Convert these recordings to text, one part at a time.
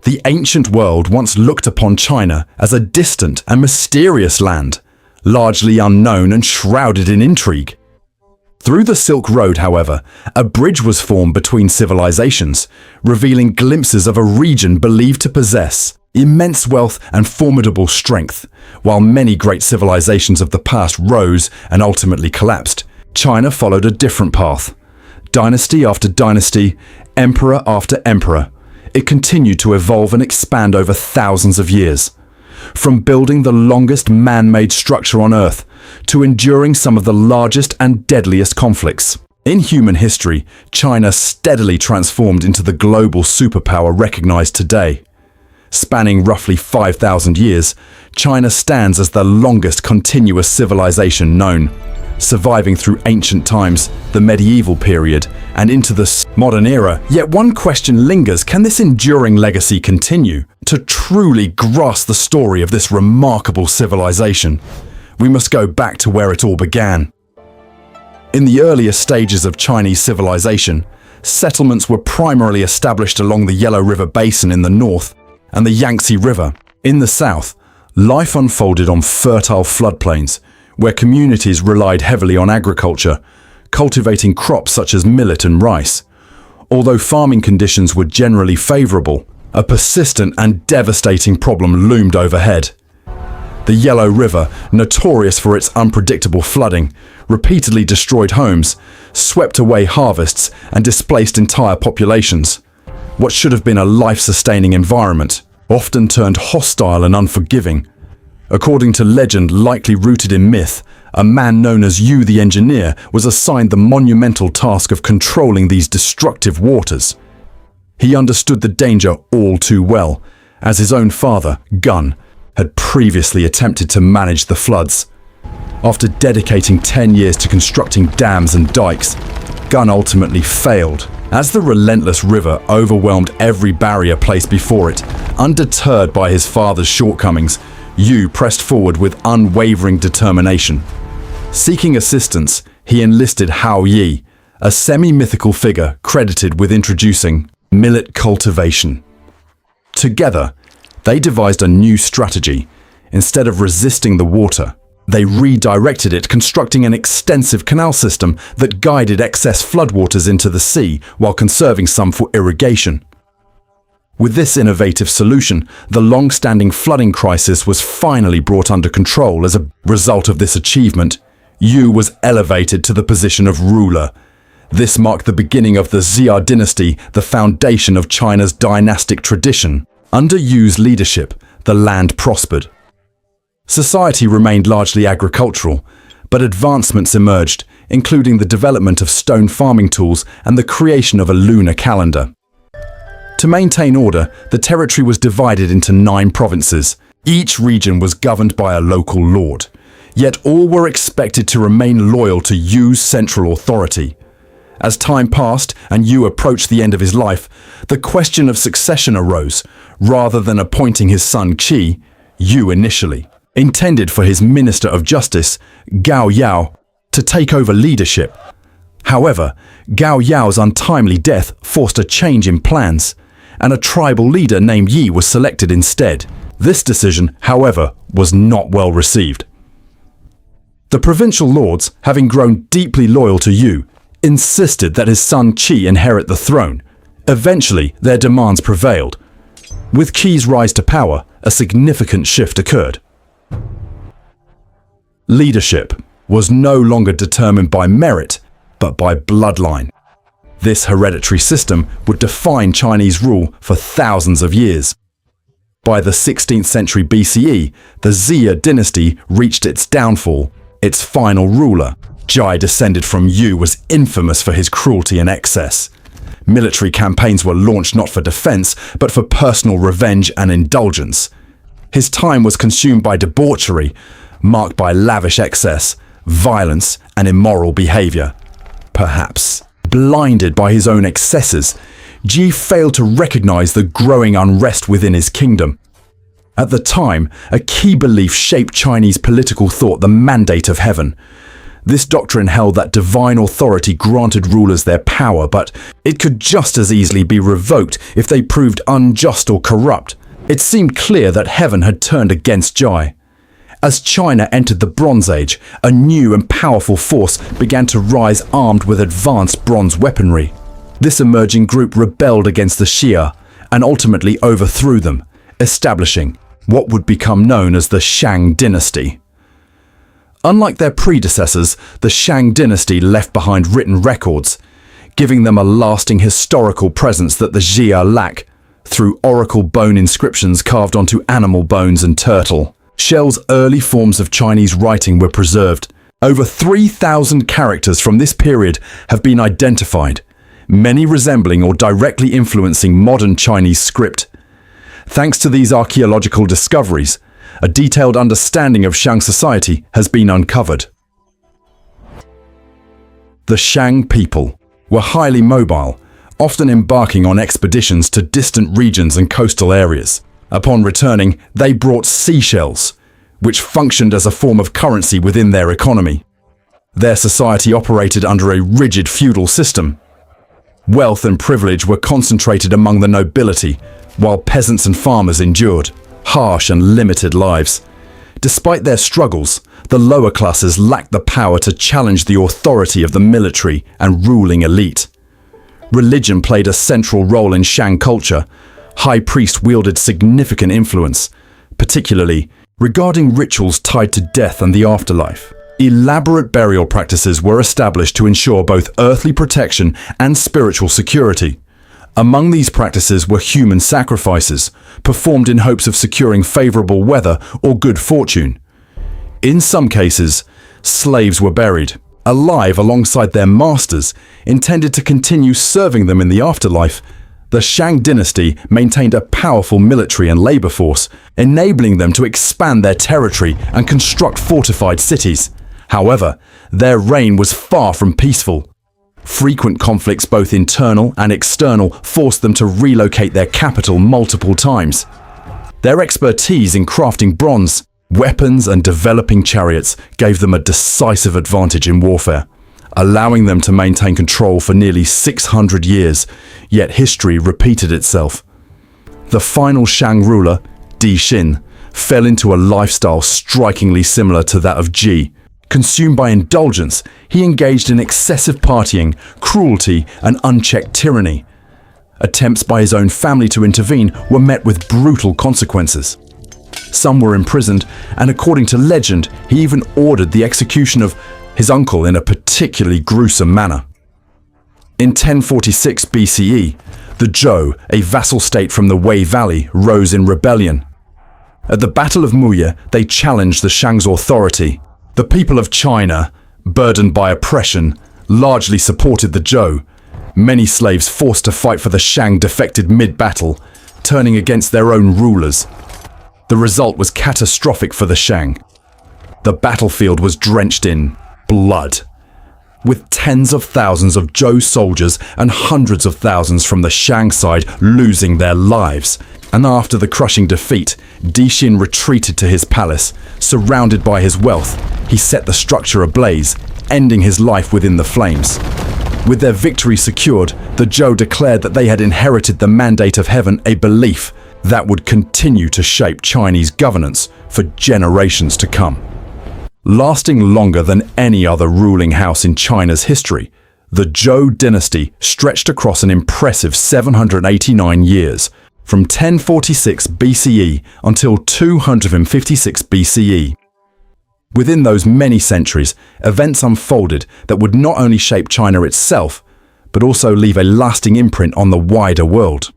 The ancient world once looked upon China as a distant and mysterious land, largely unknown and shrouded in intrigue. Through the Silk Road, however, a bridge was formed between civilizations, revealing glimpses of a region believed to possess immense wealth and formidable strength. While many great civilizations of the past rose and ultimately collapsed, China followed a different path. Dynasty after dynasty, emperor after emperor, it continued to evolve and expand over thousands of years. From building the longest man-made structure on Earth to enduring some of the largest and deadliest conflicts. In human history, China steadily transformed into the global superpower recognized today. Spanning roughly 5,000 years, China stands as the longest continuous civilization known, surviving through ancient times, the medieval period, and into the modern era. Yet one question lingers: can this enduring legacy continue? To truly grasp the story of this remarkable civilization, we must go back to where it all began. In the earlier stages of Chinese civilization, settlements were primarily established along the Yellow River Basin in the north and the Yangtze River in the south. Life unfolded on fertile floodplains, where communities relied heavily on agriculture, cultivating crops such as millet and rice. Although farming conditions were generally favorable, a persistent and devastating problem loomed overhead. The Yellow River, notorious for its unpredictable flooding, repeatedly destroyed homes, swept away harvests, and displaced entire populations. What should have been a life-sustaining environment often turned hostile and unforgiving. According to legend likely rooted in myth, a man known as Yu the Engineer was assigned the monumental task of controlling these destructive waters. He understood the danger all too well, as his own father, Gun, had previously attempted to manage the floods. After dedicating 10 years to constructing dams and dikes, Gun ultimately failed, as the relentless river overwhelmed every barrier placed before it. Undeterred by his father's shortcomings, Yu pressed forward with unwavering determination. Seeking assistance, he enlisted Hao Yi, a semi-mythical figure credited with introducing millet cultivation. Together, they devised a new strategy. Instead of resisting the water, they redirected it, constructing an extensive canal system that guided excess floodwaters into the sea while conserving some for irrigation. With this innovative solution, the long-standing flooding crisis was finally brought under control. As a result of this achievement, Yu was elevated to the position of ruler. This marked the beginning of the Xia dynasty, the foundation of China's dynastic tradition. Under Yu's leadership, the land prospered. Society remained largely agricultural, but advancements emerged, including the development of stone farming tools and the creation of a lunar calendar. To maintain order, the territory was divided into 9 provinces. Each region was governed by a local lord, yet all were expected to remain loyal to Yu's central authority. As time passed and Yu approached the end of his life, the question of succession arose. Rather than appointing his son Qi, Yu initially intended for his Minister of Justice, Gao Yao, to take over leadership. However, Gao Yao's untimely death forced a change in plans, and a tribal leader named Yi was selected instead. This decision, however, was not well received. The provincial lords, having grown deeply loyal to Yu, insisted that his son Qi inherit the throne. Eventually, their demands prevailed. With Qi's rise to power, a significant shift occurred. Leadership was no longer determined by merit, but by bloodline. This hereditary system would define Chinese rule for thousands of years. By the 16th century BCE, the Xia dynasty reached its downfall. Its final ruler, Jai, descended from Yu, was infamous for his cruelty and excess. Military campaigns were launched not for defense, but for personal revenge and indulgence. His time was consumed by debauchery, marked by lavish excess, violence, and immoral behavior. Perhaps blinded by his own excesses, Ji failed to recognize the growing unrest within his kingdom. At the time, a key belief shaped Chinese political thought: the mandate of heaven. This doctrine held that divine authority granted rulers their power, but it could just as easily be revoked if they proved unjust or corrupt. It seemed clear that heaven had turned against Jai. As China entered the Bronze Age, a new and powerful force began to rise armed with advanced bronze weaponry. This emerging group rebelled against the Xia and ultimately overthrew them, establishing what would become known as the Shang Dynasty. Unlike their predecessors, the Shang Dynasty left behind written records, giving them a lasting historical presence that the Xia lack, through oracle bone inscriptions carved onto animal bones and turtle shells. Early forms of Chinese writing were preserved. Over 3,000 characters from this period have been identified, many resembling or directly influencing modern Chinese script. Thanks to these archaeological discoveries, a detailed understanding of Shang society has been uncovered. The Shang people were highly mobile, often embarking on expeditions to distant regions and coastal areas. Upon returning, they brought seashells, which functioned as a form of currency within their economy. Their society operated under a rigid feudal system. Wealth and privilege were concentrated among the nobility, while peasants and farmers endured harsh and limited lives. Despite their struggles, the lower classes lacked the power to challenge the authority of the military and ruling elite. Religion played a central role in Shang culture. High priests wielded significant influence, particularly regarding rituals tied to death and the afterlife. Elaborate burial practices were established to ensure both earthly protection and spiritual security. Among these practices were human sacrifices, performed in hopes of securing favorable weather or good fortune. In some cases, slaves were buried, alive alongside their masters, intended to continue serving them in the afterlife. The Shang dynasty maintained a powerful military and labor force, enabling them to expand their territory and construct fortified cities. However, their reign was far from peaceful. Frequent conflicts, both internal and external, forced them to relocate their capital multiple times. Their expertise in crafting bronze, weapons and developing chariots gave them a decisive advantage in warfare, allowing them to maintain control for nearly 600 years, yet history repeated itself. The final Shang ruler, Di Xin, fell into a lifestyle strikingly similar to that of Ji. Consumed by indulgence, he engaged in excessive partying, cruelty, and unchecked tyranny. Attempts by his own family to intervene were met with brutal consequences. Some were imprisoned, and according to legend, he even ordered the execution of his uncle in a particularly gruesome manner. In 1046 BCE, the Zhou, a vassal state from the Wei Valley, rose in rebellion. At the Battle of Muye, they challenged the Shang's authority. The people of China, burdened by oppression, largely supported the Zhou. Many slaves forced to fight for the Shang defected mid-battle, turning against their own rulers. The result was catastrophic for the Shang. The battlefield was drenched in blood, with tens of thousands of Zhou soldiers and hundreds of thousands from the Shang side losing their lives. And after the crushing defeat, Di Xin retreated to his palace. Surrounded by his wealth, he set the structure ablaze, ending his life within the flames. With their victory secured, the Zhou declared that they had inherited the mandate of heaven, a belief that would continue to shape Chinese governance for generations to come. Lasting longer than any other ruling house in China's history, the Zhou dynasty stretched across an impressive 789 years, from 1046 BCE until 256 BCE. Within those many centuries, events unfolded that would not only shape China itself, but also leave a lasting imprint on the wider world.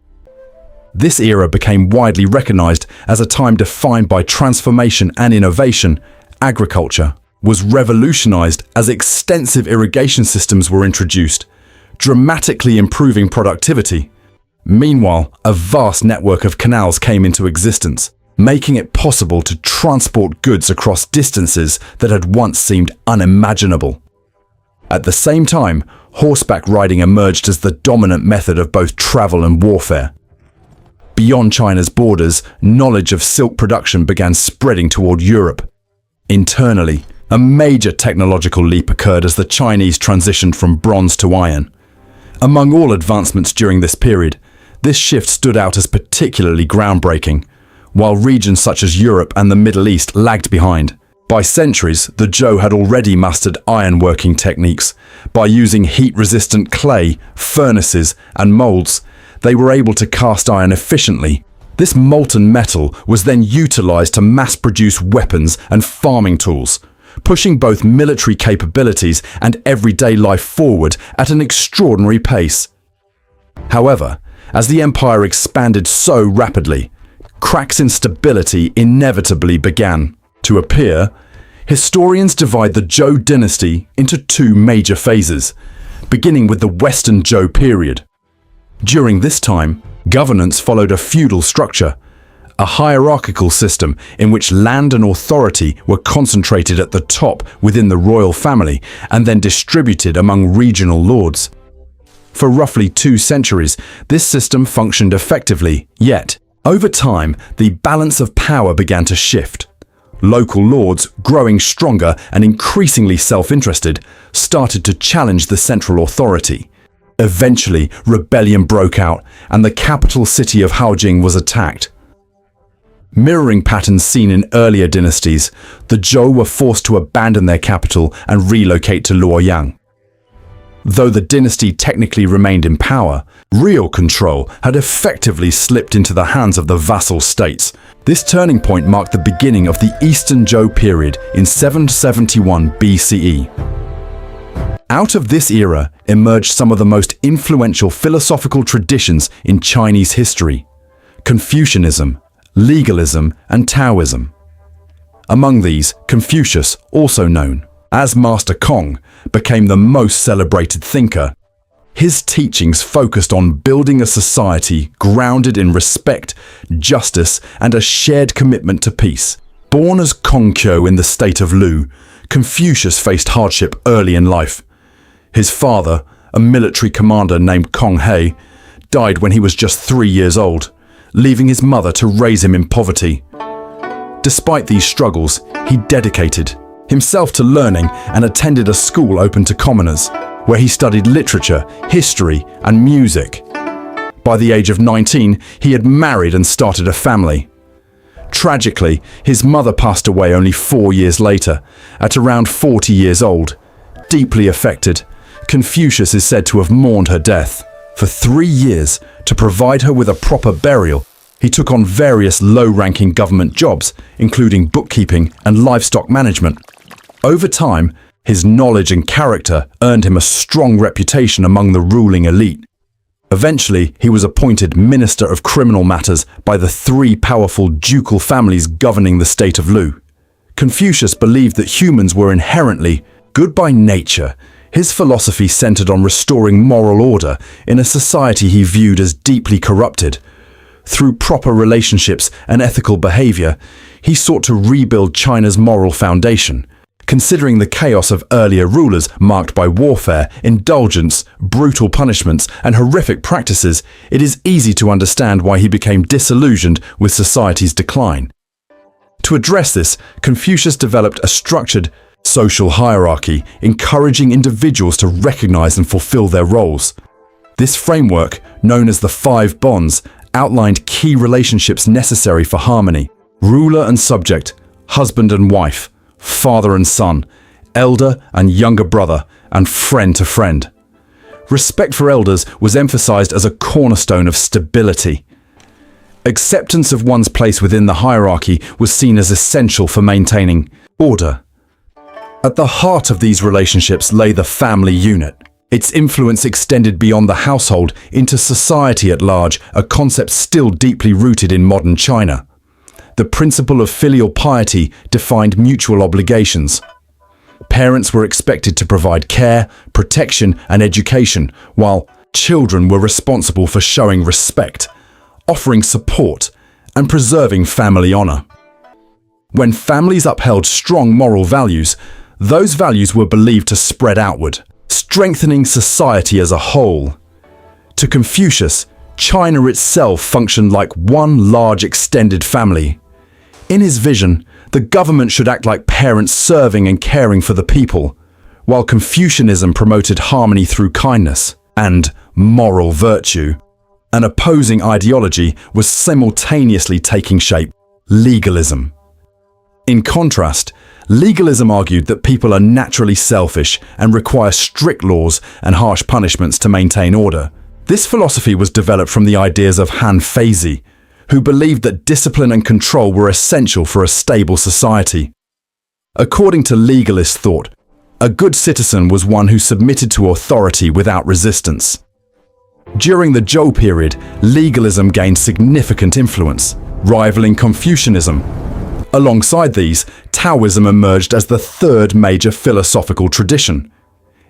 This era became widely recognized as a time defined by transformation and innovation. Agriculture was revolutionized as extensive irrigation systems were introduced, dramatically improving productivity. Meanwhile, a vast network of canals came into existence, making it possible to transport goods across distances that had once seemed unimaginable. At the same time, horseback riding emerged as the dominant method of both travel and warfare. Beyond China's borders, knowledge of silk production began spreading toward Europe. Internally, A major technological leap occurred as the Chinese transitioned from bronze to iron. Among all advancements during this period, this shift stood out as particularly groundbreaking, while regions such as Europe and the Middle East lagged behind. By centuries, the Zhou had already mastered ironworking techniques. By using heat-resistant clay, furnaces, and molds, they were able to cast iron efficiently. This molten metal was then utilized to mass-produce weapons and farming tools, pushing both military capabilities and everyday life forward at an extraordinary pace. However, as the empire expanded so rapidly, cracks in stability inevitably began to appear. Historians divide the Zhou dynasty into two major phases, beginning with the Western Zhou period. During this time, governance followed a feudal structure, a hierarchical system in which land and authority were concentrated at the top within the royal family and then distributed among regional lords. For roughly 2 centuries, this system functioned effectively, yet, over time, the balance of power began to shift. Local lords, growing stronger and increasingly self-interested, started to challenge the central authority. Eventually, rebellion broke out and the capital city of Haojing was attacked. Mirroring patterns seen in earlier dynasties, the Zhou were forced to abandon their capital and relocate to Luoyang. Though the dynasty technically remained in power, real control had effectively slipped into the hands of the vassal states. This turning point marked the beginning of the Eastern Zhou period in 771 BCE. Out of this era emerged some of the most influential philosophical traditions in Chinese history: Confucianism, legalism, and Taoism. Among these, Confucius, also known as Master Kong, became the most celebrated thinker. His teachings focused on building a society grounded in respect, justice, and a shared commitment to peace. Born as Kongqiu in the state of Lu, Confucius faced hardship early in life. His father, a military commander named Kong He, died when he was just 3 years old, leaving his mother to raise him in poverty. Despite these struggles, he dedicated himself to learning and attended a school open to commoners, where he studied literature, history, and music. By the age of 19, he had married and started a family. Tragically, his mother passed away only 4 years later, at around 40 years old. Deeply affected, Confucius is said to have mourned her death. For 3 years, to provide her with a proper burial, he took on various low-ranking government jobs, including bookkeeping and livestock management. Over time, his knowledge and character earned him a strong reputation among the ruling elite. Eventually, he was appointed Minister of Criminal Matters by the 3 powerful ducal families governing the state of Lu. Confucius believed that humans were inherently good by nature. His philosophy centered on restoring moral order in a society he viewed as deeply corrupted. Through proper relationships and ethical behavior, he sought to rebuild China's moral foundation. Considering the chaos of earlier rulers marked by warfare, indulgence, brutal punishments, and horrific practices, it is easy to understand why he became disillusioned with society's decline. To address this, Confucius developed a structured social hierarchy, encouraging individuals to recognize and fulfill their roles. This framework, known as the 5 bonds, outlined key relationships necessary for harmony: ruler and subject, husband and wife, father and son, elder and younger brother, and friend to friend. Respect for elders was emphasized as a cornerstone of stability. Acceptance of one's place within the hierarchy was seen as essential for maintaining order. At the heart of these relationships lay the family unit. Its influence extended beyond the household into society at large, a concept still deeply rooted in modern China. The principle of filial piety defined mutual obligations. Parents were expected to provide care, protection, and education, while children were responsible for showing respect, offering support, and preserving family honor. When families upheld strong moral values, those values were believed to spread outward, strengthening society as a whole. To Confucius, China itself functioned like one large extended family. In his vision, The government should act like parents serving and caring for the people, while Confucianism promoted harmony through kindness and moral virtue. An opposing ideology was simultaneously taking shape: legalism. In contrast, legalism argued that people are naturally selfish and require strict laws and harsh punishments to maintain order. This philosophy was developed from the ideas of Han Feizi, who believed that discipline and control were essential for a stable society. According to legalist thought, a good citizen was one who submitted to authority without resistance. During the Zhou period, legalism gained significant influence, rivaling Confucianism. Alongside these, Taoism emerged as the third major philosophical tradition.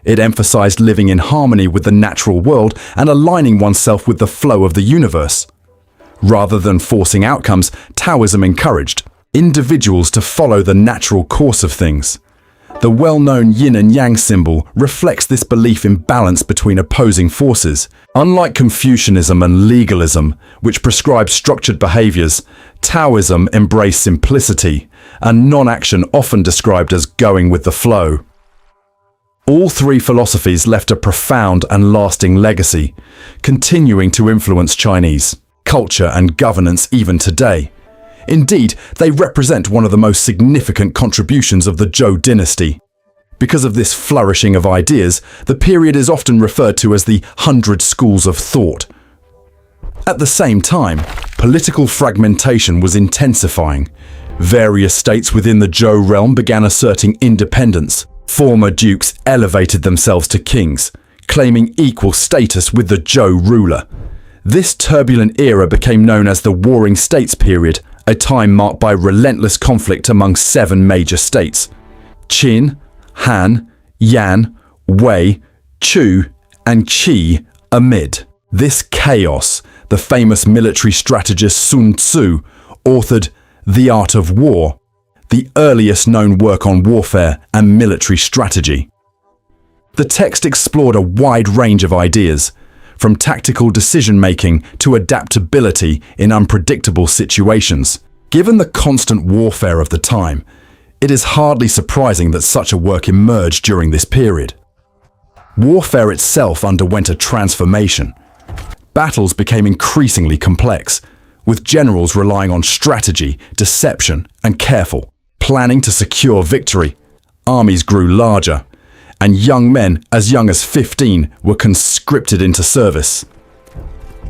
It emphasized living in harmony with the natural world and aligning oneself with the flow of the universe. Rather than forcing outcomes, Taoism encouraged individuals to follow the natural course of things. The well-known yin and yang symbol reflects this belief in balance between opposing forces. Unlike Confucianism and legalism, which prescribe structured behaviors, Taoism embraced simplicity and non-action, often described as going with the flow. All three philosophies left a profound and lasting legacy, continuing to influence Chinese culture and governance even today. Indeed, they represent one of the most significant contributions of the Zhou dynasty. Because of this flourishing of ideas, the period is often referred to as the 100 Schools of Thought. At the same time, political fragmentation was intensifying. Various states within the Zhou realm began asserting independence. Former dukes elevated themselves to kings, claiming equal status with the Zhou ruler. This turbulent era became known as the Warring States period, a time marked by relentless conflict among 7 major states: Qin, Han, Yan, Wei, Chu, and Qi. Amid this chaos, the famous military strategist Sun Tzu authored The Art of War, the earliest known work on warfare and military strategy. The text explored a wide range of ideas, from tactical decision-making to adaptability in unpredictable situations. Given the constant warfare of the time, it is hardly surprising that such a work emerged during this period. Warfare itself underwent a transformation. Battles became increasingly complex, with generals relying on strategy, deception, and careful planning to secure victory. Armies grew larger, and young men as young as 15 were conscripted into service.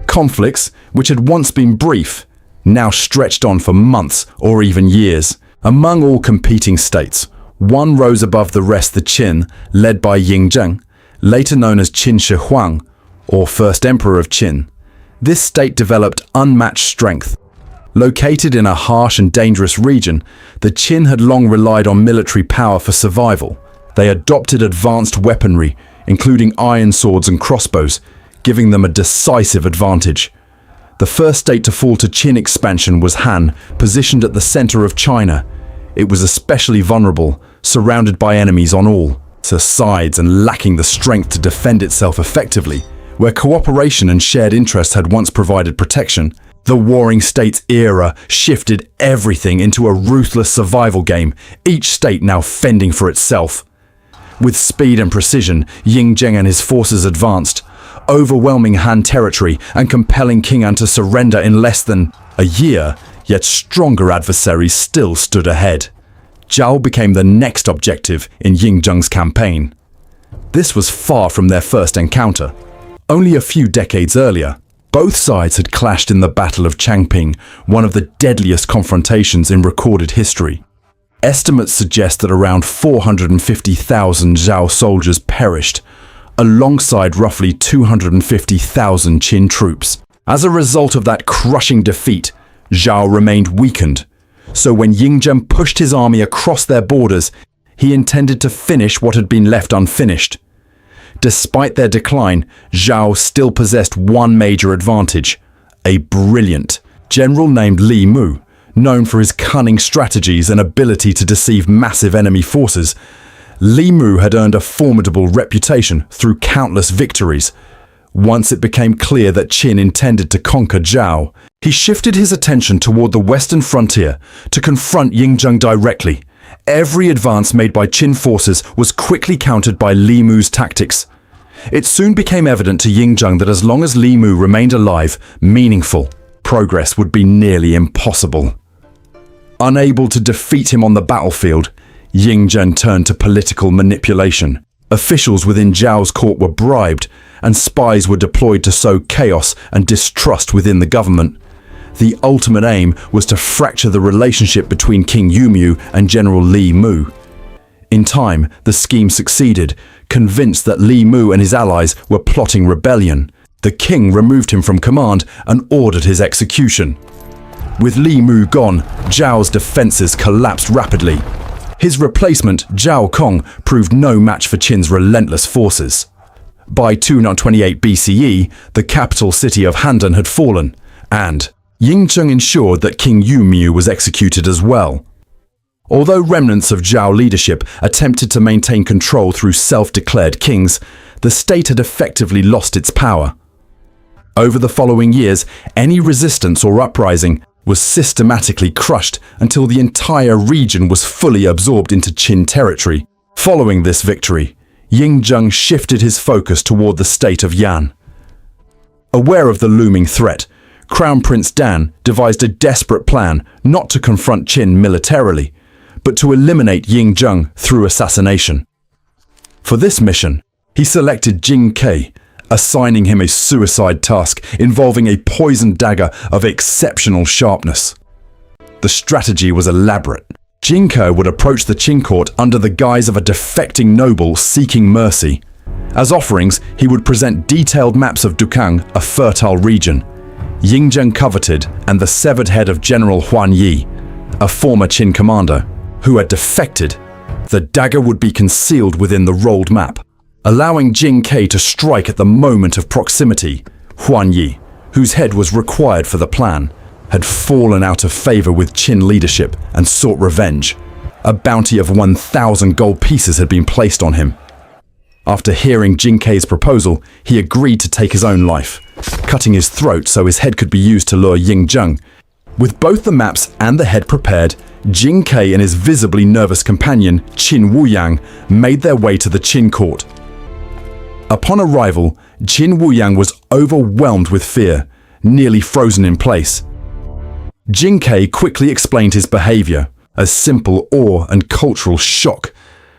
Conflicts, which had once been brief, now stretched on for months or even years. Among all competing states, one rose above the rest: the Qin, led by Yingzheng, later known as Qin Shi Huang, or First Emperor of Qin. This state developed unmatched strength. Located in a harsh and dangerous region, the Qin had long relied on military power for survival. They adopted advanced weaponry, including iron swords and crossbows, giving them a decisive advantage. The first state to fall to Qin expansion was Han, positioned at the center of China. It was especially vulnerable, surrounded by enemies on all sides and lacking the strength to defend itself effectively. Where cooperation and shared interest had once provided protection, the Warring States era shifted everything into a ruthless survival game, each state now fending for itself. With speed and precision, Yingzheng and his forces advanced, overwhelming Han territory and compelling Qing An to surrender in less than a year, yet stronger adversaries still stood ahead. Zhao became the next objective in Yingzheng's campaign. This was far from their first encounter. Only a few decades earlier, both sides had clashed in the Battle of Changping, one of the deadliest confrontations in recorded history. Estimates suggest that around 450,000 Zhao soldiers perished, alongside roughly 250,000 Qin troops. As a result of that crushing defeat, Zhao remained weakened. So when Yingzheng pushed his army across their borders, he intended to finish what had been left unfinished. Despite their decline, Zhao still possessed one major advantage: a brilliant general named Li Mu. Known for his cunning strategies and ability to deceive massive enemy forces, Li Mu had earned a formidable reputation through countless victories. once it became clear that Qin intended to conquer Zhao, he shifted his attention toward the western frontier to confront Yingzheng directly. Every advance made by Qin forces was quickly countered by Li Mu's tactics. It soon became evident to Yingzheng that as long as Li Mu remained alive, meaningful progress would be nearly impossible. Unable to defeat him on the battlefield, Yingzheng turned to political manipulation. Officials within Zhao's court were bribed, and spies were deployed to sow chaos and distrust within the government. The ultimate aim was to fracture the relationship between King Yumu and General Li Mu. In time, the scheme succeeded. Convinced that Li Mu and his allies were plotting rebellion, the king removed him from command and ordered his execution. With Li Mu gone, Zhao's defenses collapsed rapidly. His replacement, Zhao Kong, proved no match for Qin's relentless forces. By 228 BCE, the capital city of Handan had fallen, and Yingzheng ensured that King Yumu was executed as well. Although remnants of Zhao leadership attempted to maintain control through self-declared kings, the state had effectively lost its power. Over the following years, any resistance or uprising was systematically crushed until the entire region was fully absorbed into Qin territory. Following this victory, Yingzheng shifted his focus toward the state of Yan. Aware of the looming threat, Crown Prince Dan devised a desperate plan not to confront Qin militarily, but to eliminate Yingzheng through assassination. For this mission, he selected Jing Kai, assigning him a suicide task involving a poisoned dagger of exceptional sharpness. The strategy was elaborate. Jing Kai would approach the Qing court under the guise of a defecting noble seeking mercy. As offerings, he would present detailed maps of Dukang, a fertile region, Yingzheng coveted, and the severed head of General Huan Yi, a former Qin commander, who had defected. The dagger would be concealed within the rolled map, allowing Jing Kai to strike at the moment of proximity. Huan Yi, whose head was required for the plan, had fallen out of favor with Qin leadership and sought revenge. A bounty of 1,000 gold pieces had been placed on him. After hearing Jing Kai's proposal, he agreed to take his own life, cutting his throat so his head could be used to lure Yingzheng. With both the maps and the head prepared, Jing Kai and his visibly nervous companion, Qin Wuyang, made their way to the Qin court. Upon arrival, Qin Wuyang was overwhelmed with fear, nearly frozen in place. Jing Kai quickly explained his behavior as simple awe and cultural shock,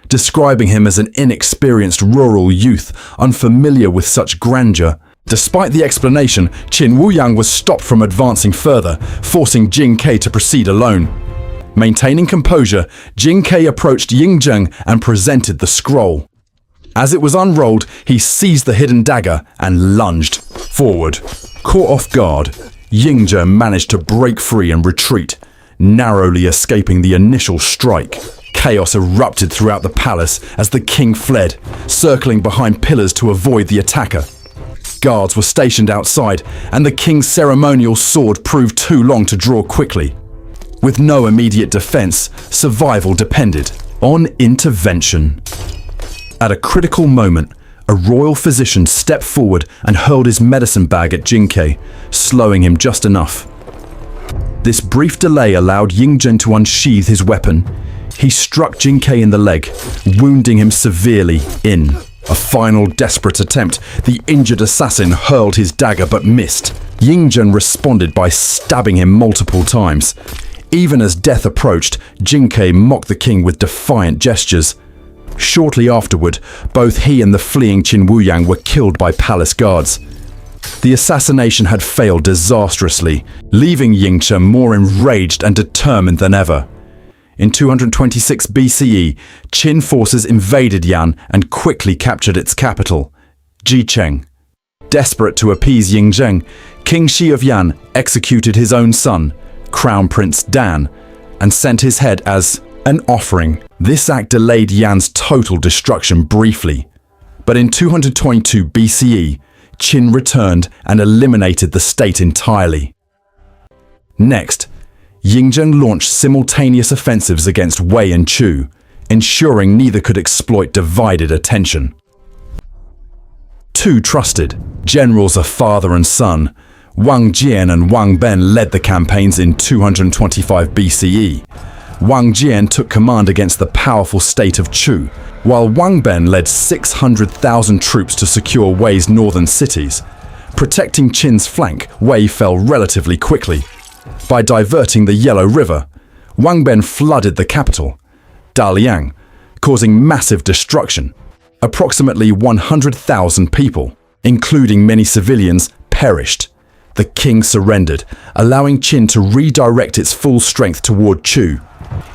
describing him as an inexperienced rural youth unfamiliar with such grandeur. Despite the explanation, Qin Wuyang was stopped from advancing further, forcing Jing Kai to proceed alone. Maintaining composure, Jing Kai approached Yingzheng and presented the scroll. As it was unrolled, he seized the hidden dagger and lunged forward. Caught off guard, Yingzheng managed to break free and retreat, narrowly escaping the initial strike. Chaos erupted throughout the palace as the king fled, circling behind pillars to avoid the attacker. Guards were stationed outside, and the king's ceremonial sword proved too long to draw quickly. With no immediate defense, survival depended on intervention. At a critical moment, a royal physician stepped forward and hurled his medicine bag at Jing Kai, slowing him just enough. This brief delay allowed Yingzheng to unsheath his weapon. He struck Jing Kai in the leg, wounding him severely in a final desperate attempt. The injured assassin hurled his dagger but missed. Yingzheng responded by stabbing him multiple times. Even as death approached, Jing Kai mocked the king with defiant gestures. Shortly afterward, both he and the fleeing Qin Wuyang were killed by palace guards. The assassination had failed disastrously, leaving Yingzheng more enraged and determined than ever. In 226 BCE, Qin forces invaded Yan and quickly captured its capital, Jicheng. Desperate to appease Yingzheng, King Shi of Yan executed his own son, Crown Prince Dan, and sent his head as an offering. This act delayed Yan's total destruction briefly, but in 222 BCE, Qin returned and eliminated the state entirely. Next, Yingzheng launched simultaneous offensives against Wei and Chu, ensuring neither could exploit divided attention. Two trusted generals, a father and son, Wang Jian and Wang Ben, led the campaigns in 225 BCE. Wang Jian took command against the powerful state of Chu, while Wang Ben led 600,000 troops to secure Wei's northern cities. Protecting Qin's flank, Wei fell relatively quickly. By diverting the Yellow River, Wang Ben flooded the capital, Dalian, causing massive destruction. Approximately 100,000 people, including many civilians, perished. The king surrendered, allowing Qin to redirect its full strength toward Chu.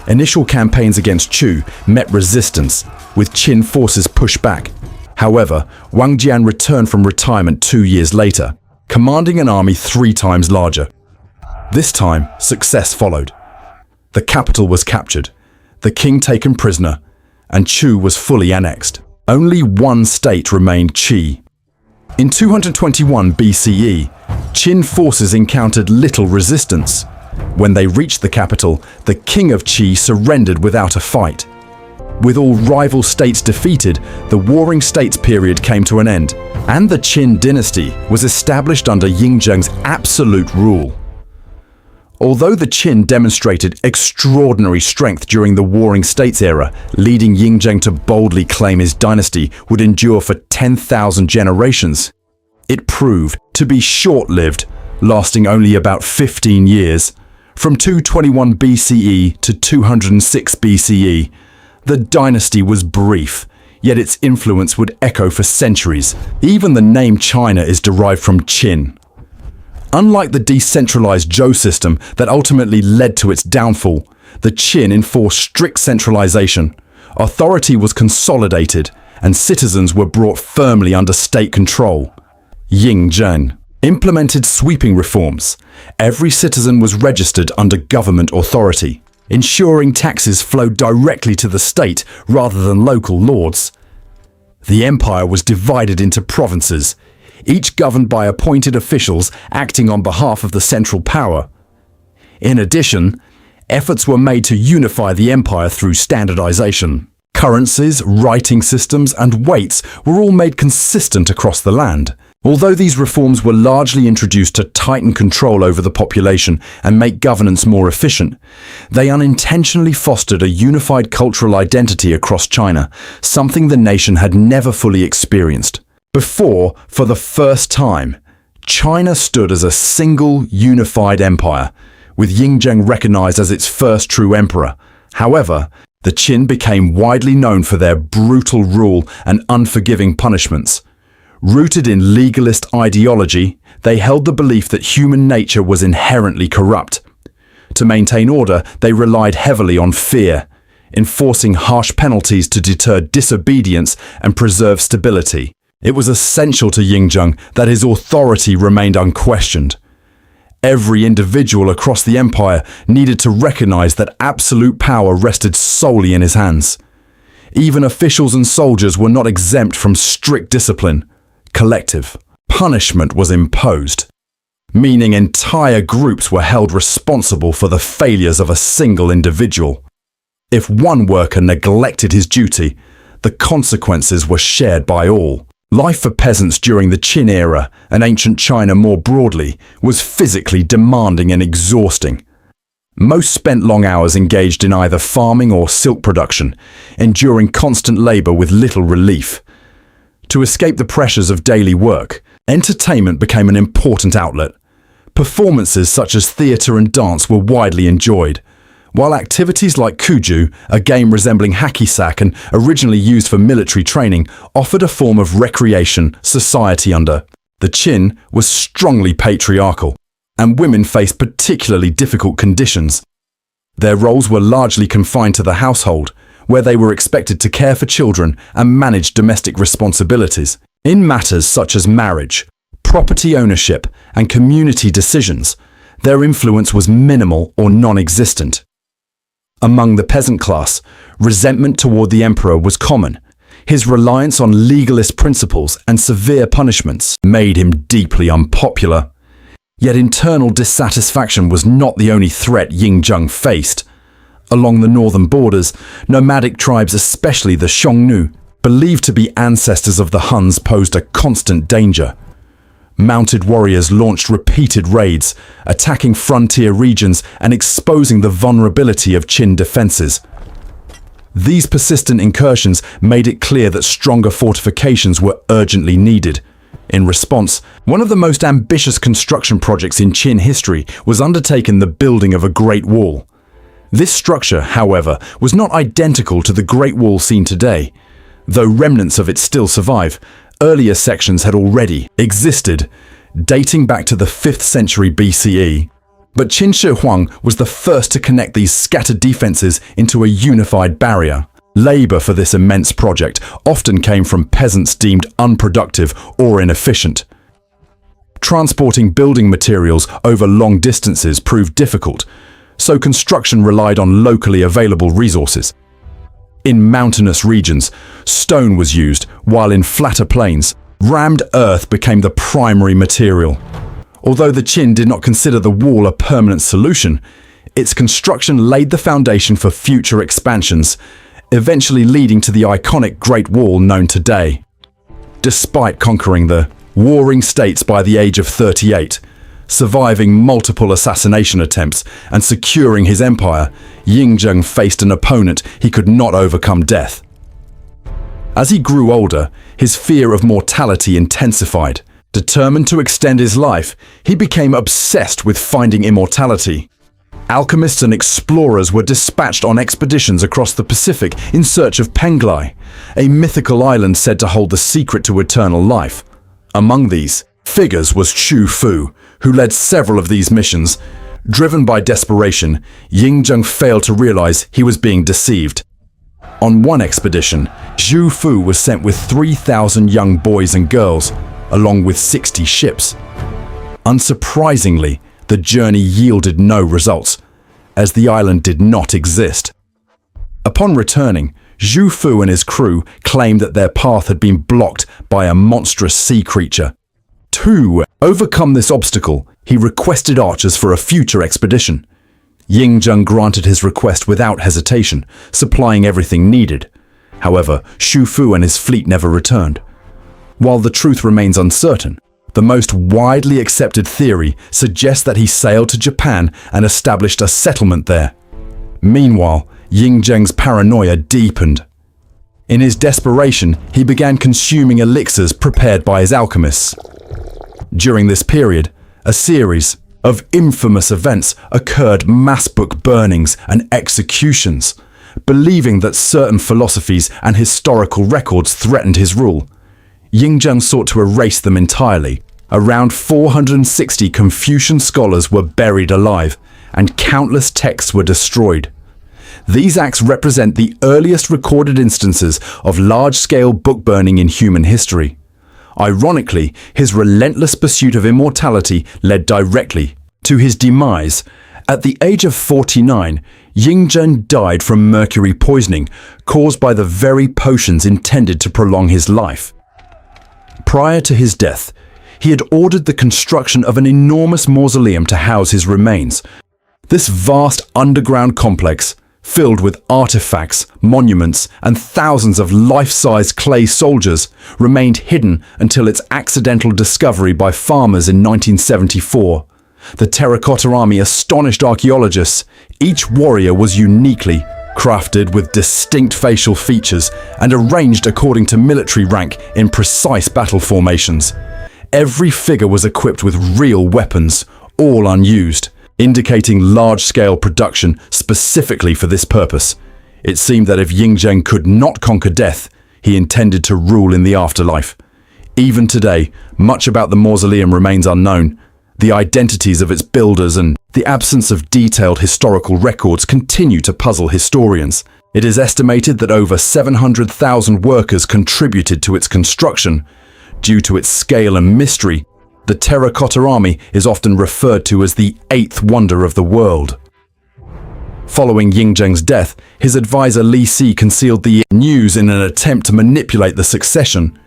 Initial campaigns against Chu met resistance, with Qin forces pushed back. However, Wang Jian returned from retirement 2 years later, commanding an army 3 times larger. This time, success followed. The capital was captured, the king taken prisoner, and Chu was fully annexed. Only one state remained Qi. In 221 BCE, Qin forces encountered little resistance. When they reached the capital, the king of Qi surrendered without a fight. With all rival states defeated, the Warring States period came to an end, and the Qin dynasty was established under Yingzheng's absolute rule. Although the Qin demonstrated extraordinary strength during the Warring States era, leading Yingzheng to boldly claim his dynasty would endure for 10,000 generations, it proved to be short-lived, lasting only about 15 years. From 221 BCE to 206 BCE, the dynasty was brief, yet its influence would echo for centuries. Even the name China is derived from Qin. Unlike the decentralized Zhou system that ultimately led to its downfall, the Qin enforced strict centralization. Authority was consolidated, and citizens were brought firmly under state control. Yingzheng implemented sweeping reforms. Every citizen was registered under government authority, ensuring taxes flowed directly to the state rather than local lords. The empire was divided into provinces, each governed by appointed officials acting on behalf of the central power. In addition, efforts were made to unify the empire through standardization. Currencies, writing systems, and weights were all made consistent across the land. Although these reforms were largely introduced to tighten control over the population and make governance more efficient, they unintentionally fostered a unified cultural identity across China, something the nation had never fully experienced. Before, for the first time, China stood as a single, unified empire, with Yingzheng recognized as its first true emperor. However, the Qin became widely known for their brutal rule and unforgiving punishments. Rooted in legalist ideology, they held the belief that human nature was inherently corrupt. To maintain order, they relied heavily on fear, enforcing harsh penalties to deter disobedience and preserve stability. It was essential to Yingzheng that his authority remained unquestioned. Every individual across the empire needed to recognize that absolute power rested solely in his hands. Even officials and soldiers were not exempt from strict discipline. Collective punishment was imposed, meaning entire groups were held responsible for the failures of a single individual. If one worker neglected his duty, the consequences were shared by all. Life for peasants during the Qin era, and ancient China more broadly, was physically demanding and exhausting. Most spent long hours engaged in either farming or silk production, enduring constant labor with little relief. To escape the pressures of daily work, entertainment became an important outlet. Performances such as theatre and dance were widely enjoyed, while activities like kuju, a game resembling hacky sack and originally used for military training, offered a form of recreation society under. The Qin was strongly patriarchal, and women faced particularly difficult conditions. Their roles were largely confined to the household, where they were expected to care for children and manage domestic responsibilities. In matters such as marriage, property ownership, and community decisions, their influence was minimal or non-existent. Among the peasant class, resentment toward the emperor was common. His reliance on legalist principles and severe punishments made him deeply unpopular. Yet internal dissatisfaction was not the only threat Yingzheng faced. Along the northern borders, nomadic tribes, especially the Xiongnu, believed to be ancestors of the Huns, posed a constant danger. Mounted warriors launched repeated raids, attacking frontier regions and exposing the vulnerability of Qin defenses. These persistent incursions made it clear that stronger fortifications were urgently needed. In response, one of the most ambitious construction projects in Qin history was undertaken: the building of a Great Wall. This structure, however, was not identical to the Great Wall seen today. Though remnants of it still survive, earlier sections had already existed, dating back to the 5th century BCE. But Qin Shi Huang was the first to connect these scattered defenses into a unified barrier. Labor for this immense project often came from peasants deemed unproductive or inefficient. Transporting building materials over long distances proved difficult, so construction relied on locally available resources. In mountainous regions, stone was used, while in flatter plains, rammed earth became the primary material. Although the Qin did not consider the wall a permanent solution, its construction laid the foundation for future expansions, eventually leading to the iconic Great Wall known today. Despite conquering the warring states by the age of 38, surviving multiple assassination attempts and securing his empire, Yingzheng faced an opponent he could not overcome: death. As he grew older, his fear of mortality intensified. Determined to extend his life, he became obsessed with finding immortality. Alchemists and explorers were dispatched on expeditions across the Pacific in search of Penglai, a mythical island said to hold the secret to eternal life. Among these figures was Xu Fu, who led several of these missions. Driven by desperation, Yingzheng failed to realize he was being deceived. On one expedition, Xu Fu was sent with 3,000 young boys and girls, along with 60 ships. Unsurprisingly, the journey yielded no results, as the island did not exist. Upon returning, Xu Fu and his crew claimed that their path had been blocked by a monstrous sea creature. To overcome this obstacle, he requested archers for a future expedition. Yingzheng granted his request without hesitation, supplying everything needed. However, Xu Fu and his fleet never returned. While the truth remains uncertain, the most widely accepted theory suggests that he sailed to Japan and established a settlement there. Meanwhile, Yingzheng's paranoia deepened. In his desperation, he began consuming elixirs prepared by his alchemists. During this period, a series of infamous events occurred: mass book burnings and executions. Believing that certain philosophies and historical records threatened his rule, Yingzheng sought to erase them entirely. Around 460 Confucian scholars were buried alive, and countless texts were destroyed. These acts represent the earliest recorded instances of large-scale book burning in human history. Ironically, his relentless pursuit of immortality led directly to his demise. At the age of 49, Yingzheng died from mercury poisoning caused by the very potions intended to prolong his life. Prior to his death, he had ordered the construction of an enormous mausoleum to house his remains. This vast underground complex, filled with artifacts, monuments, and thousands of life-sized clay soldiers, remained hidden until its accidental discovery by farmers in 1974. The Terracotta army astonished archaeologists. Each warrior was uniquely crafted with distinct facial features and arranged according to military rank in precise battle formations. Every figure was equipped with real weapons, all unused, indicating large-scale production specifically for this purpose. It seemed that if Yingzheng could not conquer death, he intended to rule in the afterlife. Even today, much about the mausoleum remains unknown. The identities of its builders and the absence of detailed historical records continue to puzzle historians. It is estimated that over 700,000 workers contributed to its construction. Due to its scale and mystery, the Terracotta army is often referred to as the eighth wonder of the world. Following Yingzheng's death, his advisor Li Si concealed the news in an attempt to manipulate the succession.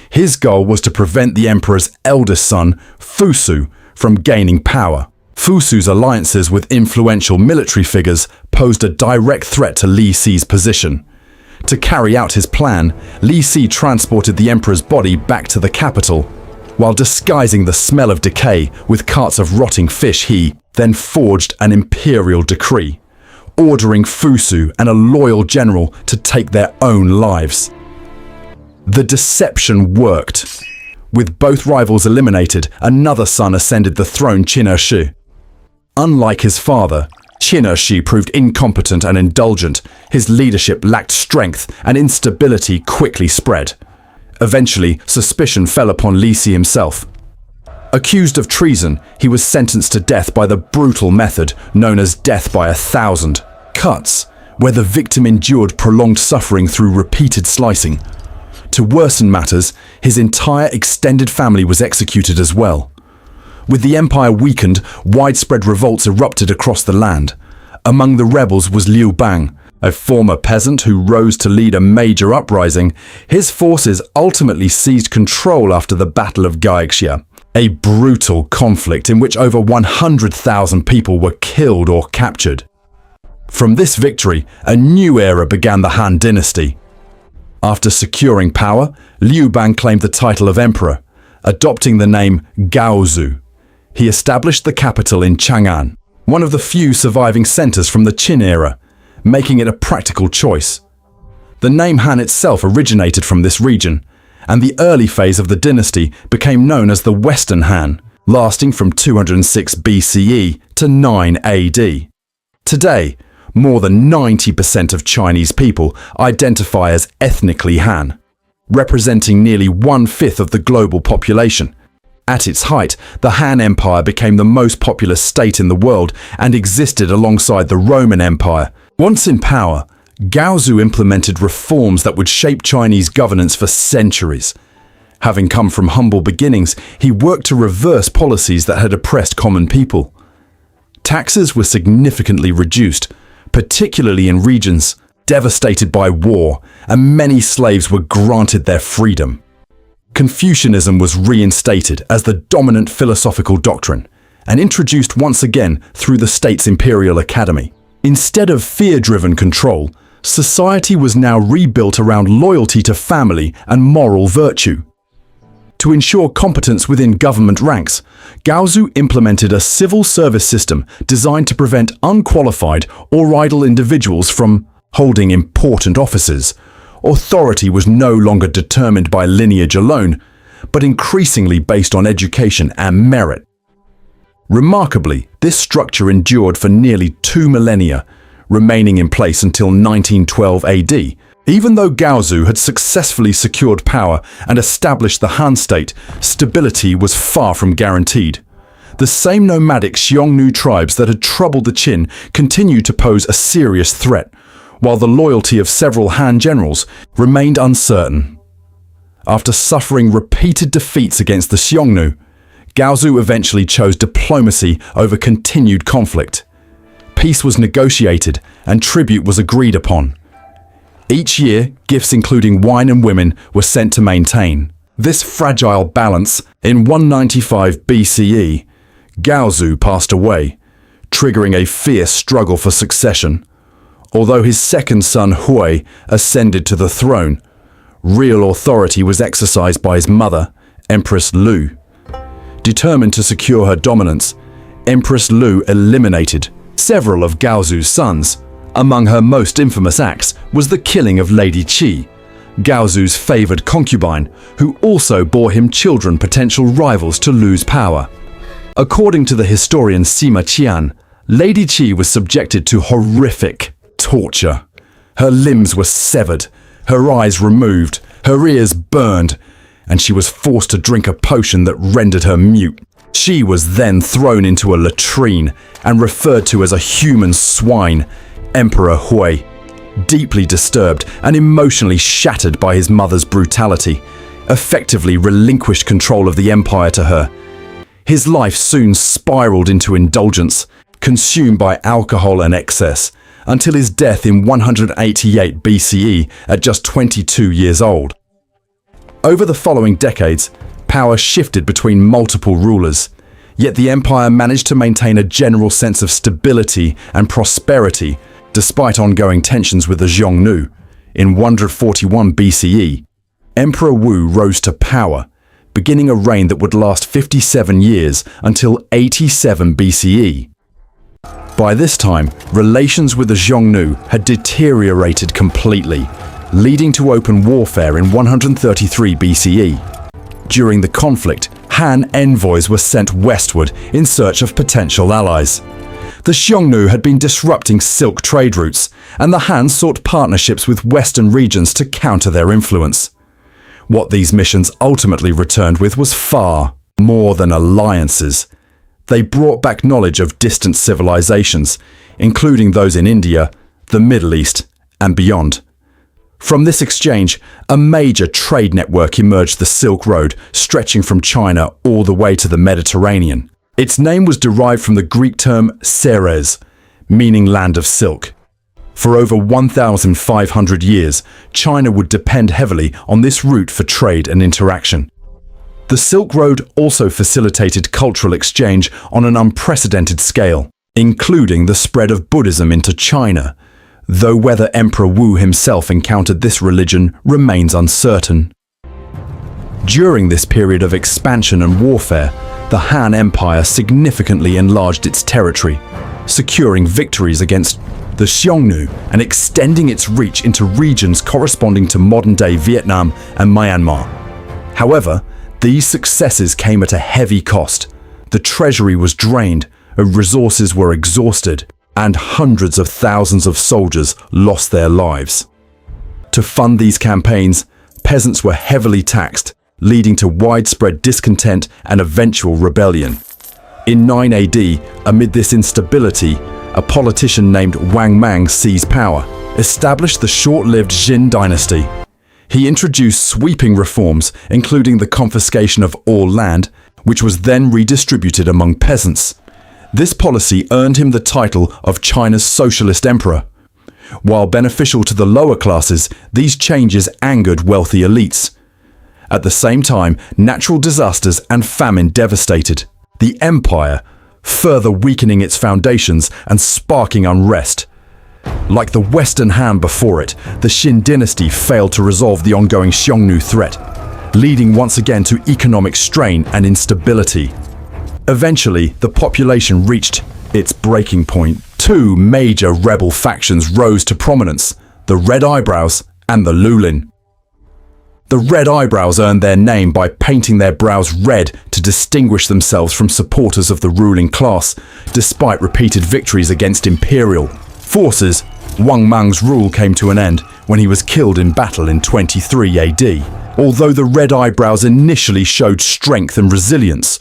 His goal was to prevent the emperor's eldest son, Fusu, from gaining power. Fusu's alliances with influential military figures posed a direct threat to Li Si's position. To carry out his plan, Li Si transported the emperor's body back to the capital. While disguising the smell of decay with carts of rotting fish, he then forged an imperial decree, ordering Fusu and a loyal general to take their own lives. The deception worked. With both rivals eliminated, another son ascended the throne, Qin Shi. Unlike his father, Qin Shi proved incompetent and indulgent. His leadership lacked strength, and instability quickly spread. Eventually, suspicion fell upon Li Si himself. Accused of treason, he was sentenced to death by the brutal method known as death by 1,000 cuts, where the victim endured prolonged suffering through repeated slicing. To worsen matters, his entire extended family was executed as well. With the empire weakened, widespread revolts erupted across the land. Among the rebels was Liu Bang, a former peasant who rose to lead a major uprising. His forces ultimately seized control after the Battle of Gaixia, a brutal conflict in which over 100,000 people were killed or captured. From this victory, a new era began, the Han Dynasty. After securing power, Liu Bang claimed the title of emperor, adopting the name Gaozu. He established the capital in Chang'an, one of the few surviving centers from the Qin era, making it a practical choice. The name Han itself originated from this region, and the early phase of the dynasty became known as the Western Han, lasting from 206 BCE to 9 AD. Today, more than 90% of Chinese people identify as ethnically Han, representing nearly 1/5 of the global population. At its height, the Han Empire became the most populous state in the world and existed alongside the Roman Empire. Once in power, Gaozu implemented reforms that would shape Chinese governance for centuries. Having come from humble beginnings, he worked to reverse policies that had oppressed common people. Taxes were significantly reduced, particularly in regions devastated by war, and many slaves were granted their freedom. Confucianism was reinstated as the dominant philosophical doctrine and introduced once again through the state's Imperial Academy. Instead of fear-driven control, society was now rebuilt around loyalty to family and moral virtue. To ensure competence within government ranks, Gaozu implemented a civil service system designed to prevent unqualified or idle individuals from holding important offices. Authority was no longer determined by lineage alone, but increasingly based on education and merit. Remarkably, this structure endured for nearly 2 millennia, remaining in place until 1912 AD. Even though Gaozu had successfully secured power and established the Han state, stability was far from guaranteed. The same nomadic Xiongnu tribes that had troubled the Qin continued to pose a serious threat, while the loyalty of several Han generals remained uncertain. After suffering repeated defeats against the Xiongnu, Gaozu eventually chose diplomacy over continued conflict. Peace was negotiated and tribute was agreed upon. Each year, gifts including wine and women were sent to maintain this fragile balance. In 195 BCE, Gaozu passed away, triggering a fierce struggle for succession. Although his second son Hui ascended to the throne, real authority was exercised by his mother, Empress Lu. Determined to secure her dominance, Empress Lu eliminated several of Gaozu's sons. Among her most infamous acts was the killing of Lady Qi, Gaozu's favored concubine, who also bore him children, potential rivals to Lu's power. According to the historian Sima Qian, Lady Qi was subjected to horrific torture. Her limbs were severed, her eyes removed, her ears burned, and she was forced to drink a potion that rendered her mute. She was then thrown into a latrine and referred to as a human swine. Emperor Hui, deeply disturbed and emotionally shattered by his mother's brutality, effectively relinquished control of the empire to her. His life soon spiraled into indulgence, consumed by alcohol and excess, until his death in 188 BCE at just 22 years old. Over the following decades, power shifted between multiple rulers, yet the empire managed to maintain a general sense of stability and prosperity despite ongoing tensions with the Xiongnu. in 141 BCE, Emperor Wu rose to power, beginning a reign that would last 57 years until 87 BCE. By this time, relations with the Xiongnu had deteriorated completely, leading to open warfare in 133 BCE. During the conflict, Han envoys were sent westward in search of potential allies. The Xiongnu had been disrupting silk trade routes, and the Han sought partnerships with western regions to counter their influence. What these missions ultimately returned with was far more than alliances. They brought back knowledge of distant civilizations, including those in India, the Middle East, and beyond. From this exchange, a major trade network emerged, the Silk Road, stretching from China all the way to the Mediterranean. Its name was derived from the Greek term Ceres, meaning land of silk. For over 1,500 years, China would depend heavily on this route for trade and interaction. The Silk Road also facilitated cultural exchange on an unprecedented scale, including the spread of Buddhism into China, though whether Emperor Wu himself encountered this religion remains uncertain. During this period of expansion and warfare, the Han Empire significantly enlarged its territory, securing victories against the Xiongnu and extending its reach into regions corresponding to modern-day Vietnam and Myanmar. However, these successes came at a heavy cost. The treasury was drained, resources were exhausted, and hundreds of thousands of soldiers lost their lives. To fund these campaigns, peasants were heavily taxed, leading to widespread discontent and eventual rebellion. In 9 AD, amid this instability, a politician named Wang Mang seized power, established the short-lived Qing dynasty. He introduced sweeping reforms, including the confiscation of all land, which was then redistributed among peasants. This policy earned him the title of China's socialist emperor. While beneficial to the lower classes, these changes angered wealthy elites. At the same time, natural disasters and famine devastated the empire, further weakening its foundations and sparking unrest. Like the Western Han before it, the Qin dynasty failed to resolve the ongoing Xiongnu threat, leading once again to economic strain and instability. Eventually, the population reached its breaking point. Two major rebel factions rose to prominence, the Red Eyebrows and the Lulin. The Red Eyebrows earned their name by painting their brows red to distinguish themselves from supporters of the ruling class, despite repeated victories against Imperial forces. Wang Mang's rule came to an end when he was killed in battle in 23 AD. Although the Red Eyebrows initially showed strength and resilience,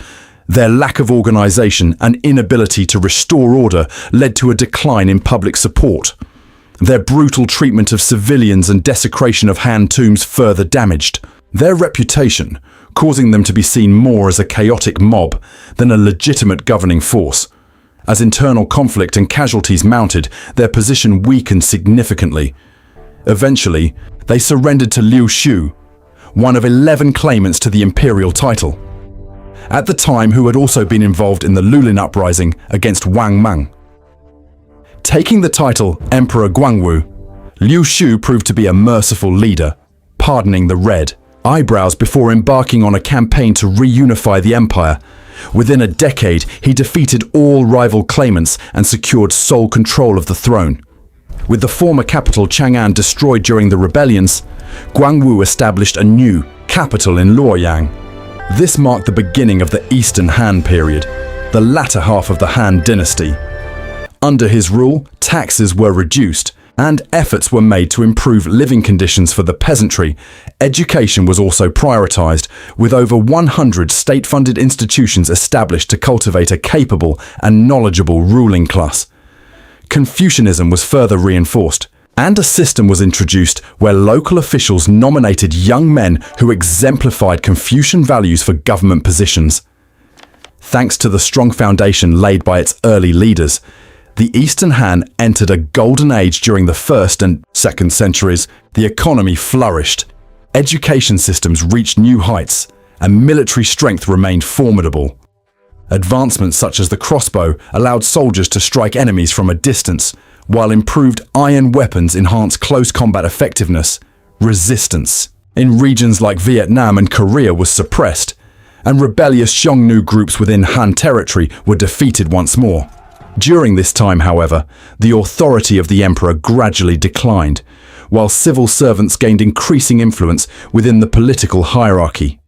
their lack of organization and inability to restore order led to a decline in public support. Their brutal treatment of civilians and desecration of Han tombs further damaged their reputation, causing them to be seen more as a chaotic mob than a legitimate governing force. As internal conflict and casualties mounted, their position weakened significantly. Eventually, they surrendered to Liu Shu, one of 11 claimants to the imperial title, at the time who had also been involved in the Lulin uprising against Wang Mang. Taking the title Emperor Guangwu, Liu Shu proved to be a merciful leader, pardoning the Red Eyebrows before embarking on a campaign to reunify the empire. Within a decade, he defeated all rival claimants and secured sole control of the throne. With the former capital Chang'an destroyed during the rebellions, Guangwu established a new capital in Luoyang. This marked the beginning of the Eastern Han period, the latter half of the Han dynasty. Under his rule, taxes were reduced, and efforts were made to improve living conditions for the peasantry. Education was also prioritized, with over 100 state-funded institutions established to cultivate a capable and knowledgeable ruling class. Confucianism was further reinforced, and a system was introduced where local officials nominated young men who exemplified Confucian values for government positions. Thanks to the strong foundation laid by its early leaders, the Eastern Han entered a golden age. During the 1st and 2nd centuries. The economy flourished, education systems reached new heights, and military strength remained formidable. Advancements such as the crossbow allowed soldiers to strike enemies from a distance, while improved iron weapons enhanced close combat effectiveness. Resistance in regions like Vietnam and Korea was suppressed, and rebellious Xiongnu groups within Han territory were defeated once more. During this time, however, the authority of the emperor gradually declined, while civil servants gained increasing influence within the political hierarchy.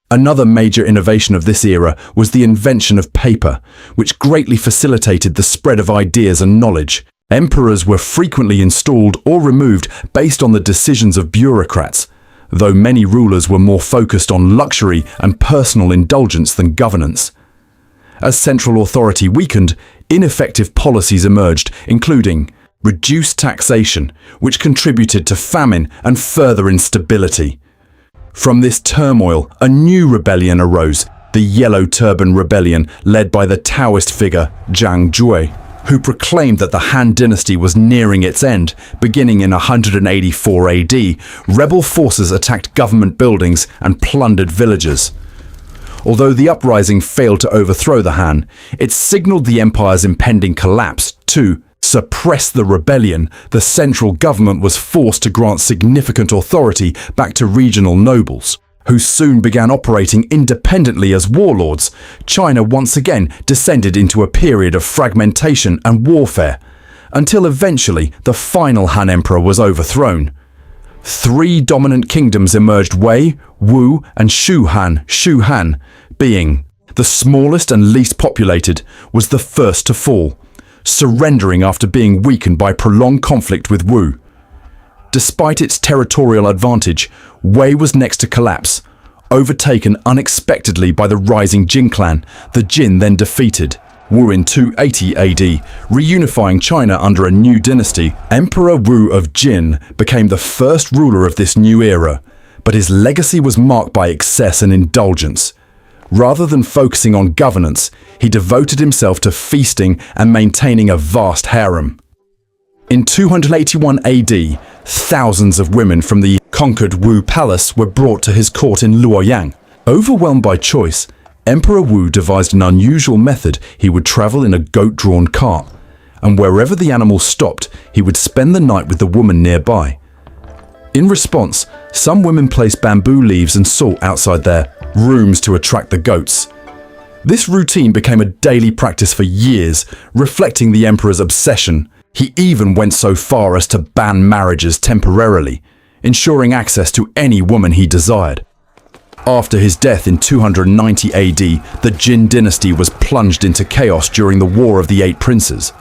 Another major innovation of this era was the invention of paper, which greatly facilitated the spread of ideas and knowledge. Emperors were frequently installed or removed based on the decisions of bureaucrats, though many rulers were more focused on luxury and personal indulgence than governance. As central authority weakened, ineffective policies emerged, including reduced taxation, which contributed to famine and further instability. From this turmoil, a new rebellion arose, the Yellow Turban Rebellion, led by the Taoist figure Zhang Jue, who proclaimed that the Han dynasty was nearing its end. Beginning in 184 AD, rebel forces attacked government buildings and plundered villages. Although the uprising failed to overthrow the Han, it signaled the empire's impending collapse. To suppress the rebellion, the central government was forced to grant significant authority back to regional nobles, who soon began operating independently as warlords. China once again descended into a period of fragmentation and warfare, until eventually the final Han emperor was overthrown. Three dominant kingdoms emerged: Wei, Wu, and Shu Han. Shu Han, being the smallest and least populated, was the first to fall, surrendering after being weakened by prolonged conflict with Wu. Despite its territorial advantage, Wei was next to collapse, overtaken unexpectedly by the rising Jin clan. The Jin then defeated Wu in 280 AD, reunifying China under a new dynasty. Emperor Wu of Jin became the first ruler of this new era, but his legacy was marked by excess and indulgence. Rather than focusing on governance, he devoted himself to feasting and maintaining a vast harem. In 281 AD, thousands of women from the conquered Wu palace were brought to his court in Luoyang. Overwhelmed by choice, Emperor Wu devised an unusual method. He would travel in a goat-drawn cart, and wherever the animal stopped, he would spend the night with the woman nearby. In response, some women placed bamboo leaves and salt outside their rooms to attract the goats. This routine became a daily practice for years, reflecting the emperor's obsession. He even went so far as to ban marriages temporarily, ensuring access to any woman he desired. After his death in 290 AD, the Jin dynasty was plunged into chaos during the War of the Eight Princes.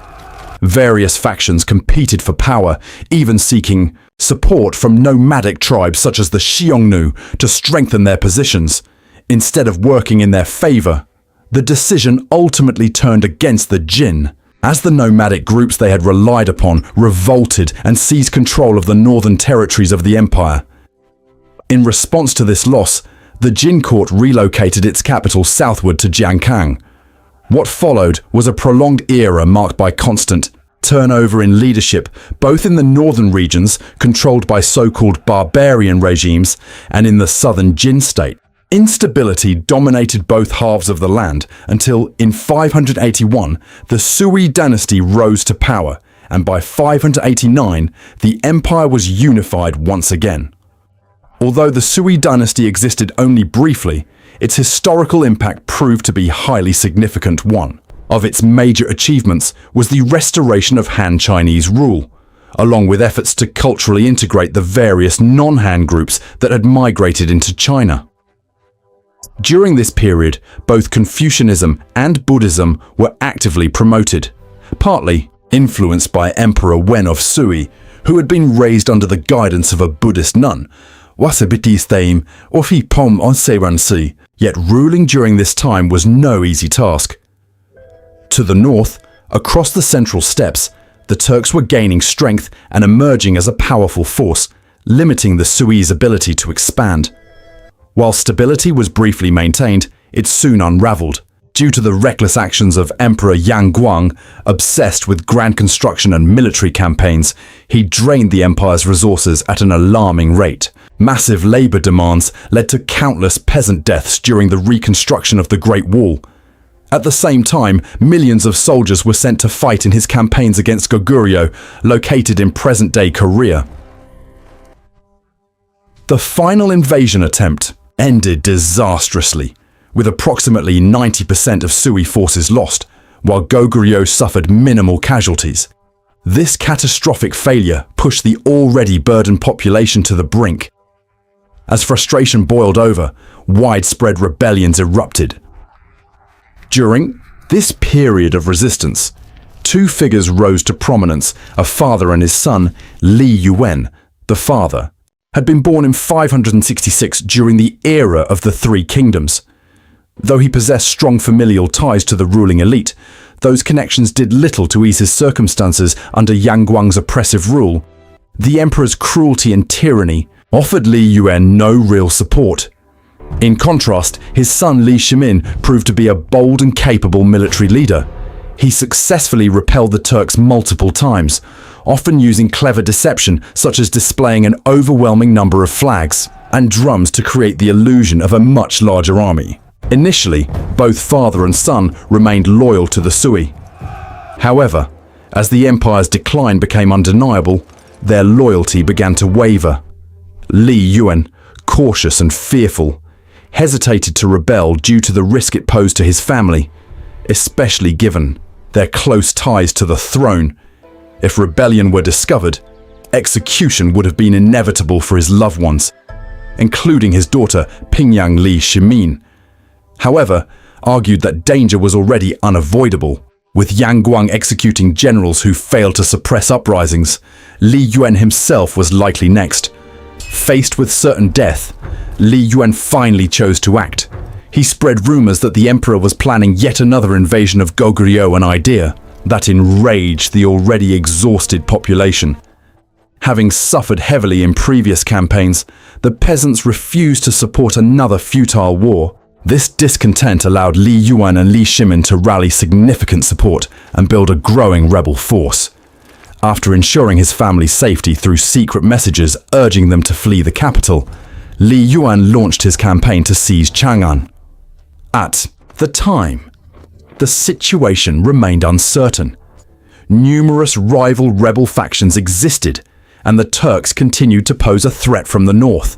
Various factions competed for power, even seeking support from nomadic tribes such as the Xiongnu to strengthen their positions. Instead of working in their favor, the decision ultimately turned against the Jin, as the nomadic groups they had relied upon revolted and seized control of the northern territories of the empire. In response to this loss, the Jin court relocated its capital southward to Jiankang. What followed was a prolonged era marked by constant turnover in leadership, both in the northern regions, controlled by so-called barbarian regimes, and in the southern Jin state. Instability dominated both halves of the land until, in 581, the Sui dynasty rose to power, and by 589, the empire was unified once again. Although the Sui dynasty existed only briefly, its historical impact proved to be highly significant. One of its major achievements was the restoration of Han Chinese rule, along with efforts to culturally integrate the various non-Han groups that had migrated into China. During this period, both Confucianism and Buddhism were actively promoted, partly influenced by Emperor Wen of Sui, who had been raised under the guidance of a Buddhist nun, yet ruling during this time was no easy task. To the north, across the central steppes, the Turks were gaining strength and emerging as a powerful force, limiting the Sui's ability to expand. While stability was briefly maintained, it soon unraveled. Due to the reckless actions of Emperor Yang Guang, obsessed with grand construction and military campaigns, he drained the empire's resources at an alarming rate. Massive labor demands led to countless peasant deaths during the reconstruction of the Great Wall. At the same time, millions of soldiers were sent to fight in his campaigns against Goguryeo, located in present-day Korea. The final invasion attempt ended disastrously, with approximately 90% of Sui forces lost, while Goguryeo suffered minimal casualties. This catastrophic failure pushed the already burdened population to the brink. As frustration boiled over, widespread rebellions erupted. During this period of resistance, two figures rose to prominence: a father and his son. Li Yuan, the father, had been born in 566 during the era of the Three Kingdoms. Though he possessed strong familial ties to the ruling elite, those connections did little to ease his circumstances under Yang Guang's oppressive rule. The emperor's cruelty and tyranny offered Li Yuan no real support. In contrast, his son Li Shimin proved to be a bold and capable military leader. He successfully repelled the Turks multiple times, often using clever deception such as displaying an overwhelming number of flags and drums to create the illusion of a much larger army. Initially, both father and son remained loyal to the Sui. However, as the empire's decline became undeniable, their loyalty began to waver. Li Yuan, cautious and fearful, hesitated to rebel due to the risk it posed to his family, especially given their close ties to the throne. If rebellion were discovered, execution would have been inevitable for his loved ones, including his daughter Pingyang Li Shimin. However, argued that danger was already unavoidable. With Yang Guang executing generals who failed to suppress uprisings, Li Yuan himself was likely next. Faced with certain death, Li Yuan finally chose to act. He spread rumors that the emperor was planning yet another invasion of Goguryeo, an idea that enraged the already exhausted population. Having suffered heavily in previous campaigns, the peasants refused to support another futile war. This discontent allowed Li Yuan and Li Shimin to rally significant support and build a growing rebel force. After ensuring his family's safety through secret messages urging them to flee the capital, Li Yuan launched his campaign to seize Chang'an. At the time, the situation remained uncertain. Numerous rival rebel factions existed, and the Turks continued to pose a threat from the north.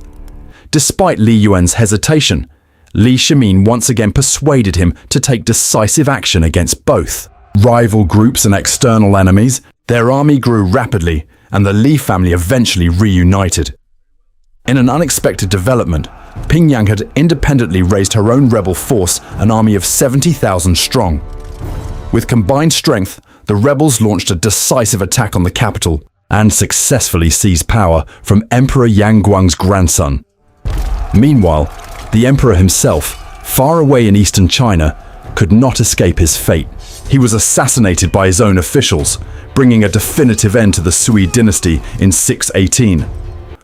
Despite Li Yuan's hesitation, Li Shimin once again persuaded him to take decisive action against both rival groups and external enemies. Their army grew rapidly, and the Li family eventually reunited. In an unexpected development, Pingyang had independently raised her own rebel force, an army of 70,000 strong. With combined strength, the rebels launched a decisive attack on the capital and successfully seized power from Emperor Yang Guang's grandson. Meanwhile, the emperor himself, far away in eastern China, could not escape his fate. He was assassinated by his own officials, bringing a definitive end to the Sui dynasty in 618.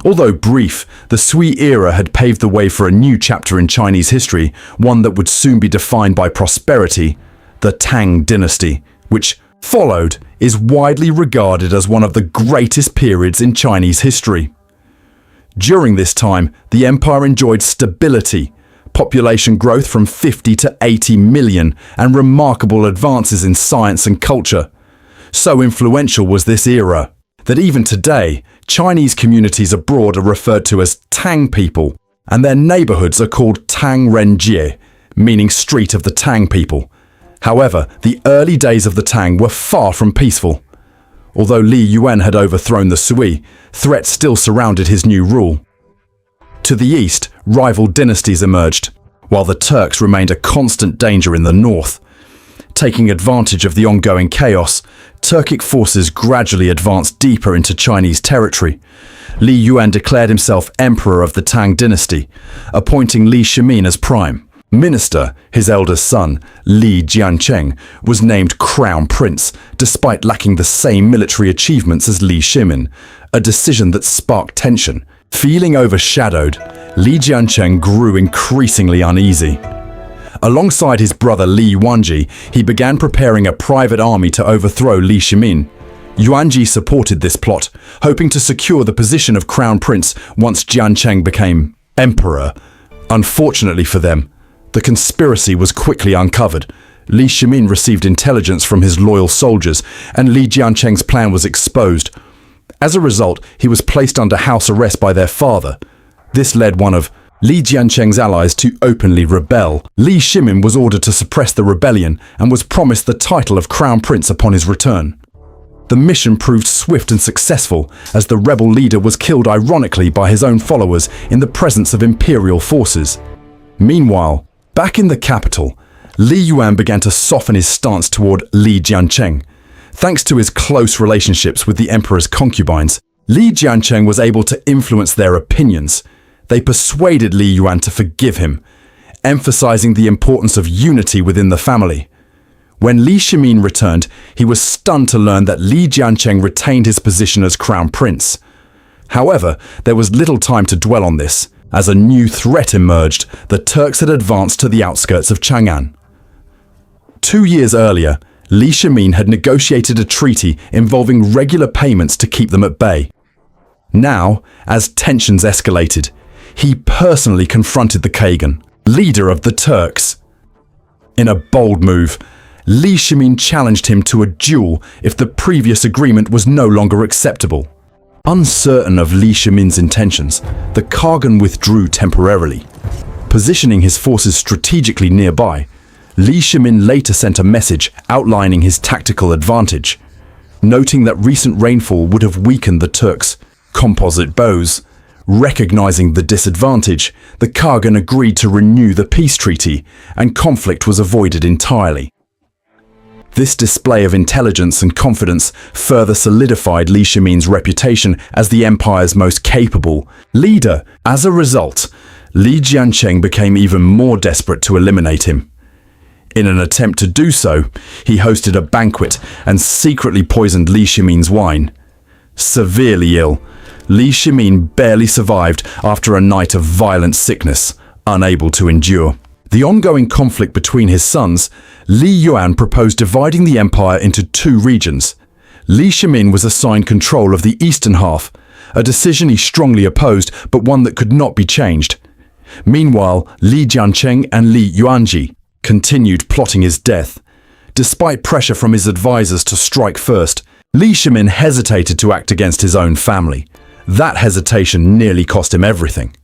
Although brief, the Sui era had paved the way for a new chapter in Chinese history, one that would soon be defined by prosperity. The Tang Dynasty, which followed, is widely regarded as one of the greatest periods in Chinese history. During this time, the empire enjoyed stability, population growth from 50 to 80 million, and remarkable advances in science and culture. So influential was this era that even today, Chinese communities abroad are referred to as Tang people, and their neighborhoods are called Tang Renjie, meaning Street of the Tang people. However, the early days of the Tang were far from peaceful. Although Li Yuan had overthrown the Sui, threats still surrounded his new rule. To the east, rival dynasties emerged, while the Turks remained a constant danger in the north. Taking advantage of the ongoing chaos, Turkic forces gradually advanced deeper into Chinese territory. Li Yuan declared himself emperor of the Tang dynasty, appointing Li Shimin as prime minister. His eldest son, Li Jiancheng, was named crown prince, despite lacking the same military achievements as Li Shimin, a decision that sparked tension. Feeling overshadowed, Li Jiancheng grew increasingly uneasy. Alongside his brother Li Yuanji, he began preparing a private army to overthrow Li Shimin. Yuanji supported this plot, hoping to secure the position of crown prince once Jiancheng became emperor. Unfortunately for them, the conspiracy was quickly uncovered. Li Shimin received intelligence from his loyal soldiers, and Li Jiancheng's plan was exposed. As a result, he was placed under house arrest by their father. This led one of Li Jiancheng's allies to openly rebel. Li Shimin was ordered to suppress the rebellion and was promised the title of Crown Prince upon his return. The mission proved swift and successful, as the rebel leader was killed ironically by his own followers in the presence of Imperial forces. Meanwhile, back in the capital, Li Yuan began to soften his stance toward Li Jiancheng. Thanks to his close relationships with the emperor's concubines, Li Jiancheng was able to influence their opinions. They persuaded Li Yuan to forgive him, emphasizing the importance of unity within the family. When Li Shimin returned, he was stunned to learn that Li Jiancheng retained his position as crown prince. However, there was little time to dwell on this. As a new threat emerged, the Turks had advanced to the outskirts of Chang'an. 2 years earlier, Li Shimin had negotiated a treaty involving regular payments to keep them at bay. Now, as tensions escalated, he personally confronted the Khagan, leader of the Turks. In a bold move, Li Shimin challenged him to a duel if the previous agreement was no longer acceptable. Uncertain of Li Shimin's intentions, the Khagan withdrew temporarily. Positioning his forces strategically nearby, Li Shimin later sent a message outlining his tactical advantage. Noting that recent rainfall would have weakened the Turks' composite bows. Recognizing the disadvantage, the Khagan agreed to renew the peace treaty, and conflict was avoided entirely. This display of intelligence and confidence further solidified Li Shimin's reputation as the empire's most capable leader. As a result, Li Jiancheng became even more desperate to eliminate him. In an attempt to do so, he hosted a banquet and secretly poisoned Li Shimin's wine. Severely ill, Li Shimin barely survived after a night of violent sickness, unable to endure. The ongoing conflict between his sons, Li Yuan proposed dividing the empire into 2 regions. Li Shimin was assigned control of the eastern half, a decision he strongly opposed but one that could not be changed. Meanwhile, Li Jiancheng and Li Yuanji continued plotting his death. Despite pressure from his advisors to strike first, Li Shimin hesitated to act against his own family. That hesitation nearly cost him everything.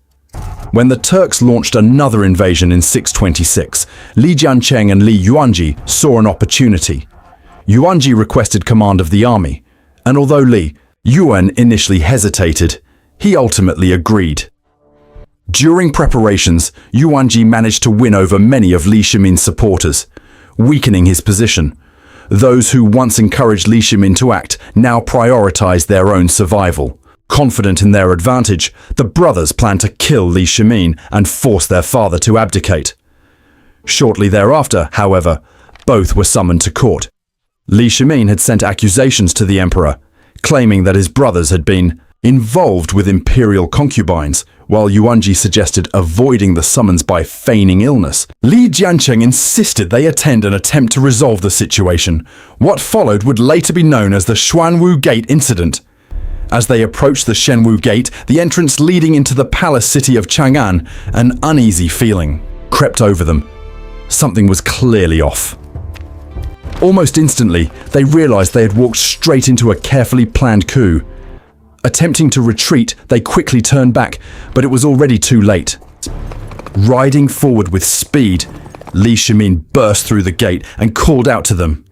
When the Turks launched another invasion in 626, Li Jiancheng and Li Yuanji saw an opportunity. Yuanji requested command of the army, and although Li Yuan initially hesitated, he ultimately agreed. During preparations, Yuanji managed to win over many of Li Shimin's supporters, weakening his position. Those who once encouraged Li Shimin to act now prioritized their own survival. Confident in their advantage, the brothers planned to kill Li Shimin and force their father to abdicate. Shortly thereafter, however, both were summoned to court. Li Shimin had sent accusations to the emperor, claiming that his brothers had been involved with imperial concubines, while Yuanji suggested avoiding the summons by feigning illness. Li Jiancheng insisted they attend and attempt to resolve the situation. What followed would later be known as the Xuanwu Gate incident. As they approached the Shenwu Gate, the entrance leading into the palace city of Chang'an, an uneasy feeling crept over them. Something was clearly off. Almost instantly, they realized they had walked straight into a carefully planned coup. Attempting to retreat, they quickly turned back, but it was already too late. Riding forward with speed, Li Shimin burst through the gate and called out to them.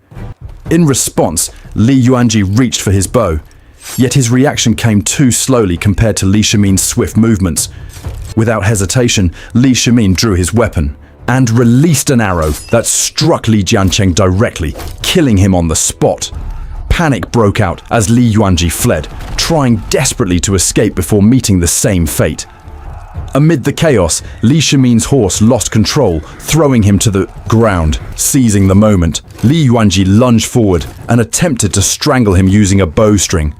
In response, Li Yuanji reached for his bow. Yet his reaction came too slowly compared to Li Shimin's swift movements. Without hesitation, Li Shimin drew his weapon and released an arrow that struck Li Jiancheng directly, killing him on the spot. Panic broke out as Li Yuanji fled, trying desperately to escape before meeting the same fate. Amid the chaos, Li Shimin's horse lost control, throwing him to the ground. Seizing the moment, Li Yuanji lunged forward and attempted to strangle him using a bowstring.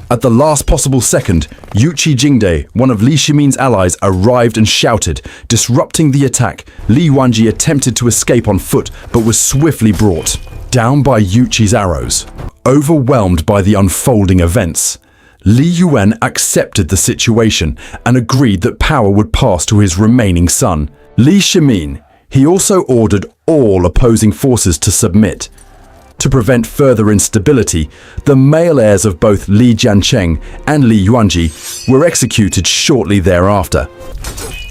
At the last possible second, Yuqi Jingde, one of Li Shimin's allies, arrived and shouted, disrupting the attack. Li Yuanji attempted to escape on foot, but was swiftly brought down by Yuqi's arrows. Overwhelmed by the unfolding events, Li Yuan accepted the situation and agreed that power would pass to his remaining son. Li Shimin, He also ordered all opposing forces to submit. To prevent further instability, the male heirs of both Li Jiancheng and Li Yuanji were executed shortly thereafter.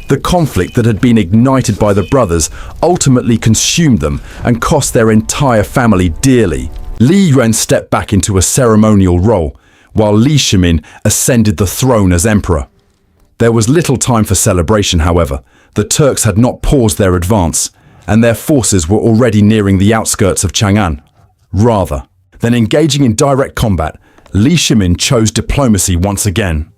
The conflict that had been ignited by the brothers ultimately consumed them and cost their entire family dearly. Li Yuan stepped back into a ceremonial role, while Li Shimin ascended the throne as emperor. There was little time for celebration, however. The Turks had not paused their advance, and their forces were already nearing the outskirts of Chang'an. Rather than engaging in direct combat, Li Shimin chose diplomacy once again.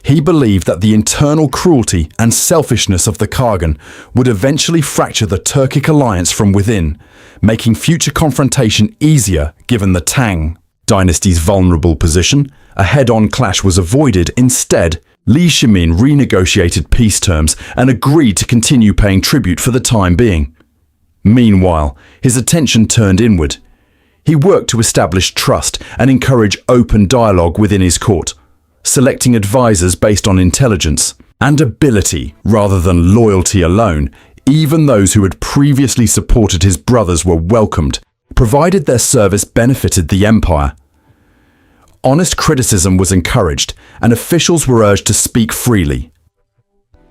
He believed that the internal cruelty and selfishness of the Khagan would eventually fracture the Turkic alliance from within, making future confrontation easier given the Tang Dynasty's vulnerable position. A head-on clash was avoided. Instead, Li Shimin renegotiated peace terms and agreed to continue paying tribute for the time being. Meanwhile, his attention turned inward. He worked to establish trust and encourage open dialogue within his court, selecting advisors based on intelligence and ability rather than loyalty alone. Even those who had previously supported his brothers were welcomed, provided their service benefited the empire. Honest criticism was encouraged, and officials were urged to speak freely.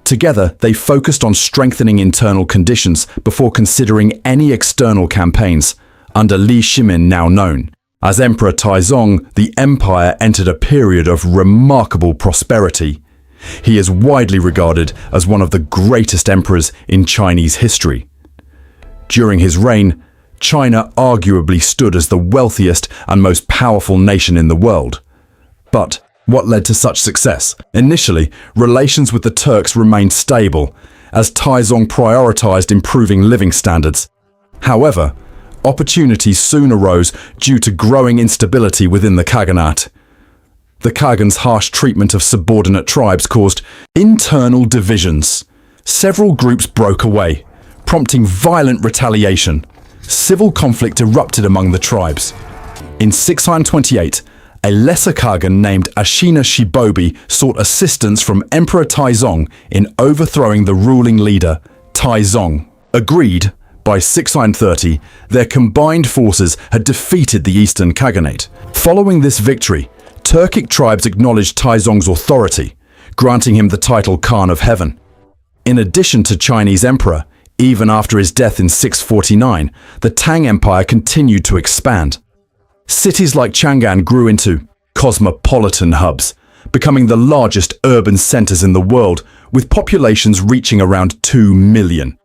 Together, they focused on strengthening internal conditions before considering any external campaigns. Under Li Shimin, now known as Emperor Taizong, the empire entered a period of remarkable prosperity. He is widely regarded as one of the greatest emperors in Chinese history. During his reign, China arguably stood as the wealthiest and most powerful nation in the world. But what led to such success? Initially, relations with the Turks remained stable, as Taizong prioritized improving living standards. However, opportunities soon arose due to growing instability within the Khaganate. The Khagan's harsh treatment of subordinate tribes caused internal divisions. Several groups broke away, prompting violent retaliation. Civil conflict erupted among the tribes. In 628, a lesser Khagan named Ashina Shibobi sought assistance from Emperor Taizong in overthrowing the ruling leader, Taizong. Agreed, by 630, their combined forces had defeated the Eastern Khaganate. Following this victory, Turkic tribes acknowledged Taizong's authority, granting him the title Khan of Heaven. In addition to Chinese emperor, even after his death in 649, the Tang Empire continued to expand. Cities like Chang'an grew into cosmopolitan hubs, becoming the largest urban centers in the world, with populations reaching around 2 million.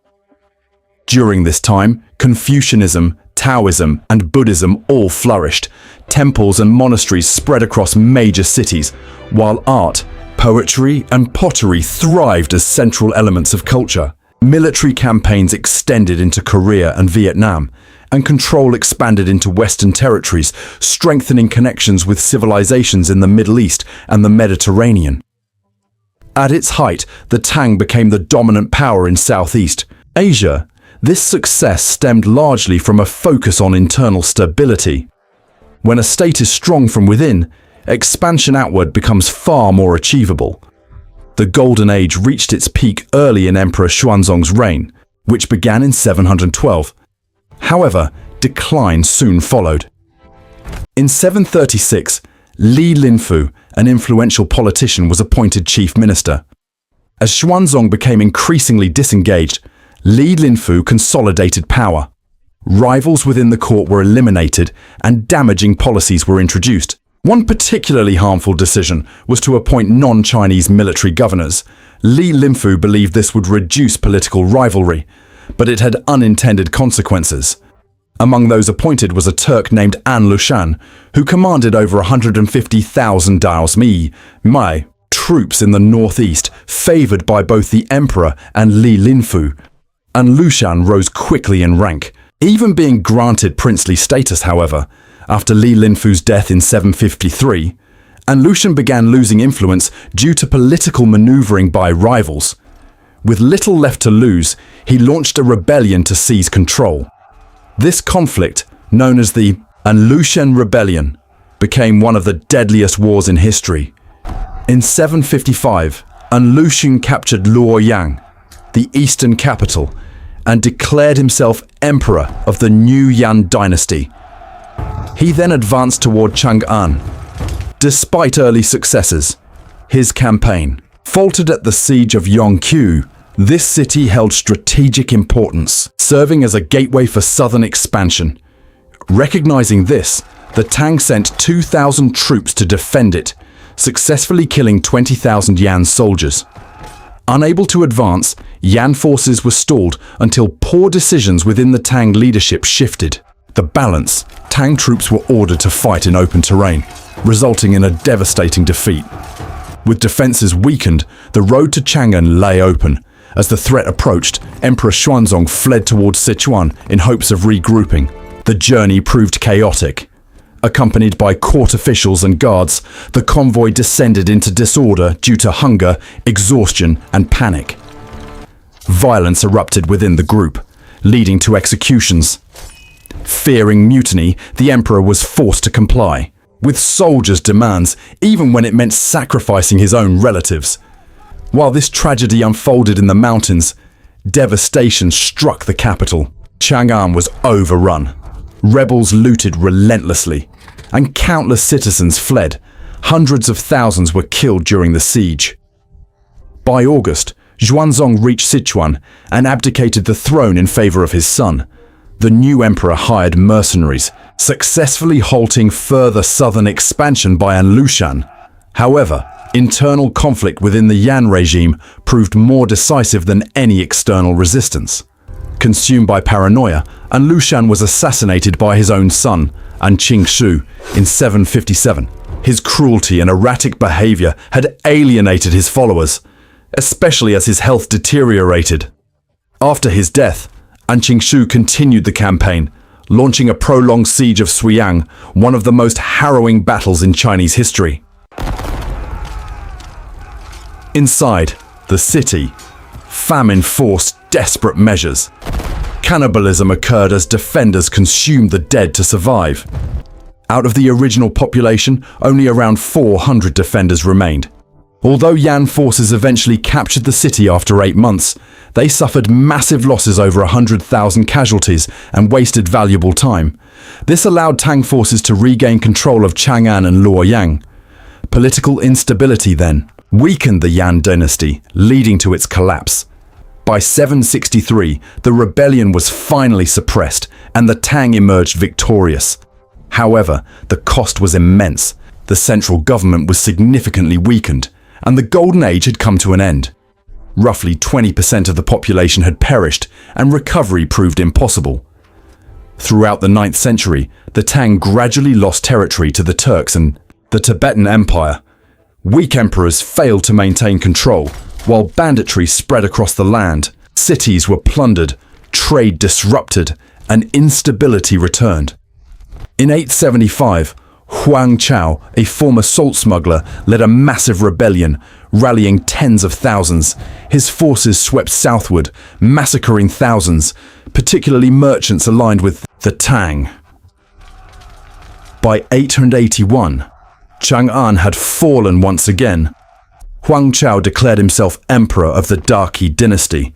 During this time, Confucianism, Taoism, and Buddhism all flourished. Temples and monasteries spread across major cities, while art, poetry, and pottery thrived as central elements of culture. Military campaigns extended into Korea and Vietnam, and control expanded into Western territories, strengthening connections with civilizations in the Middle East and the Mediterranean. At its height, the Tang became the dominant power in Southeast Asia. This success stemmed largely from a focus on internal stability. When a state is strong from within, expansion outward becomes far more achievable. The Golden Age reached its peak early in Emperor Xuanzong's reign, which began in 712. However, decline soon followed. In 736, Li Linfu, an influential politician, was appointed chief minister. As Xuanzong became increasingly disengaged, Li Linfu consolidated power. Rivals within the court were eliminated and damaging policies were introduced. One particularly harmful decision was to appoint non-Chinese military governors. Li Linfu believed this would reduce political rivalry, but it had unintended consequences. Among those appointed was a Turk named An Lushan, who commanded over 150,000 Daosmi troops in the northeast, favored by both the emperor and Li Linfu. An Lushan rose quickly in rank, even being granted princely status, however. After Li Linfu's death in 753, An Lushan began losing influence due to political maneuvering by rivals. With little left to lose, he launched a rebellion to seize control. This conflict, known as the An Lushan Rebellion, became one of the deadliest wars in history. In 755, An Lushan captured Luoyang, the eastern capital, and declared himself emperor of the new Yuan dynasty. He then advanced toward Chang'an. Despite early successes, his campaign faltered at the siege of Yongqiu. This city held strategic importance, serving as a gateway for southern expansion. Recognizing this, the Tang sent 2,000 troops to defend it, successfully killing 20,000 Yuan soldiers. Unable to advance, Yuan forces were stalled until poor decisions within the Tang leadership shifted the balance. Tang troops were ordered to fight in open terrain, resulting in a devastating defeat. With defenses weakened, the road to Chang'an lay open. As the threat approached, Emperor Xuanzong fled towards Sichuan in hopes of regrouping. The journey proved chaotic. Accompanied by court officials and guards, the convoy descended into disorder due to hunger, exhaustion, and panic. Violence erupted within the group, leading to executions. Fearing mutiny, the emperor was forced to comply with soldiers' demands, even when it meant sacrificing his own relatives. While this tragedy unfolded in the mountains, devastation struck the capital. Chang'an was overrun. Rebels looted relentlessly, and countless citizens fled. Hundreds of thousands were killed during the siege. By August, Xuanzong reached Sichuan and abdicated the throne in favor of his son. The new emperor hired mercenaries, successfully halting further southern expansion by Anlushan. However, internal conflict within the Yuan regime proved more decisive than any external resistance. Consumed by paranoia, Anlushan was assassinated by his own son, Qing in 757. His cruelty and erratic behavior had alienated his followers, especially as his health deteriorated. After his death, Qing continued the campaign, launching a prolonged siege of Suiyang, one of the most harrowing battles in Chinese history. Inside the city, famine forced desperate measures. Cannibalism occurred as defenders consumed the dead to survive. Out of the original population, only around 400 defenders remained. Although Yuan forces eventually captured the city after 8 months, they suffered massive losses, over 100,000 casualties, and wasted valuable time. This allowed Tang forces to regain control of Chang'an and Luoyang. Political instability then weakened the Yuan dynasty, leading to its collapse. By 763, the rebellion was finally suppressed, and the Tang emerged victorious. However, the cost was immense. The central government was significantly weakened, and the Golden Age had come to an end. Roughly 20% of the population had perished, and recovery proved impossible. Throughout the 9th century, the Tang gradually lost territory to the Turks and the Tibetan Empire. Weak emperors failed to maintain control, while banditry spread across the land. Cities were plundered, trade disrupted, and instability returned. In 875, Huang Chao, a former salt smuggler, led a massive rebellion, rallying tens of thousands. His forces swept southward, massacring thousands, particularly merchants aligned with the Tang. By 881, Chang'an had fallen once again. Huang Chao declared himself emperor of the Daqi dynasty.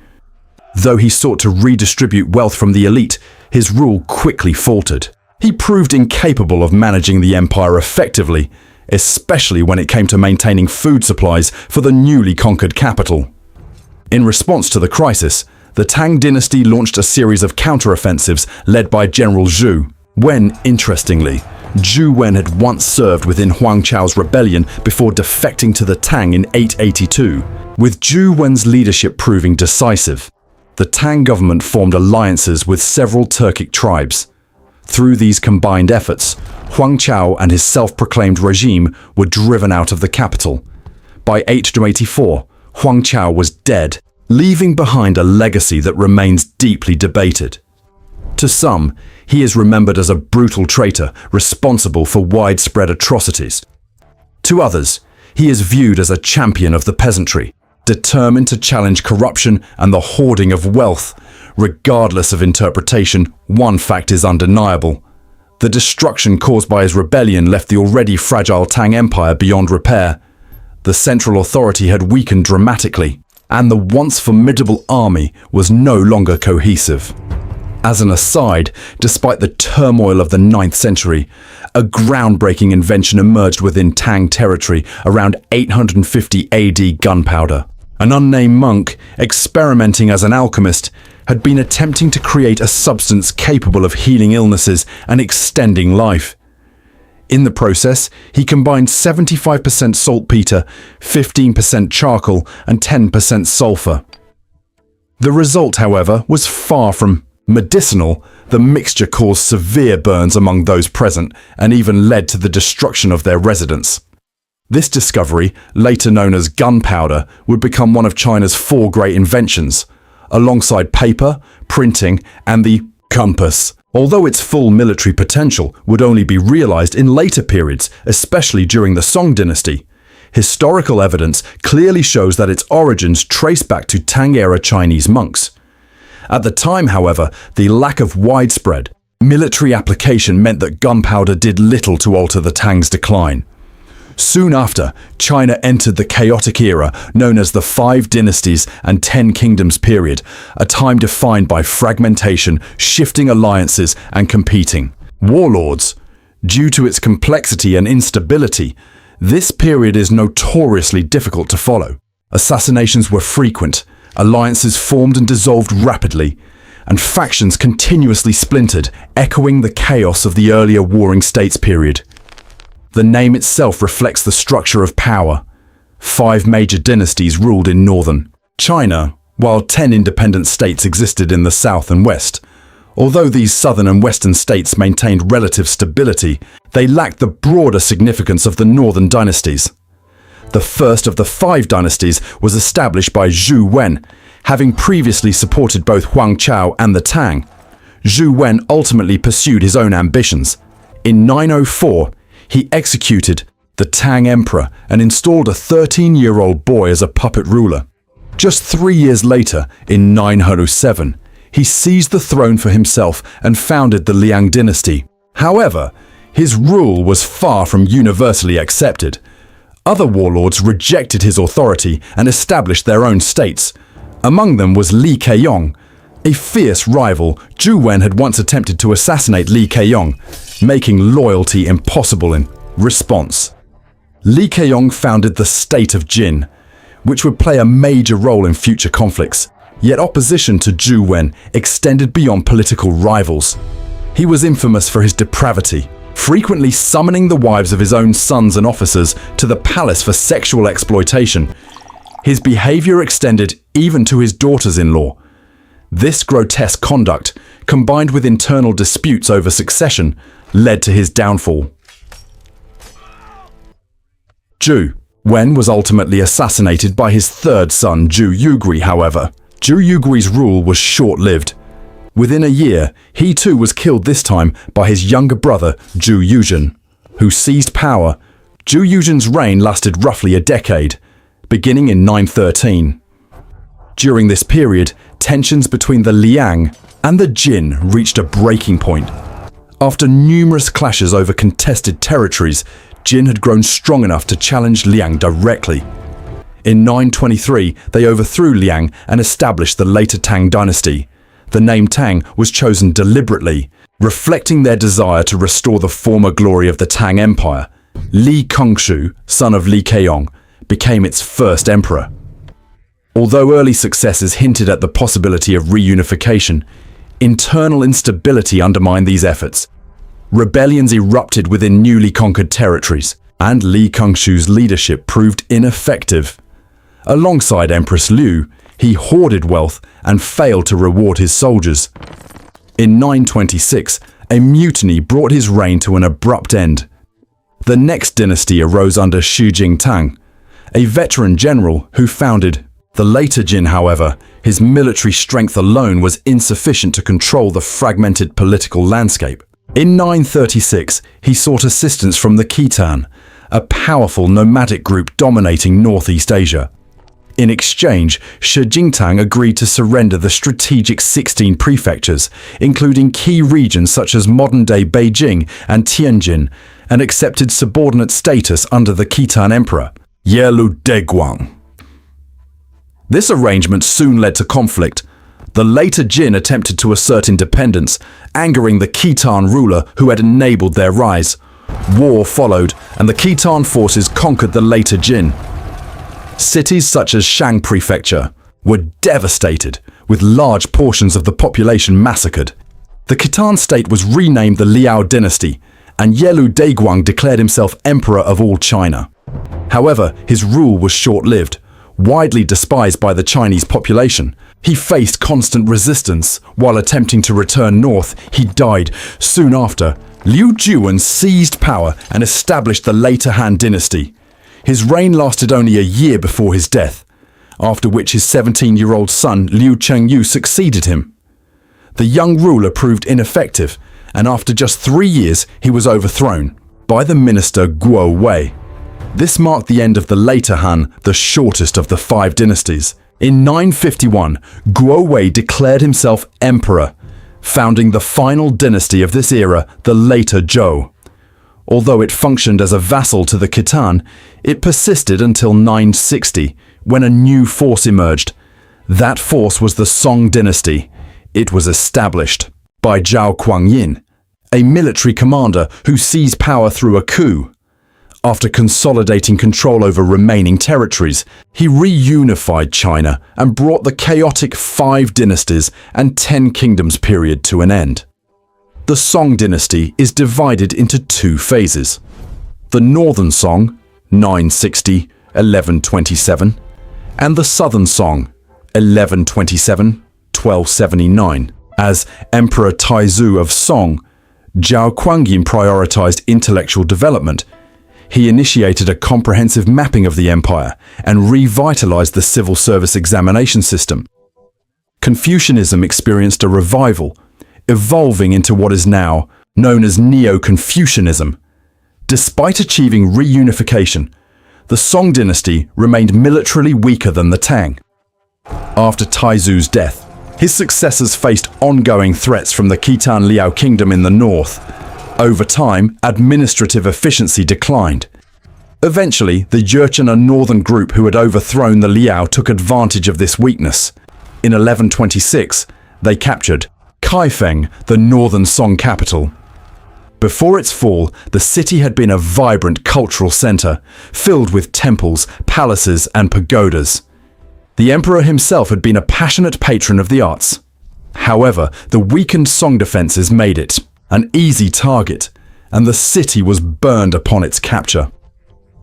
Though he sought to redistribute wealth from the elite, his rule quickly faltered. He proved incapable of managing the empire effectively, especially when it came to maintaining food supplies for the newly conquered capital. In response to the crisis, the Tang dynasty launched a series of counteroffensives led by General Zhu Wen. Interestingly, Zhu Wen had once served within Huang Chao's rebellion before defecting to the Tang in 882. With Zhu Wen's leadership proving decisive, the Tang government formed alliances with several Turkic tribes. Through these combined efforts, Huang Chao and his self-proclaimed regime were driven out of the capital. By 884, Huang Chao was dead, leaving behind a legacy that remains deeply debated. To some, he is remembered as a brutal traitor responsible for widespread atrocities. To others, he is viewed as a champion of the peasantry, determined to challenge corruption and the hoarding of wealth. Regardless of interpretation, one fact is undeniable. The destruction caused by his rebellion left the already fragile Tang Empire beyond repair. The central authority had weakened dramatically. and the once formidable army was no longer cohesive. As an aside, despite the turmoil of the 9th century, a groundbreaking invention emerged within Tang territory around 850 AD: gunpowder. An unnamed monk, experimenting as an alchemist, had been attempting to create a substance capable of healing illnesses and extending life. In the process, he combined 75% saltpeter, 15% charcoal, and 10% sulfur. The result, however, was far from medicinal. The mixture caused severe burns among those present and even led to the destruction of their residence. This discovery, later known as gunpowder, would become one of China's 4 great inventions, alongside paper, printing, and the compass. Although its full military potential would only be realized in later periods, especially during the Song dynasty, historical evidence clearly shows that its origins trace back to Tang-era Chinese monks. At the time, however, the lack of widespread military application meant that gunpowder did little to alter the Tang's decline. Soon after, China entered the chaotic era known as the 5 Dynasties and 10 Kingdoms period, a time defined by fragmentation, shifting alliances, and competing warlords. Due to its complexity and instability, this period is notoriously difficult to follow. Assassinations were frequent, alliances formed and dissolved rapidly, and factions continuously splintered, echoing the chaos of the earlier Warring States period. The name itself reflects the structure of power. 5 major dynasties ruled in northern China, while 10 independent states existed in the south and west. Although these southern and western states maintained relative stability, they lacked the broader significance of the northern dynasties. The first of the 5 dynasties was established by Yuan, having previously supported both Huang Chao and the Tang. Yuan ultimately pursued his own ambitions. In 904, he executed the Tang emperor and installed a 13-year-old boy as a puppet ruler. Just 3 years later, in 907, he seized the throne for himself and founded the Liang dynasty. However, his rule was far from universally accepted. Other warlords rejected his authority and established their own states. Among them was Li Keyong, a fierce rival. Yuan had once attempted to assassinate Li Keyong, making loyalty impossible in response. Li Keyong founded the state of Jin, which would play a major role in future conflicts. Yet opposition to Yuan extended beyond political rivals. He was infamous for his depravity, frequently summoning the wives of his own sons and officers to the palace for sexual exploitation. His behavior extended even to his daughters-in-law. This grotesque conduct, combined with internal disputes over succession, led to his downfall. Yuan was ultimately assassinated by his third son, Zhu Yugui, however. Zhu Yugui's rule was short-lived. Within a year, he too was killed, this time by his younger brother, Zhu Yuzhen, who seized power. Zhu Yuzhen's reign lasted roughly a decade, beginning in 913. During this period, tensions between the Liang and the Jin reached a breaking point. After numerous clashes over contested territories, Jin had grown strong enough to challenge Liang directly. In 923, they overthrew Liang and established the later Tang dynasty. The name Tang was chosen deliberately, reflecting their desire to restore the former glory of the Tang Empire. Li Kongshu, son of Li Keyong, became its first emperor. Although early successes hinted at the possibility of reunification, internal instability undermined these efforts. Rebellions erupted within newly conquered territories, and Li Kongshu's leadership proved ineffective. Alongside Empress Liu, he hoarded wealth and failed to reward his soldiers. In 926, a mutiny brought his reign to an abrupt end. The next dynasty arose under Xu Jingtang, a veteran general who founded the later Jin. However, his military strength alone was insufficient to control the fragmented political landscape. In 936, he sought assistance from the Khitan, a powerful nomadic group dominating Northeast Asia. In exchange, Xu Jingtang agreed to surrender the strategic 16 prefectures, including key regions such as modern-day Beijing and Tianjin, and accepted subordinate status under the Khitan emperor, Yelu Deguang. This arrangement soon led to conflict. The later Jin attempted to assert independence, angering the Khitan ruler who had enabled their rise. War followed, and the Khitan forces conquered the later Jin. Cities such as Shang Prefecture were devastated, with large portions of the population massacred. The Khitan state was renamed the Liao Dynasty, and Yelu Daiguang declared himself emperor of all China. However, his rule was short-lived. Widely despised by the Chinese population, he faced constant resistance. While attempting to return north, he died. Soon after, Liu Juan seized power and established the later Han Dynasty. His reign lasted only a year before his death, after which his 17-year-old son Liu Chengyu succeeded him. The young ruler proved ineffective, and after just 3 years he was overthrown by the minister Guo Wei. This marked the end of the later Han, the shortest of the 5 dynasties. In 951, Guo Wei declared himself emperor, founding the final dynasty of this era, the later Zhou. Although it functioned as a vassal to the Khitan, it persisted until 960, when a new force emerged. That force was the Song dynasty. It was established by Zhao Kuangyin, a military commander who seized power through a coup. After consolidating control over remaining territories, he reunified China and brought the chaotic 5 dynasties and 10 kingdoms period to an end. The Song dynasty is divided into 2 phases. The Northern Song, 960–1127, and the Southern Song, 1127–1279. As Emperor Taizu of Song, Zhao Kuangyin prioritized intellectual development. He initiated a comprehensive mapping of the empire and revitalized the civil service examination system. Confucianism experienced a revival, evolving into what is now known as Neo-Confucianism. Despite achieving reunification, the Song dynasty remained militarily weaker than the Tang. After Taizu's death, his successors faced ongoing threats from the Khitan Liao kingdom in the north. Over time, administrative efficiency declined. Eventually, the Jurchen, a northern group who had overthrown the Liao, took advantage of this weakness. In 1126, they captured Kaifeng, the northern Song capital. Before its fall, the city had been a vibrant cultural center, filled with temples, palaces, and pagodas. The emperor himself had been a passionate patron of the arts. However, the weakened Song defenses made it an easy target, and the city was burned upon its capture.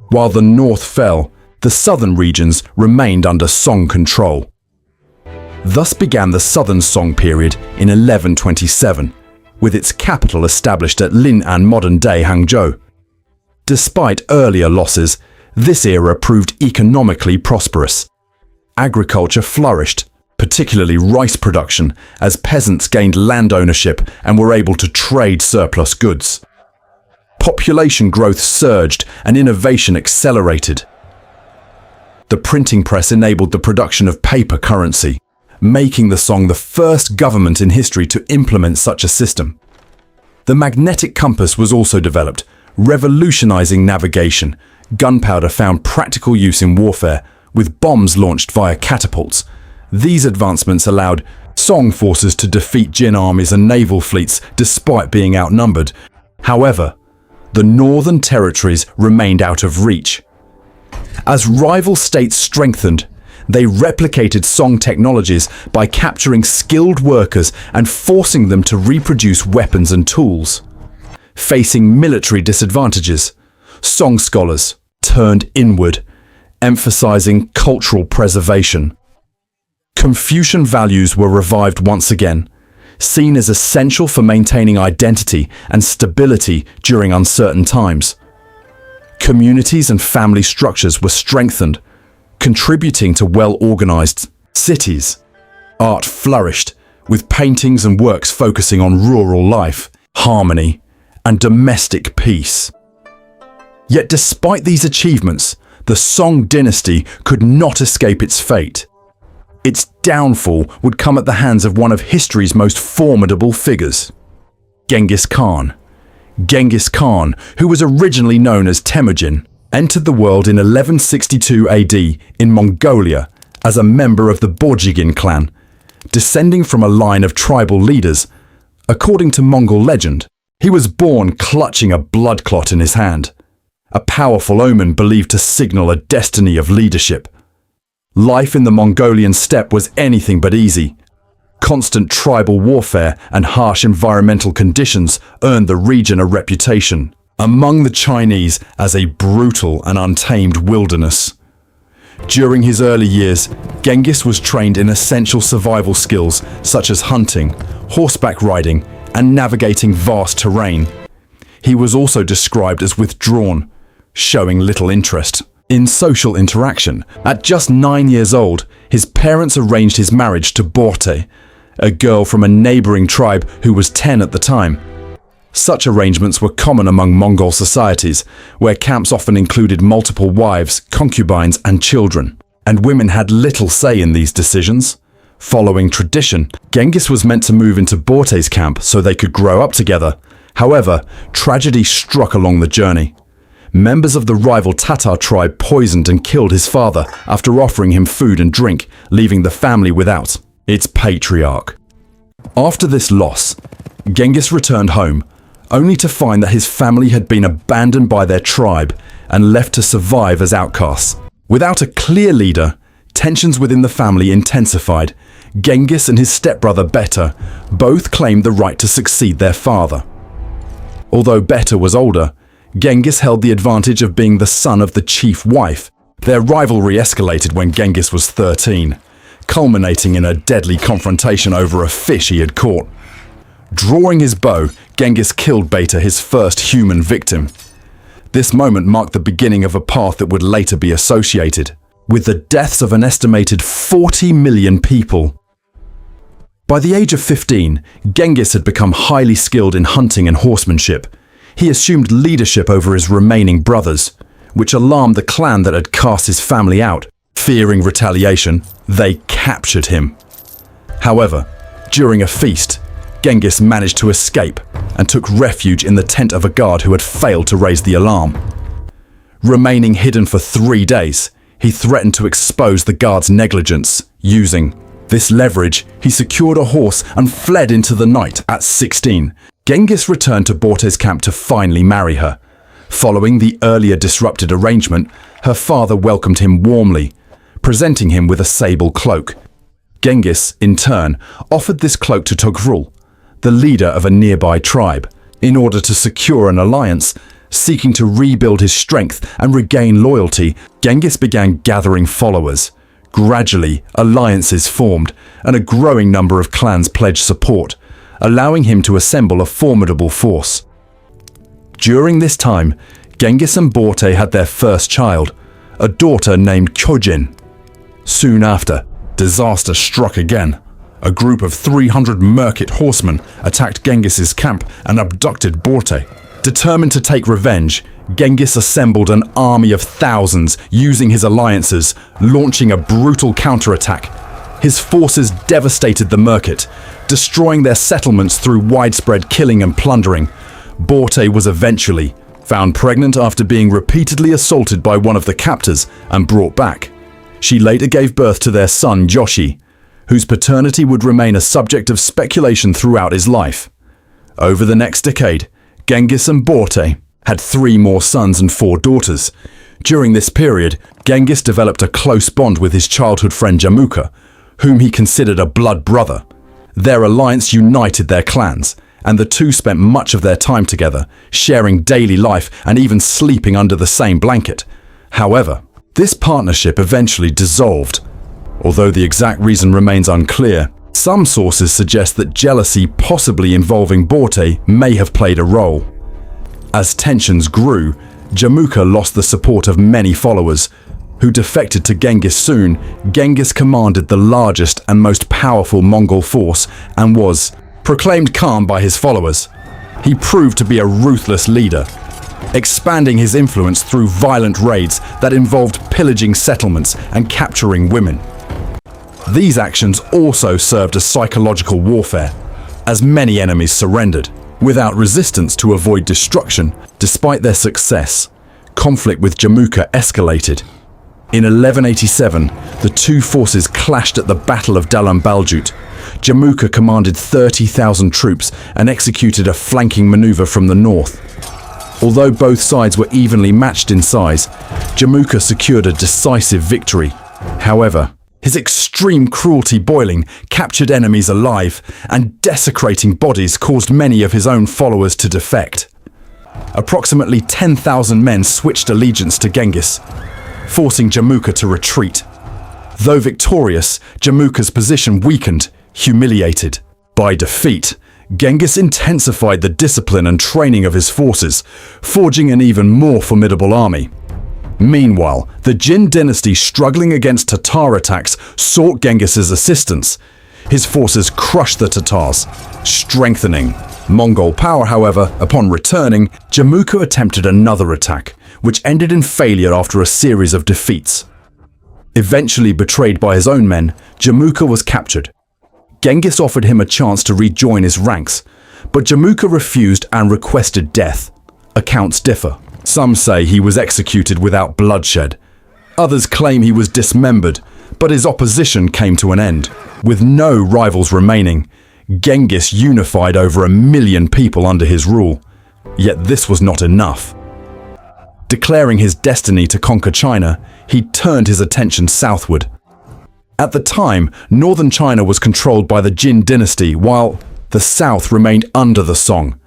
While the north fell, the southern regions remained under Song control. Thus began the Southern Song period in 1127, with its capital established at Lin'an, modern-day Hangzhou. Despite earlier losses, this era proved economically prosperous. Agriculture flourished, particularly rice production, as peasants gained land ownership and were able to trade surplus goods. Population growth surged and innovation accelerated. The printing press enabled the production of paper currency, making the Song the first government in history to implement such a system. The magnetic compass was also developed, revolutionizing navigation. Gunpowder found practical use in warfare, with bombs launched via catapults. These advancements allowed Song forces to defeat Jin armies and naval fleets despite being outnumbered. However, the northern territories remained out of reach. As rival states strengthened, they replicated Song technologies by capturing skilled workers and forcing them to reproduce weapons and tools. Facing military disadvantages, Song scholars turned inward, emphasizing cultural preservation. Confucian values were revived once again, seen as essential for maintaining identity and stability during uncertain times. Communities and family structures were strengthened, contributing to well-organized cities. Art flourished, with paintings and works focusing on rural life, harmony, and domestic peace. Yet despite these achievements, the Song dynasty could not escape its fate. Its downfall would come at the hands of one of history's most formidable figures, Genghis Khan. Genghis Khan, who was originally known as Temujin, entered the world in 1162 AD in Mongolia as a member of the Borjigin clan, descending from a line of tribal leaders. According to Mongol legend, he was born clutching a blood clot in his hand, a powerful omen believed to signal a destiny of leadership. Life in the Mongolian steppe was anything but easy. Constant tribal warfare and harsh environmental conditions earned the region a reputation among the Chinese as a brutal and untamed wilderness. During his early years, Genghis was trained in essential survival skills such as hunting, horseback riding, and navigating vast terrain. He was also described as withdrawn, showing little interest in social interaction. At just 9 years old, his parents arranged his marriage to Borte, a girl from a neighboring tribe who was 10 at the time. Such arrangements were common among Mongol societies, where camps often included multiple wives, concubines, and children, and women had little say in these decisions. Following tradition, Genghis was meant to move into Borte's camp so they could grow up together. However, tragedy struck along the journey. Members of the rival Tatar tribe poisoned and killed his father after offering him food and drink, leaving the family without its patriarch. After this loss, Genghis returned home, only to find that his family had been abandoned by their tribe and left to survive as outcasts. Without a clear leader, tensions within the family intensified. Genghis and his stepbrother Beta both claimed the right to succeed their father. Although Beta was older, Genghis held the advantage of being the son of the chief wife. Their rivalry escalated when Genghis was 13, culminating in a deadly confrontation over a fish he had caught. Drawing his bow, Genghis killed Beta, his first human victim. This moment marked the beginning of a path that would later be associated with the deaths of an estimated 40 million people. By the age of 15, Genghis had become highly skilled in hunting and horsemanship. He assumed leadership over his remaining brothers, which alarmed the clan that had cast his family out. Fearing retaliation, they captured him. However, during a feast, Genghis managed to escape and took refuge in the tent of a guard who had failed to raise the alarm. Remaining hidden for 3 days, he threatened to expose the guard's negligence. Using this leverage, he secured a horse and fled into the night. At 16, Genghis returned to Borte's camp to finally marry her. Following the earlier disrupted arrangement, her father welcomed him warmly, presenting him with a sable cloak. Genghis, in turn, offered this cloak to Togrul, the leader of a nearby tribe, in order to secure an alliance. Seeking to rebuild his strength and regain loyalty, Genghis began gathering followers. Gradually, alliances formed, and a growing number of clans pledged support, allowing him to assemble a formidable force. During this time, Genghis and Borte had their first child, a daughter named Kyojin. Soon after, disaster struck again. A group of 300 Merkit horsemen attacked Genghis's camp and abducted Borte. Determined to take revenge, Genghis assembled an army of thousands using his alliances, launching a brutal counterattack. His forces devastated the Merkit, destroying their settlements through widespread killing and plundering. Borte was eventually found pregnant after being repeatedly assaulted by one of the captors and brought back. She later gave birth to their son Joshi, whose paternity would remain a subject of speculation throughout his life. Over the next decade, Genghis and Borte had 3 more sons and 4 daughters. During this period, Genghis developed a close bond with his childhood friend Jamuka, whom he considered a blood brother. Their alliance united their clans, and the two spent much of their time together, sharing daily life and even sleeping under the same blanket. However, this partnership eventually dissolved. Although the exact reason remains unclear, some sources suggest that jealousy possibly involving Borte may have played a role. As tensions grew, Jamuka lost the support of many followers, who defected to Genghis soon. Genghis commanded the largest and most powerful Mongol force and was proclaimed Khan by his followers. He proved to be a ruthless leader, expanding his influence through violent raids that involved pillaging settlements and capturing women. These actions also served as psychological warfare, as many enemies surrendered without resistance to avoid destruction. Despite their success, conflict with Jamuka escalated. In 1187, The two forces clashed at the Battle of Dalam Baljut. Jamuka commanded 30,000 troops and executed a flanking maneuver from the north. Although both sides were evenly matched in size, Jamuka secured a decisive victory. However, his extreme cruelty boiling captured enemies alive, and desecrating bodies caused many of his own followers to defect. Approximately 10,000 men switched allegiance to Genghis, forcing Jamuka to retreat. Though victorious, Jamuka's position weakened, humiliated. By defeat, Genghis intensified the discipline and training of his forces, forging an even more formidable army. Meanwhile, the Jin dynasty, struggling against Tatar attacks, sought Genghis's assistance. His forces crushed the Tatars, strengthening Mongol power. However, upon returning, Jamuka attempted another attack, which ended in failure after a series of defeats. Eventually betrayed by his own men, Jamuka was captured. Genghis offered him a chance to rejoin his ranks, but Jamuka refused and requested death. Accounts differ. Some say he was executed without bloodshed. Others claim he was dismembered, but his opposition came to an end. With no rivals remaining, Genghis unified over 1 million people under his rule. Yet this was not enough. Declaring his destiny to conquer China, he turned his attention southward. At the time, northern China was controlled by the Jin dynasty, while the south remained under the Song.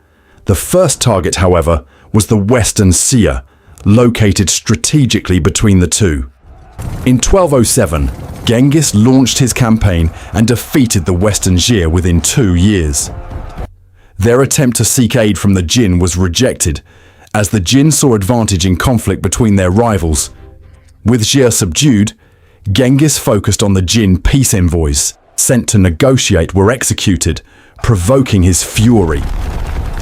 The first target, however, was the Western Xia, located strategically between the two. In 1207, Genghis launched his campaign and defeated the Western Xia within 2 years. Their attempt to seek aid from the Jin was rejected, as the Jin saw advantage in conflict between their rivals. With Xia subdued, Genghis focused on the Jin peace envoys, sent to negotiate, were executed, provoking his fury.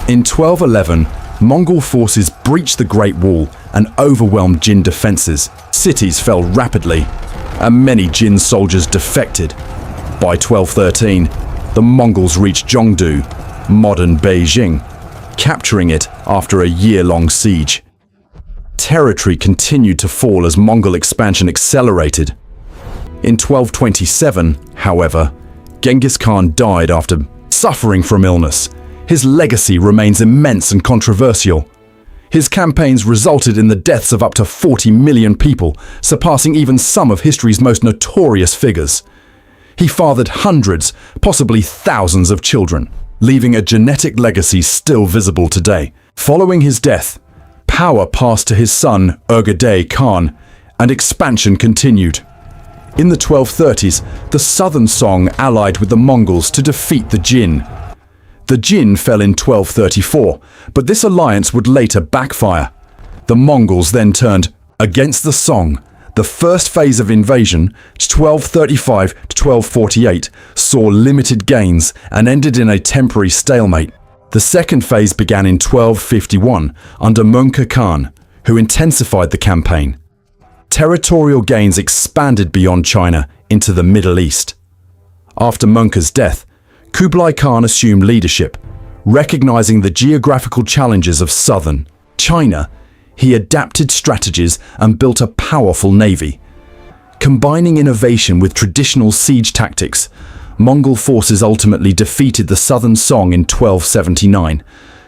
In 1211, Mongol forces breached the Great Wall and overwhelmed Jin defenses. Cities fell rapidly, and many Jin soldiers defected. By 1213, the Mongols reached Zhongdu, modern Beijing, capturing it after a year-long siege. Territory continued to fall as Mongol expansion accelerated. In 1227, however, Genghis Khan died after suffering from illness. His legacy remains immense and controversial. His campaigns resulted in the deaths of up to 40 million people, surpassing even some of history's most notorious figures. He fathered hundreds, possibly thousands of children, leaving a genetic legacy still visible today. Following his death, power passed to his son, Urgedei Khan, and expansion continued. In the 1230s, the southern Song allied with the Mongols to defeat the Jin. The Jin fell in 1234, but this alliance would later backfire. The Mongols then turned against the Song. The first phase of invasion, 1235 to 1248, saw limited gains and ended in a temporary stalemate. The second phase began in 1251 under Mungke Khan, who intensified the campaign. Territorial gains expanded beyond China into the Middle East. After Mungke's death, Kublai Khan assumed leadership. Recognizing the geographical challenges of southern China, he adapted strategies and built a powerful navy. Combining innovation with traditional siege tactics, Mongol forces ultimately defeated the southern Song in 1279,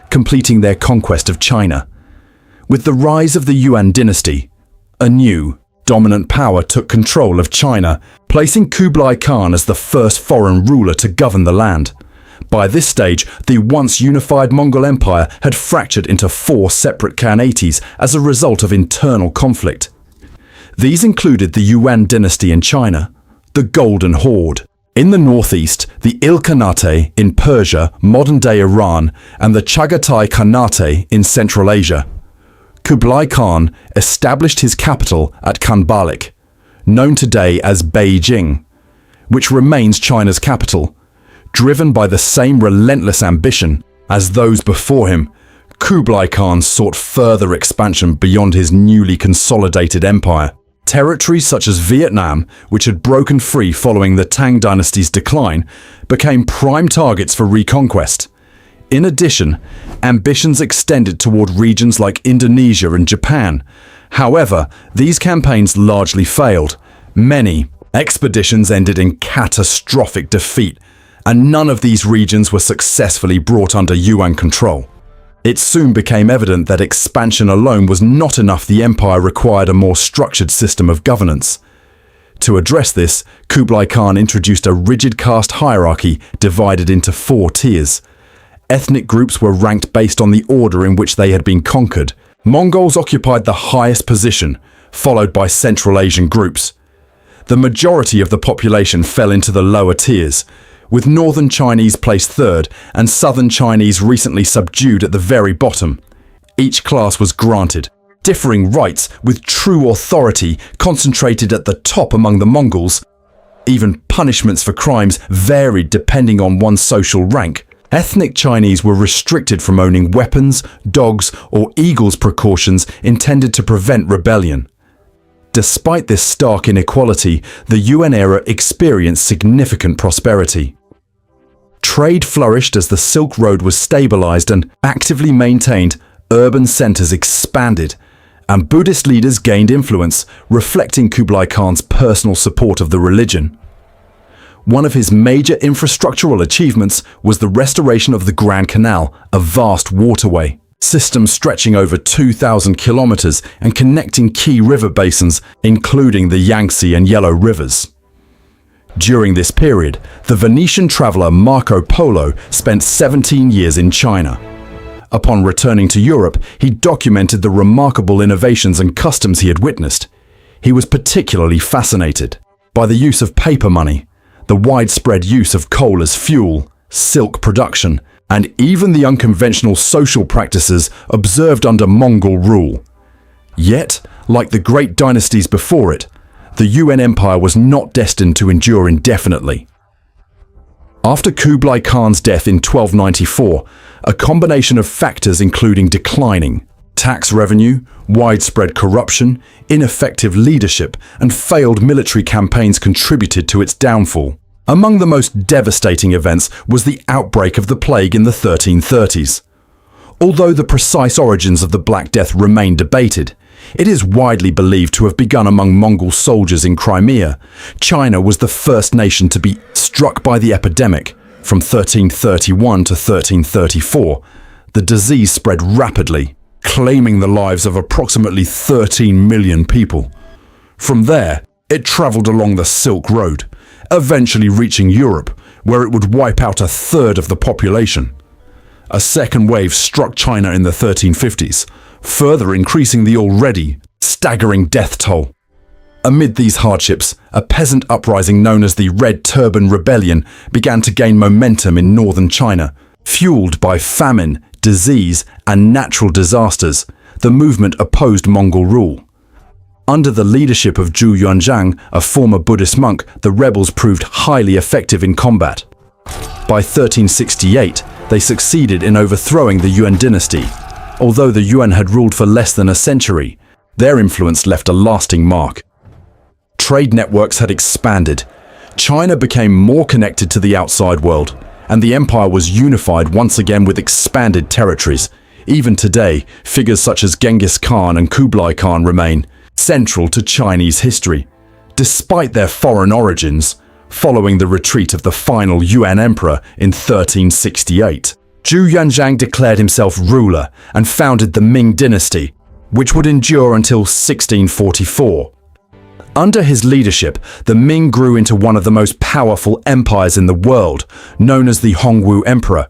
completing their conquest of China. With the rise of the Yuan dynasty, a new, dominant power took control of China, placing Kublai Khan as the first foreign ruler to govern the land. By this stage, the once unified Mongol Empire had fractured into 4 separate khanates as a result of internal conflict. These included the Yuan dynasty in China, the Golden Horde in the northeast, the Ilkhanate in Persia, modern-day Iran, and the Chagatai Khanate in Central Asia. Kublai Khan established his capital at Khanbalik, known today as Beijing, which remains China's capital. Driven by the same relentless ambition as those before him, Kublai Khan sought further expansion beyond his newly consolidated empire. Territories such as Vietnam, which had broken free following the Tang Dynasty's decline, became prime targets for reconquest. In addition, ambitions extended toward regions like Indonesia and Japan. However, these campaigns largely failed. Many, Expeditions ended in catastrophic defeat, and none of these regions were successfully brought under Yuan control. It soon became evident that expansion alone was not enough. The empire required a more structured system of governance. To address this, Kublai Khan introduced a rigid caste hierarchy divided into 4 tiers. Ethnic groups were ranked based on the order in which they had been conquered. Mongols occupied the highest position, followed by Central Asian groups. The majority of the population fell into the lower tiers, with Northern Chinese placed third and Southern Chinese recently subdued at the very bottom. Each class was granted differing rights, with true authority concentrated at the top among the Mongols. Even punishments for crimes varied depending on one's social rank. Ethnic Chinese were restricted from owning weapons, dogs, or eagles, precautions intended to prevent rebellion. Despite this stark inequality, the Yuan era experienced significant prosperity. Trade flourished as the Silk Road was stabilized and actively maintained, urban centers expanded, and Buddhist leaders gained influence, reflecting Kublai Khan's personal support of the religion. One of his major infrastructural achievements was the restoration of the Grand Canal, a vast waterway system stretching over 2,000 kilometers and connecting key river basins, including the Yangtze and Yellow rivers. During this period, the Venetian traveler Marco Polo spent 17 years in China. Upon returning to Europe, he documented the remarkable innovations and customs he had witnessed. He was particularly fascinated by the use of paper money, the widespread use of coal as fuel, silk production, and even the unconventional social practices observed under Mongol rule. Yet, like the great dynasties before it, the Yuan Empire was not destined to endure indefinitely. After Kublai Khan's death in 1294, a combination of factors including declining tax revenue, widespread corruption, ineffective leadership, and failed military campaigns contributed to its downfall. Among the most devastating events was the outbreak of the plague in the 1330s. Although the precise origins of the Black Death remain debated, it is widely believed to have begun among Mongol soldiers in Crimea. China was the first nation to be struck by the epidemic. From 1331 to 1334, the disease spread rapidly, claiming the lives of approximately 13 million people. From there, it traveled along the Silk Road, eventually reaching Europe, where it would wipe out a third of the population. A second wave struck China in the 1350s, further increasing the already staggering death toll. Amid these hardships, a peasant uprising known as the Red Turban Rebellion began to gain momentum in northern China. Fueled by famine, disease, and natural disasters, the movement opposed Mongol rule. Under the leadership of Zhu Yuanzhang, a former Buddhist monk, the rebels proved highly effective in combat. By 1368, they succeeded in overthrowing the Yuan dynasty. Although the Yuan had ruled for less than a century, their influence left a lasting mark. Trade networks had expanded. China became more connected to the outside world, and the empire was unified once again with expanded territories. Even today, figures such as Genghis Khan and Kublai Khan remain central to Chinese history. Despite their foreign origins, following the retreat of the final Yuan emperor in 1368, Zhu Yuanzhang declared himself ruler and founded the Ming dynasty, which would endure until 1644. Under his leadership, the Ming grew into one of the most powerful empires in the world, known as the Hongwu Emperor.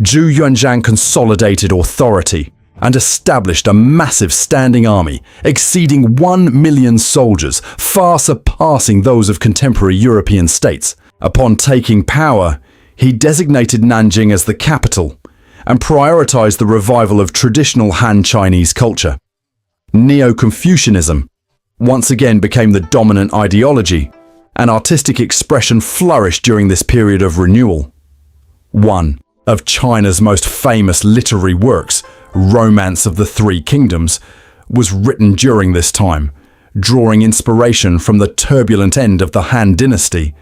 Zhu Yuanzhang consolidated authority and established a massive standing army, exceeding 1 million soldiers, far surpassing those of contemporary European states. Upon taking power, he designated Nanjing as the capital and prioritized the revival of traditional Han Chinese culture. Neo-Confucianism once again became the dominant ideology, and artistic expression flourished during this period of renewal. One of China's most famous literary works, Romance of the Three Kingdoms, was written during this time, drawing inspiration from the turbulent end of the Han dynasty.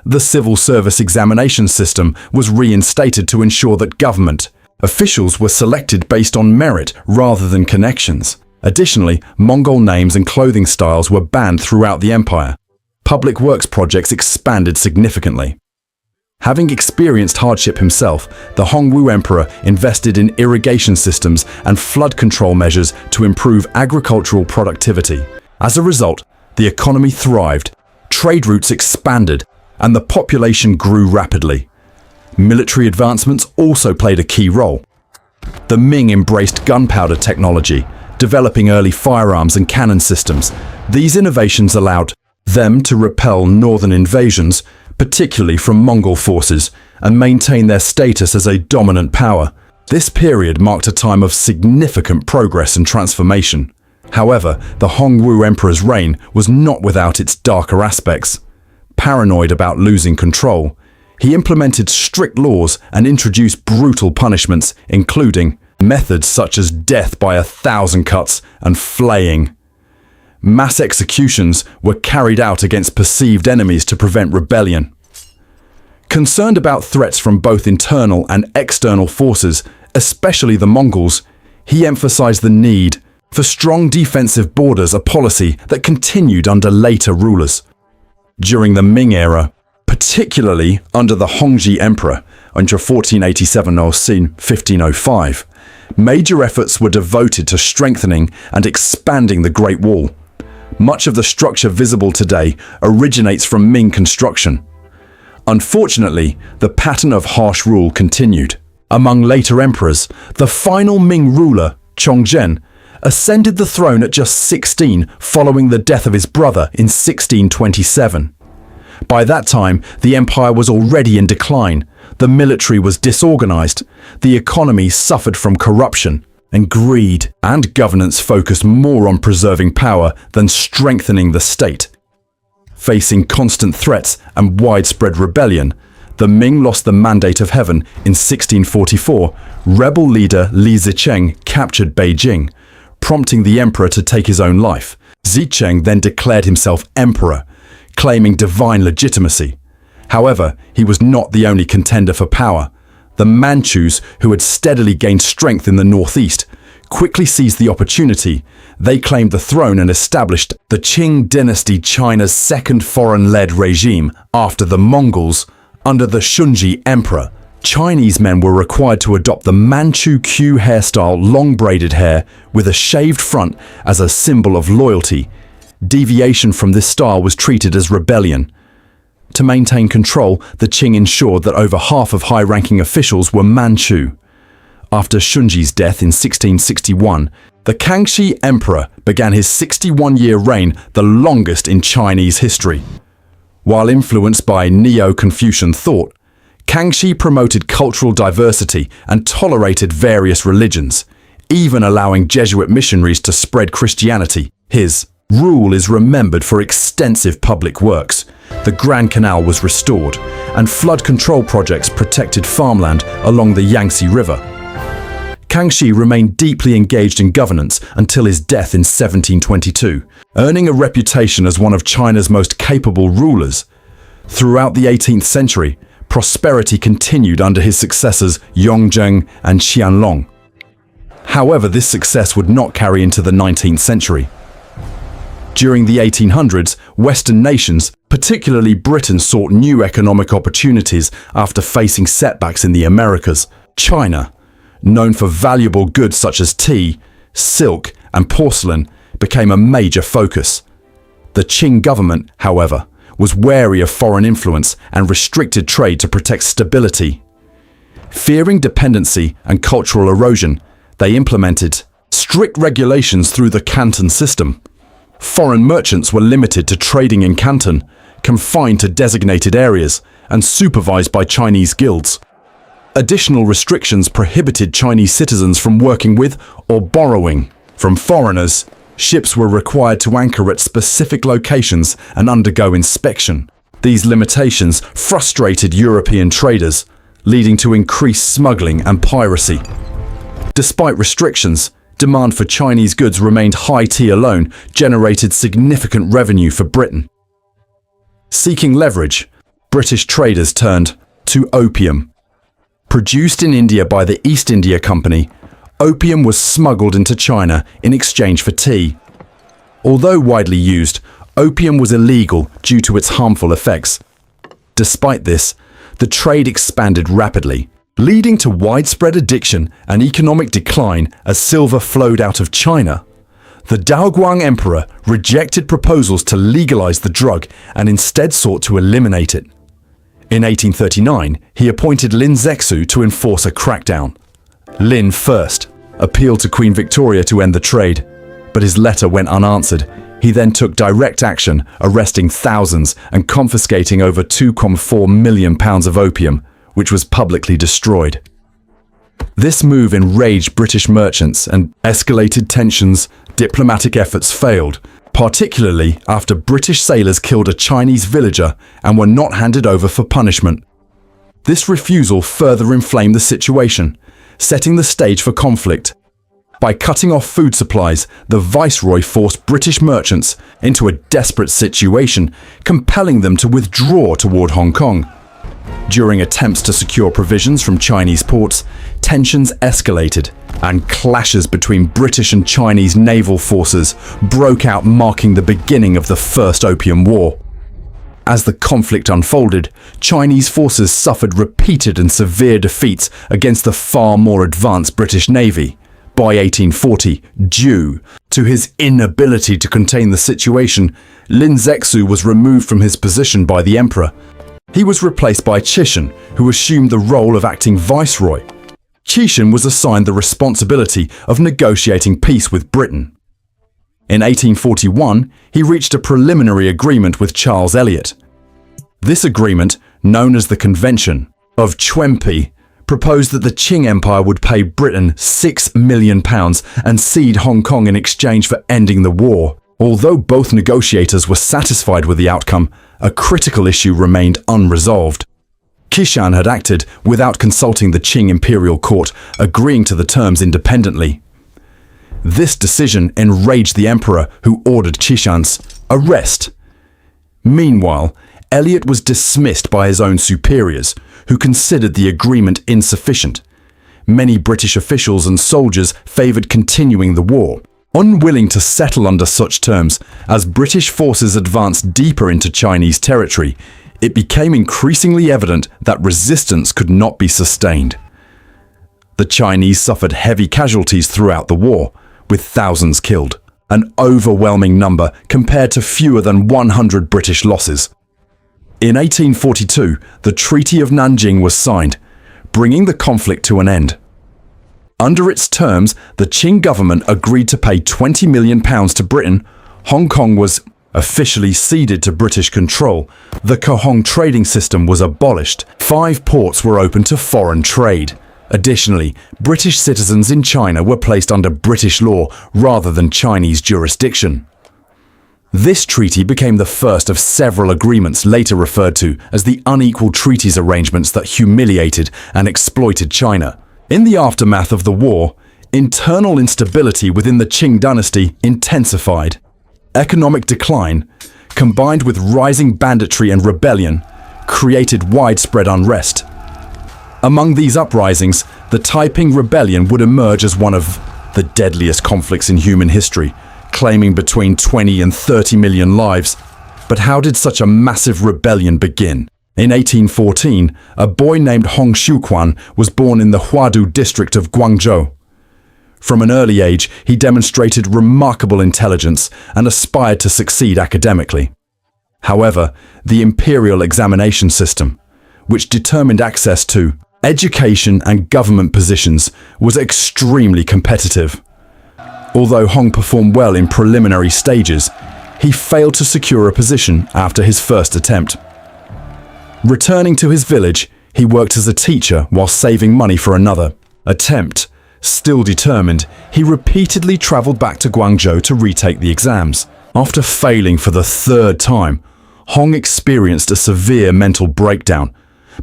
The civil service examination system was reinstated to ensure that government officials were selected based on merit rather than connections. Additionally, Mongol names and clothing styles were banned throughout the empire. public works projects expanded significantly. Having experienced hardship himself, the Hongwu Emperor invested in irrigation systems and flood control measures to improve agricultural productivity. As a result, the economy thrived, trade routes expanded, and the population grew rapidly. Military advancements also played a key role. The Ming embraced gunpowder technology, developing early firearms and cannon systems. These innovations allowed them to repel northern invasions, particularly from Mongol forces, and maintain their status as a dominant power. This period marked a time of significant progress and transformation. However, the Hongwu Emperor's reign was not without its darker aspects. Paranoid about losing control, he implemented strict laws and introduced brutal punishments, including methods such as death by 1,000 cuts and flaying. Mass executions were carried out against perceived enemies to prevent rebellion. Concerned about threats from both internal and external forces, especially the Mongols, he emphasized the need for strong defensive borders, a policy that continued under later rulers. During the Ming era, particularly under the Hongji Emperor under 1487 or 1505, major efforts were devoted to strengthening and expanding the Great Wall. Much of the structure visible today originates from Ming construction. Unfortunately, the pattern of harsh rule continued. Among later emperors, the final Ming ruler, Chongzhen, ascended the throne at just 16 following the death of his brother in 1627. By that time, the empire was already in decline, the military was disorganized, the economy suffered from corruption and greed, and governance focused more on preserving power than strengthening the state. Facing constant threats and widespread rebellion, the Ming lost the mandate of heaven in 1644. Rebel leader Li Zicheng captured Beijing, prompting the emperor to take his own life. Zicheng then declared himself emperor, claiming divine legitimacy. However, he was not the only contender for power. The Manchus, who had steadily gained strength in the northeast, quickly seized the opportunity. They claimed the throne and established the Qing dynasty, China's second foreign-led regime after the Mongols. Under the Shunji Emperor, Chinese men were required to adopt the Manchu queue hairstyle, long braided hair with a shaved front, as a symbol of loyalty. Deviation from this style was treated as rebellion. To maintain control, the Qing ensured that over half of high-ranking officials were Manchu. After Shunji's death in 1661, the Kangxi Emperor began his 61-year reign, the longest in Chinese history. While influenced by Neo-Confucian thought, Kangxi promoted cultural diversity and tolerated various religions, even allowing Jesuit missionaries to spread Christianity. His rule is remembered for extensive public works. The Grand Canal was restored, and flood control projects protected farmland along the Yangtze River. Kangxi remained deeply engaged in governance until his death in 1722, earning a reputation as one of China's most capable rulers. Throughout the 18th century, prosperity continued under his successors Yongzheng and Qianlong. However, this success would not carry into the 19th century. During the 1800s, Western nations, particularly Britain, sought new economic opportunities after facing setbacks in the Americas. China, known for valuable goods such as tea, silk, and porcelain, became a major focus. The Qing government, however, was wary of foreign influence and restricted trade to protect stability. Fearing dependency and cultural erosion, they implemented strict regulations through the Canton system. Foreign merchants were limited to trading in Canton, confined to designated areas, and supervised by Chinese guilds. Additional restrictions prohibited Chinese citizens from working with or borrowing from foreigners. Ships were required to anchor at specific locations and undergo inspection. These limitations frustrated European traders, leading to increased smuggling and piracy. Despite restrictions, demand for Chinese goods remained high. Tea alone generated significant revenue for Britain. Seeking leverage, British traders turned to opium. Produced in India by the East India Company, opium was smuggled into China in exchange for tea. Although widely used, opium was illegal due to its harmful effects. Despite this, the trade expanded rapidly, leading to widespread addiction and economic decline as silver flowed out of China. The Daoguang Emperor rejected proposals to legalize the drug and instead sought to eliminate it. In 1839, he appointed Lin Zexu to enforce a crackdown. Lin first appealed to Queen Victoria to end the trade, but his letter went unanswered. He then took direct action, arresting thousands and confiscating over 2.4 million pounds of opium, which was publicly destroyed. This move enraged British merchants and escalated tensions. Diplomatic efforts failed, particularly after British sailors killed a Chinese villager and were not handed over for punishment. This refusal further inflamed the situation, setting the stage for conflict. By cutting off food supplies, the Viceroy forced British merchants into a desperate situation, compelling them to withdraw toward Hong Kong. During attempts to secure provisions from Chinese ports, tensions escalated, and clashes between British and Chinese naval forces broke out, marking the beginning of the First Opium War. As the conflict unfolded, Chinese forces suffered repeated and severe defeats against the far more advanced British Navy. By 1840, due to his inability to contain the situation, Lin Zexu was removed from his position by the emperor. He was replaced by Qishan, who assumed the role of acting viceroy. Qishan was assigned the responsibility of negotiating peace with Britain. In 1841, he reached a preliminary agreement with Charles Elliot. This agreement, known as the Convention of Chwenpi, proposed that the Qing Empire would pay Britain £6 million and cede Hong Kong in exchange for ending the war. Although both negotiators were satisfied with the outcome, a critical issue remained unresolved. Qishan had acted without consulting the Qing Imperial Court, agreeing to the terms independently. This decision enraged the emperor, who ordered Qishan's arrest. Meanwhile, Elliot was dismissed by his own superiors, who considered the agreement insufficient. Many British officials and soldiers favored continuing the war, unwilling to settle under such terms. As British forces advanced deeper into Chinese territory, it became increasingly evident that resistance could not be sustained. The Chinese suffered heavy casualties throughout the war, with thousands killed, an overwhelming number compared to fewer than 100 British losses. In 1842, the Treaty of Nanjing was signed, bringing the conflict to an end. Under its terms, the Qing government agreed to pay £20 million to Britain. Hong Kong was officially ceded to British control. The Cohong trading system was abolished. 5 ports were open to foreign trade. Additionally, British citizens in China were placed under British law rather than Chinese jurisdiction. This treaty became the first of several agreements later referred to as the unequal treaties arrangements that humiliated and exploited China. In the aftermath of the war, internal instability within the Qing dynasty intensified. Economic decline, combined with rising banditry and rebellion, created widespread unrest. Among these uprisings, the Taiping Rebellion would emerge as one of the deadliest conflicts in human history, claiming between 20 and 30 million lives. But how did such a massive rebellion begin? In 1814, a boy named Hong Xiuquan was born in the Huadu district of Guangzhou. From an early age, he demonstrated remarkable intelligence and aspired to succeed academically. However, the Imperial examination system, which determined access to education and government positions, was extremely competitive. Although Hong performed well in preliminary stages, he failed to secure a position after his first attempt. Returning to his village, he worked as a teacher while saving money for another attempt. Still determined, he repeatedly traveled back to Guangzhou to retake the exams. After failing for the 3rd time, Hong experienced a severe mental breakdown,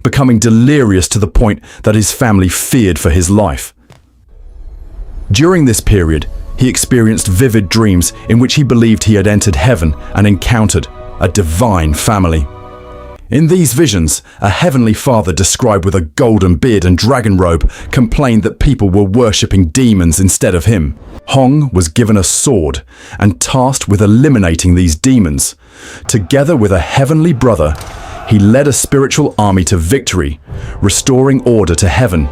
becoming delirious to the point that his family feared for his life. During this period, he experienced vivid dreams in which he believed he had entered heaven and encountered a divine family. In these visions, a heavenly father described with a golden beard and dragon robe complained that people were worshipping demons instead of him. Hong was given a sword and tasked with eliminating these demons. Together with a heavenly brother, he led a spiritual army to victory, restoring order to heaven.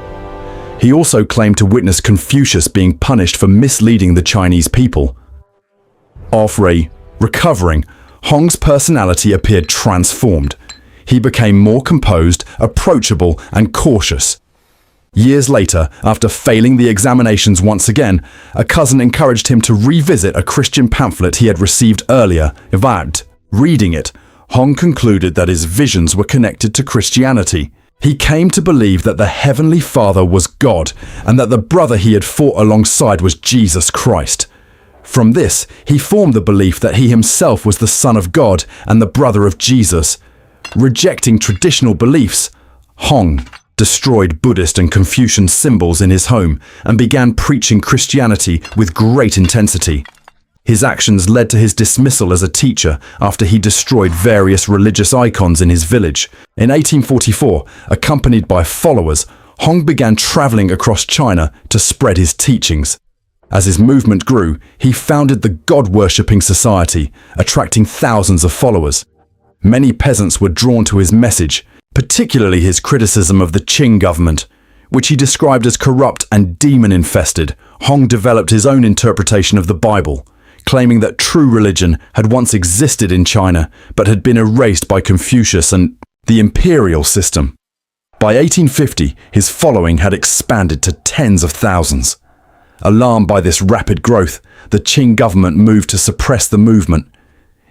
He also claimed to witness Confucius being punished for misleading the Chinese people. After recovering, Hong's personality appeared transformed. He became more composed, approachable, and cautious. Years later, after failing the examinations once again, a cousin encouraged him to revisit a Christian pamphlet he had received earlier. Reading it, Hong concluded that his visions were connected to Christianity. He came to believe that the Heavenly Father was God and that the brother he had fought alongside was Jesus Christ. From this, he formed the belief that he himself was the Son of God and the brother of Jesus. Rejecting traditional beliefs, Hong destroyed Buddhist and Confucian symbols in his home and began preaching Christianity with great intensity. His actions led to his dismissal as a teacher after he destroyed various religious icons in his village. In 1844, accompanied by followers, Hong began traveling across China to spread his teachings. As his movement grew, he founded the God-worshipping society, attracting thousands of followers. Many peasants were drawn to his message, particularly his criticism of the Qing government, which he described as corrupt and demon-infested. Hong developed his own interpretation of the Bible, claiming that true religion had once existed in China but had been erased by Confucius and the Imperial system. By 1850, his following had expanded to tens of thousands. Alarmed by this rapid growth, the Qing government moved to suppress the movement.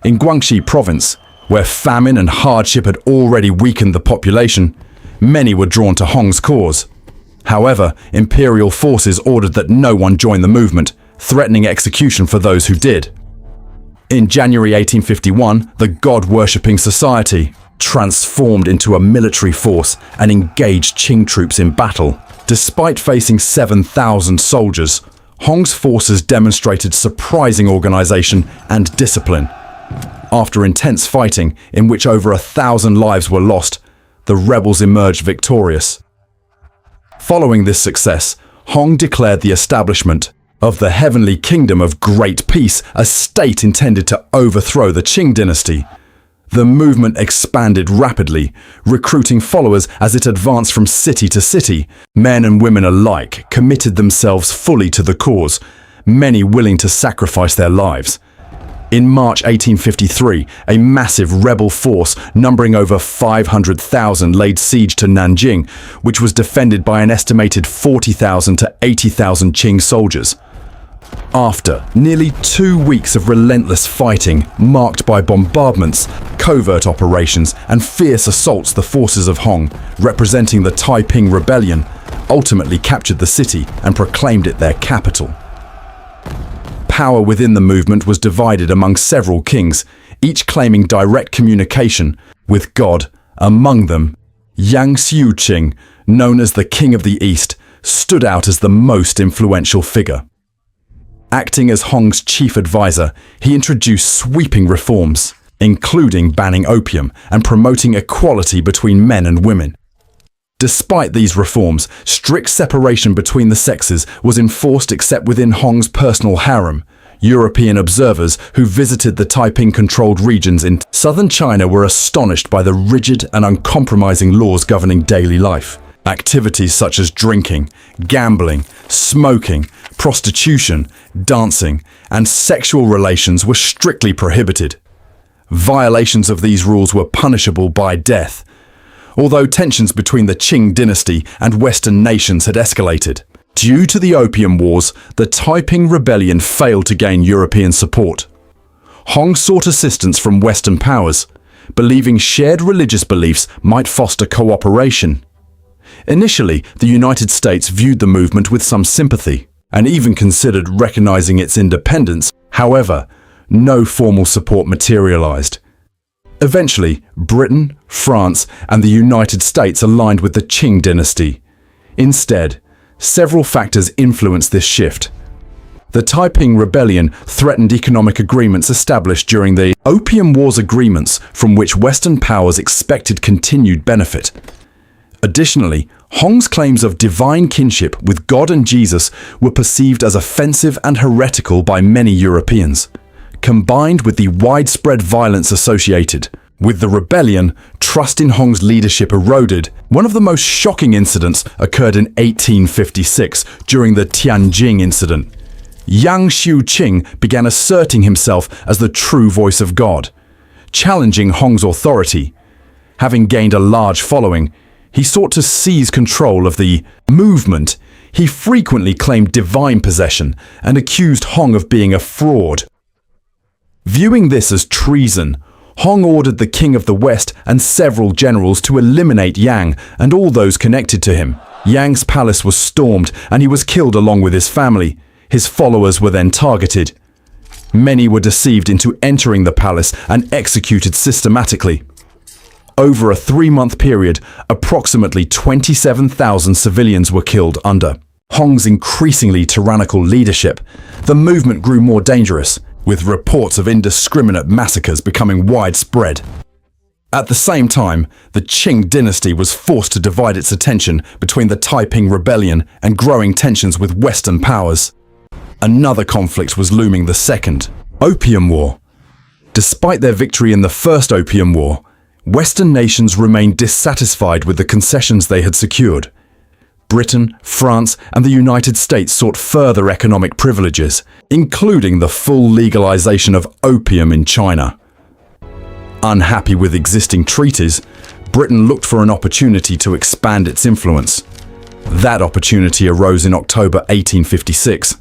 In Guangxi province, where famine and hardship had already weakened the population, many were drawn to Hong's cause. However, imperial forces ordered that no one join the movement, threatening execution for those who did. In January 1851, the God-worshipping society transformed into a military force and engaged Qing troops in battle. Despite facing 7,000 soldiers, Hong's forces demonstrated surprising organization and discipline. After intense fighting, in which over 1,000 lives were lost, the rebels emerged victorious. Following this success, Hong declared the establishment of the Heavenly Kingdom of Great Peace, a state intended to overthrow the Qing dynasty. The movement expanded rapidly, recruiting followers as it advanced from city to city. Men and women alike committed themselves fully to the cause, many willing to sacrifice their lives. In March 1853, a massive rebel force numbering over 500,000 laid siege to Nanjing, which was defended by an estimated 40,000 to 80,000 Qing soldiers. After nearly 2 weeks of relentless fighting, marked by bombardments, covert operations, and fierce assaults, the forces of Hong, representing the Taiping Rebellion, ultimately captured the city and proclaimed it their capital. Power within the movement was divided among several kings, each claiming direct communication with God. Among them, Yang Xiuqing, known as the King of the East, stood out as the most influential figure. Acting as Hong's chief advisor, he introduced sweeping reforms, including banning opium and promoting equality between men and women. Despite these reforms, strict separation between the sexes was enforced except within Hong's personal harem. European observers who visited the Taiping-controlled regions in southern China were astonished by the rigid and uncompromising laws governing daily life. Activities such as drinking, gambling, smoking, prostitution, dancing, and sexual relations were strictly prohibited. Violations of these rules were punishable by death, although tensions between the Qing dynasty and Western nations had escalated. Due to the Opium Wars, the Taiping Rebellion failed to gain European support. Hong sought assistance from Western powers, believing shared religious beliefs might foster cooperation. Initially, the United States viewed the movement with some sympathy, and even considered recognizing its independence. However, no formal support materialized. Eventually, Britain, France, and the United States aligned with the Qing dynasty. Instead, several factors influenced this shift. The Taiping Rebellion threatened economic agreements established during the Opium Wars agreements, from which Western powers expected continued benefit. Additionally, Hong's claims of divine kinship with God and Jesus were perceived as offensive and heretical by many Europeans. Combined with the widespread violence associated with the rebellion, trust in Hong's leadership eroded. One of the most shocking incidents occurred in 1856 during the Tianjin incident. Yang Xiuqing began asserting himself as the true voice of God, challenging Hong's authority. Having gained a large following, he sought to seize control of the movement. He frequently claimed divine possession and accused Hong of being a fraud. Viewing this as treason, Hong ordered the King of the West and several generals to eliminate Yang and all those connected to him. Yang's palace was stormed and he was killed along with his family. His followers were then targeted. Many were deceived into entering the palace and executed systematically. Over a 3-month period, approximately 27,000 civilians were killed under Hong's increasingly tyrannical leadership. The movement grew more dangerous, with reports of indiscriminate massacres becoming widespread. At the same time, the Qing dynasty was forced to divide its attention between the Taiping Rebellion and growing tensions with Western powers. Another conflict was looming: the Second Opium War. Despite their victory in the First Opium War, Western nations remained dissatisfied with the concessions they had secured. Britain, France, and the United States sought further economic privileges, including the full legalization of opium in China. Unhappy with existing treaties, Britain looked for an opportunity to expand its influence. That opportunity arose in October 1856.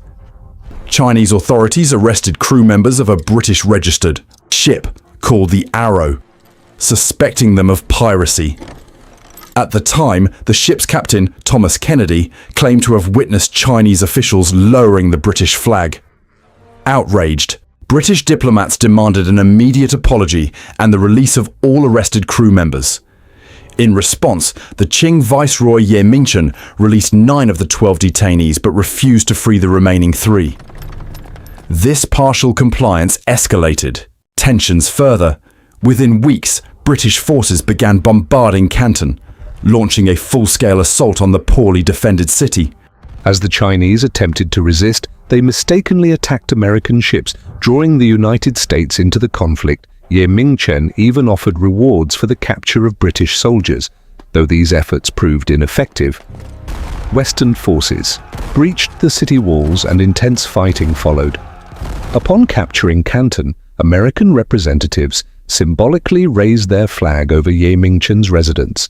Chinese authorities arrested crew members of a British-registered ship called the Arrow, suspecting them of piracy. At the time, the ship's captain, Thomas Kennedy, claimed to have witnessed Chinese officials lowering the British flag. Outraged, British diplomats demanded an immediate apology and the release of all arrested crew members. In response, the Qing Viceroy Ye Mingchen released 9 of the 12 detainees but refused to free the remaining 3. This partial compliance escalated tensions further. Within weeks, British forces began bombarding Canton, launching a full-scale assault on the poorly defended city. As the Chinese attempted to resist, they mistakenly attacked American ships, drawing the United States into the conflict. Ye Mingchen even offered rewards for the capture of British soldiers, though these efforts proved ineffective. Western forces breached the city walls and intense fighting followed. Upon capturing Canton, American representatives symbolically raised their flag over Ye Mingchen's residence.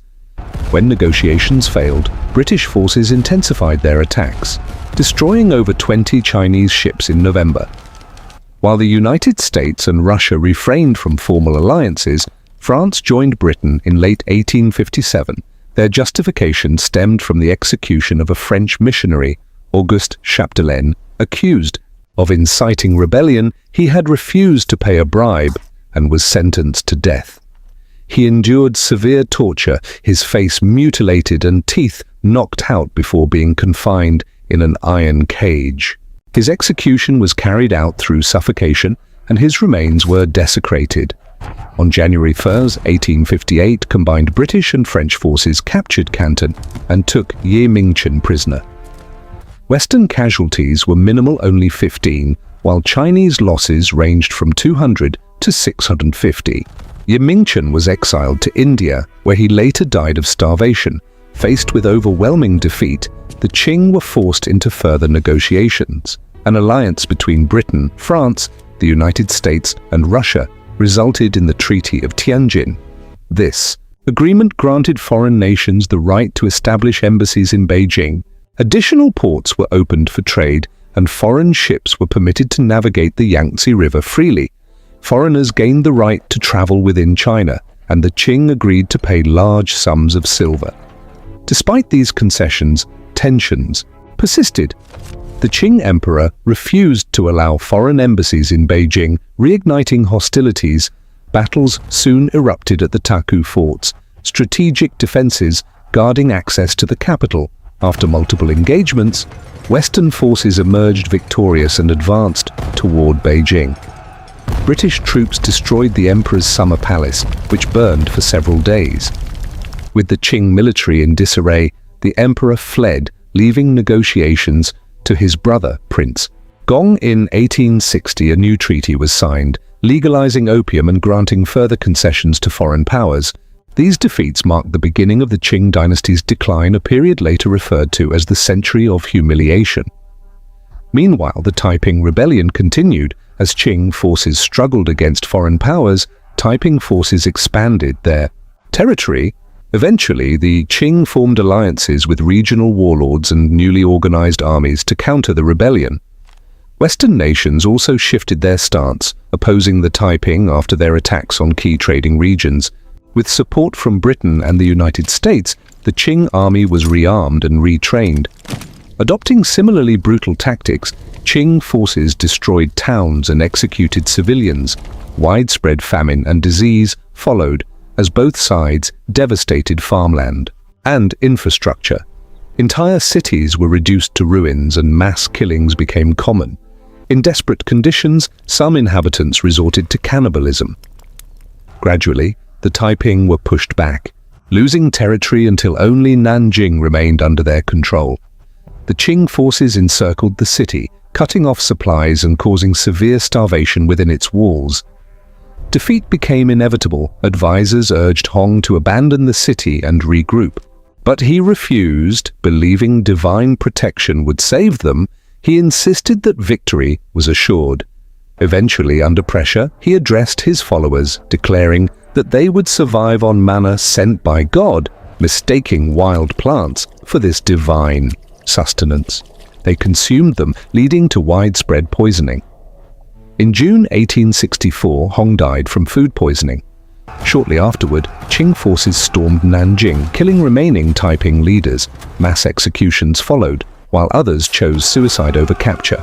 When negotiations failed, British forces intensified their attacks, destroying over 20 Chinese ships in November. While the United States and Russia refrained from formal alliances, France joined Britain in late 1857. Their justification stemmed from the execution of a French missionary, Auguste Chapdelaine, accused of inciting rebellion. He had refused to pay a bribe and was sentenced to death. He endured severe torture, his face mutilated and teeth knocked out before being confined in an iron cage. His execution was carried out through suffocation, and his remains were desecrated. On January 1, 1858, combined British and French forces captured Canton and took Ye Mingchen prisoner. Western casualties were minimal, only 15, while Chinese losses ranged from 200 to 650. Ye Mingchen was exiled to India, where he later died of starvation. Faced with overwhelming defeat, the Qing were forced into further negotiations. An alliance between Britain, France, the United States, and Russia resulted in the Treaty of Tianjin. This agreement granted foreign nations the right to establish embassies in Beijing. Additional ports were opened for trade, and foreign ships were permitted to navigate the Yangtze River freely. Foreigners gained the right to travel within China, and the Qing agreed to pay large sums of silver. Despite these concessions, tensions persisted. The Qing emperor refused to allow foreign embassies in Beijing, reigniting hostilities. Battles soon erupted at the Taku forts, strategic defenses guarding access to the capital. After multiple engagements, Western forces emerged victorious and advanced toward Beijing. British troops destroyed the emperor's summer palace, which burned for several days. With the Qing military in disarray, the emperor fled, leaving negotiations to his brother, Prince Gong. In 1860, a new treaty was signed, legalizing opium and granting further concessions to foreign powers. These defeats marked the beginning of the Qing dynasty's decline, a period later referred to as the Century of Humiliation. Meanwhile, the Taiping Rebellion continued. As Qing forces struggled against foreign powers, Taiping forces expanded their territory. Eventually, the Qing formed alliances with regional warlords and newly organized armies to counter the rebellion. Western nations also shifted their stance, opposing the Taiping after their attacks on key trading regions. With support from Britain and the United States, the Qing army was rearmed and retrained. Adopting similarly brutal tactics, Qing forces destroyed towns and executed civilians. Widespread famine and disease followed, as both sides devastated farmland and infrastructure. Entire cities were reduced to ruins and mass killings became common. In desperate conditions, some inhabitants resorted to cannibalism. Gradually, the Taiping were pushed back, losing territory until only Nanjing remained under their control. The Qing forces encircled the city, cutting off supplies and causing severe starvation within its walls. Defeat became inevitable. Advisors urged Hong to abandon the city and regroup. But he refused, believing divine protection would save them. He insisted that victory was assured. Eventually, under pressure, he addressed his followers, declaring that they would survive on manna sent by God, mistaking wild plants for this divine sustenance. They consumed them, leading to widespread poisoning. In June 1864, Hong died from food poisoning. Shortly afterward, Qing forces stormed Nanjing, killing remaining Taiping leaders. Mass executions followed, while others chose suicide over capture.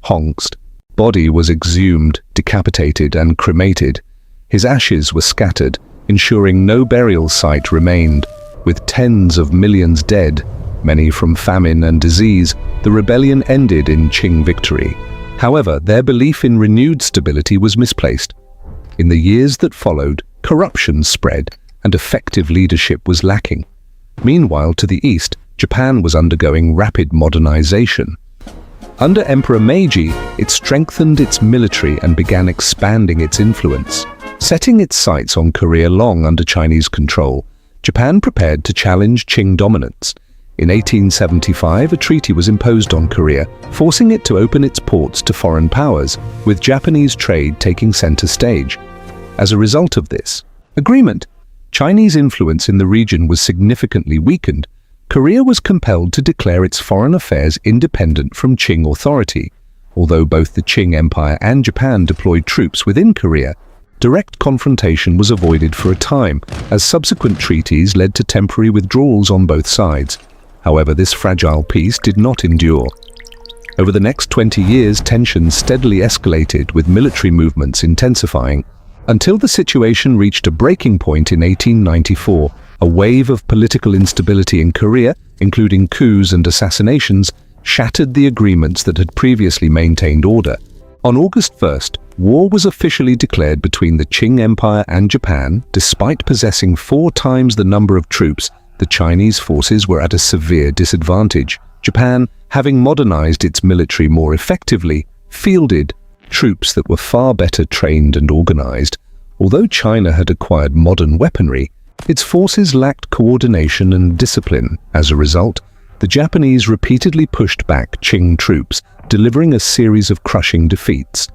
Hong's body was exhumed, decapitated, and cremated. His ashes were scattered, ensuring no burial site remained. With tens of millions dead, many from famine and disease, the rebellion ended in Qing victory. However, their belief in renewed stability was misplaced. In the years that followed, corruption spread and effective leadership was lacking. Meanwhile, to the east, Japan was undergoing rapid modernization. Under Emperor Meiji, it strengthened its military and began expanding its influence. Setting its sights on Korea long under Chinese control, Japan prepared to challenge Qing dominance. In 1875, a treaty was imposed on Korea, forcing it to open its ports to foreign powers, with Japanese trade taking center stage. As a result of this agreement, Chinese influence in the region was significantly weakened. Korea was compelled to declare its foreign affairs independent from Qing authority. Although both the Qing Empire and Japan deployed troops within Korea, direct confrontation was avoided for a time, as subsequent treaties led to temporary withdrawals on both sides. However, this fragile peace did not endure. Over the next 20 years, tensions steadily escalated, with military movements intensifying, until the situation reached a breaking point in 1894. A wave of political instability in Korea, including coups and assassinations, shattered the agreements that had previously maintained order. On August 1st, war was officially declared between the Qing Empire and Japan. Despite possessing 4 times the number of troops, the Chinese forces were at a severe disadvantage. Japan, having modernized its military more effectively, fielded troops that were far better trained and organized. Although China had acquired modern weaponry, its forces lacked coordination and discipline. As a result, the Japanese repeatedly pushed back Qing troops, delivering a series of crushing defeats.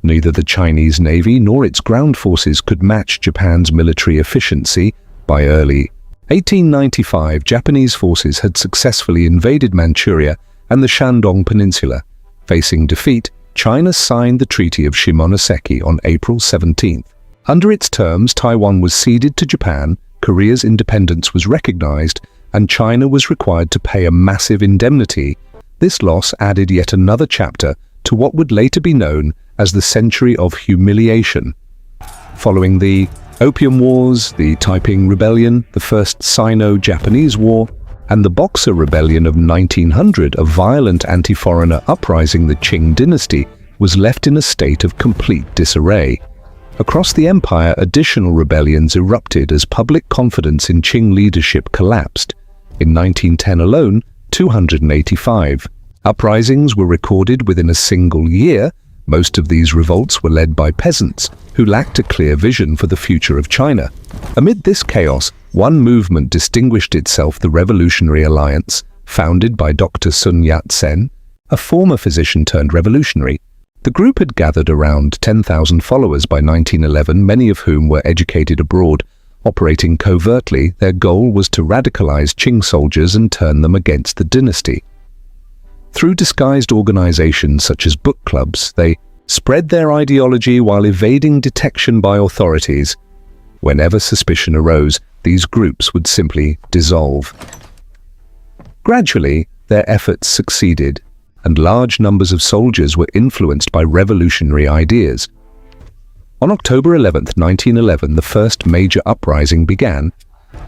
Neither the Chinese Navy nor its ground forces could match Japan's military efficiency. By early 1895, Japanese forces had successfully invaded Manchuria and the Shandong Peninsula. Facing defeat, China signed the Treaty of Shimonoseki on April 17th. Under its terms, Taiwan was ceded to Japan, Korea's independence was recognized, and China was required to pay a massive indemnity. This loss added yet another chapter to what would later be known as the Century of Humiliation. Following the Opium Wars, the Taiping Rebellion, the First Sino-Japanese War, and the Boxer Rebellion of 1900, a violent anti-foreigner uprising the Qing dynasty, was left in a state of complete disarray. Across the empire, additional rebellions erupted as public confidence in Qing leadership collapsed. In 1910 alone, 285 uprisings were recorded within a single year. Most of these revolts were led by peasants who lacked a clear vision for the future of China. Amid this chaos, one movement distinguished itself: the Revolutionary Alliance, founded by Dr. Sun Yat-sen, a former physician turned revolutionary. The group had gathered around 10,000 followers by 1911, many of whom were educated abroad. Operating covertly, their goal was to radicalize Qing soldiers and turn them against the dynasty. Through disguised organizations such as book clubs, they spread their ideology while evading detection by authorities. Whenever suspicion arose, these groups would simply dissolve. Gradually, their efforts succeeded, and large numbers of soldiers were influenced by revolutionary ideas. On October 11, 1911, the first major uprising began.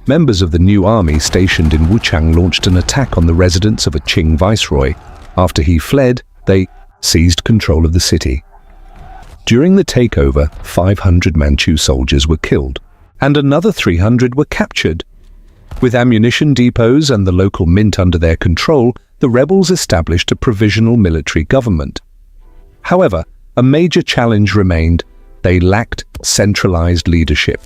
Members of the new army stationed in Wuchang launched an attack on the residence of a Qing viceroy. After he fled, they seized control of the city. During the takeover, 500 Manchu soldiers were killed, and another 300 were captured. With ammunition depots and the local mint under their control, the rebels established a provisional military government. However, a major challenge remained: they lacked centralized leadership.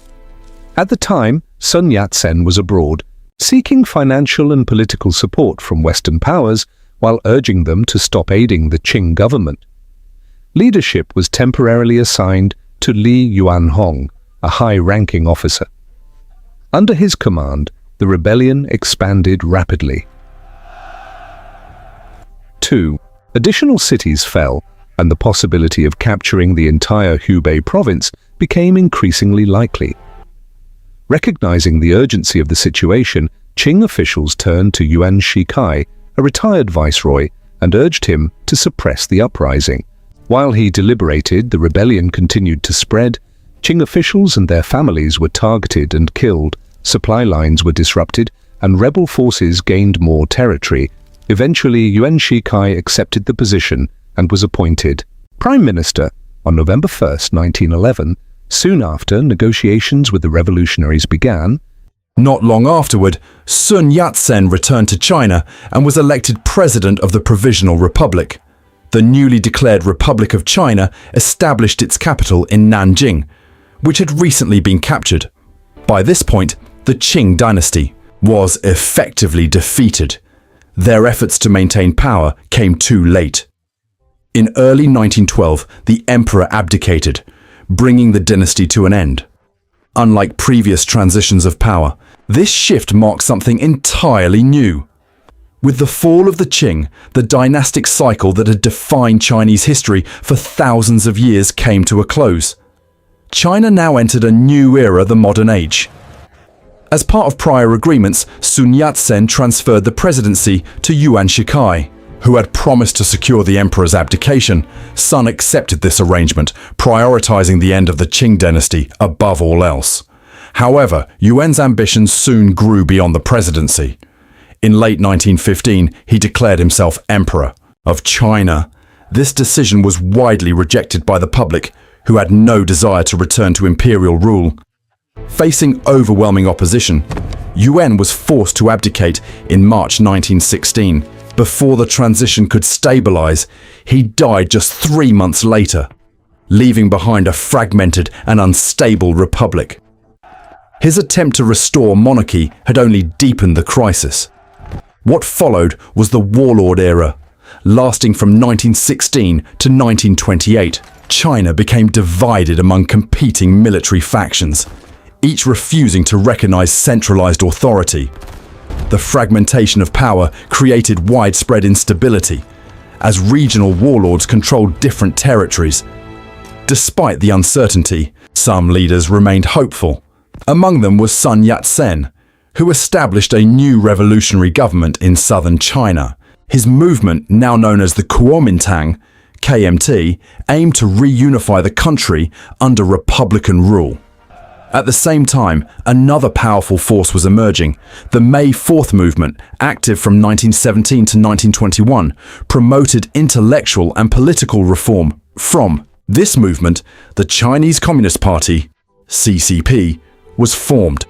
At the time, Sun Yat-sen was abroad, seeking financial and political support from Western powers while urging them to stop aiding the Qing government. Leadership was temporarily assigned to Li Yuanhong, a high-ranking officer. Under his command, the rebellion expanded rapidly. 2. Additional cities fell, and the possibility of capturing the entire Hubei province became increasingly likely. Recognizing the urgency of the situation, Qing officials turned to Yuan Shikai, a retired viceroy, and urged him to suppress the uprising. While he deliberated, the rebellion continued to spread. Qing officials and their families were targeted and killed, supply lines were disrupted, and rebel forces gained more territory. Eventually, Yuan Shikai accepted the position and was appointed Prime Minister on November 1, 1911. Soon after, negotiations with the revolutionaries began. Not long afterward, Sun Yat-sen returned to China and was elected president of the Provisional Republic. The newly declared Republic of China established its capital in Nanjing, which had recently been captured. By this point, the Qing dynasty was effectively defeated. Their efforts to maintain power came too late. In early 1912, the emperor abdicated, bringing the dynasty to an end. Unlike previous transitions of power, this shift marked something entirely new. With the fall of the Qing, the dynastic cycle that had defined Chinese history for thousands of years came to a close. China now entered a new era, the modern age. As part of prior agreements, Sun Yat-sen transferred the presidency to Yuan Shikai, who had promised to secure the emperor's abdication. Sun accepted this arrangement, prioritizing the end of the Qing dynasty above all else. However, Yuan's ambitions soon grew beyond the presidency. In late 1915, he declared himself emperor of China. This decision was widely rejected by the public, who had no desire to return to imperial rule. Facing overwhelming opposition, Yuan was forced to abdicate in March 1916. Before the transition could stabilize, he died just 3 months later, leaving behind a fragmented and unstable republic. His attempt to restore monarchy had only deepened the crisis. What followed was the warlord era. Lasting from 1916 to 1928, China became divided among competing military factions, each refusing to recognize centralized authority. The fragmentation of power created widespread instability, as regional warlords controlled different territories. Despite the uncertainty, some leaders remained hopeful. Among them was Sun Yat-sen, who established a new revolutionary government in southern China. His movement, now known as the Kuomintang, KMT, aimed to reunify the country under republican rule. At the same time, another powerful force was emerging, the May Fourth movement, active from 1917 to 1921, promoted intellectual and political reform. From this movement, the Chinese Communist Party, CCP, was formed.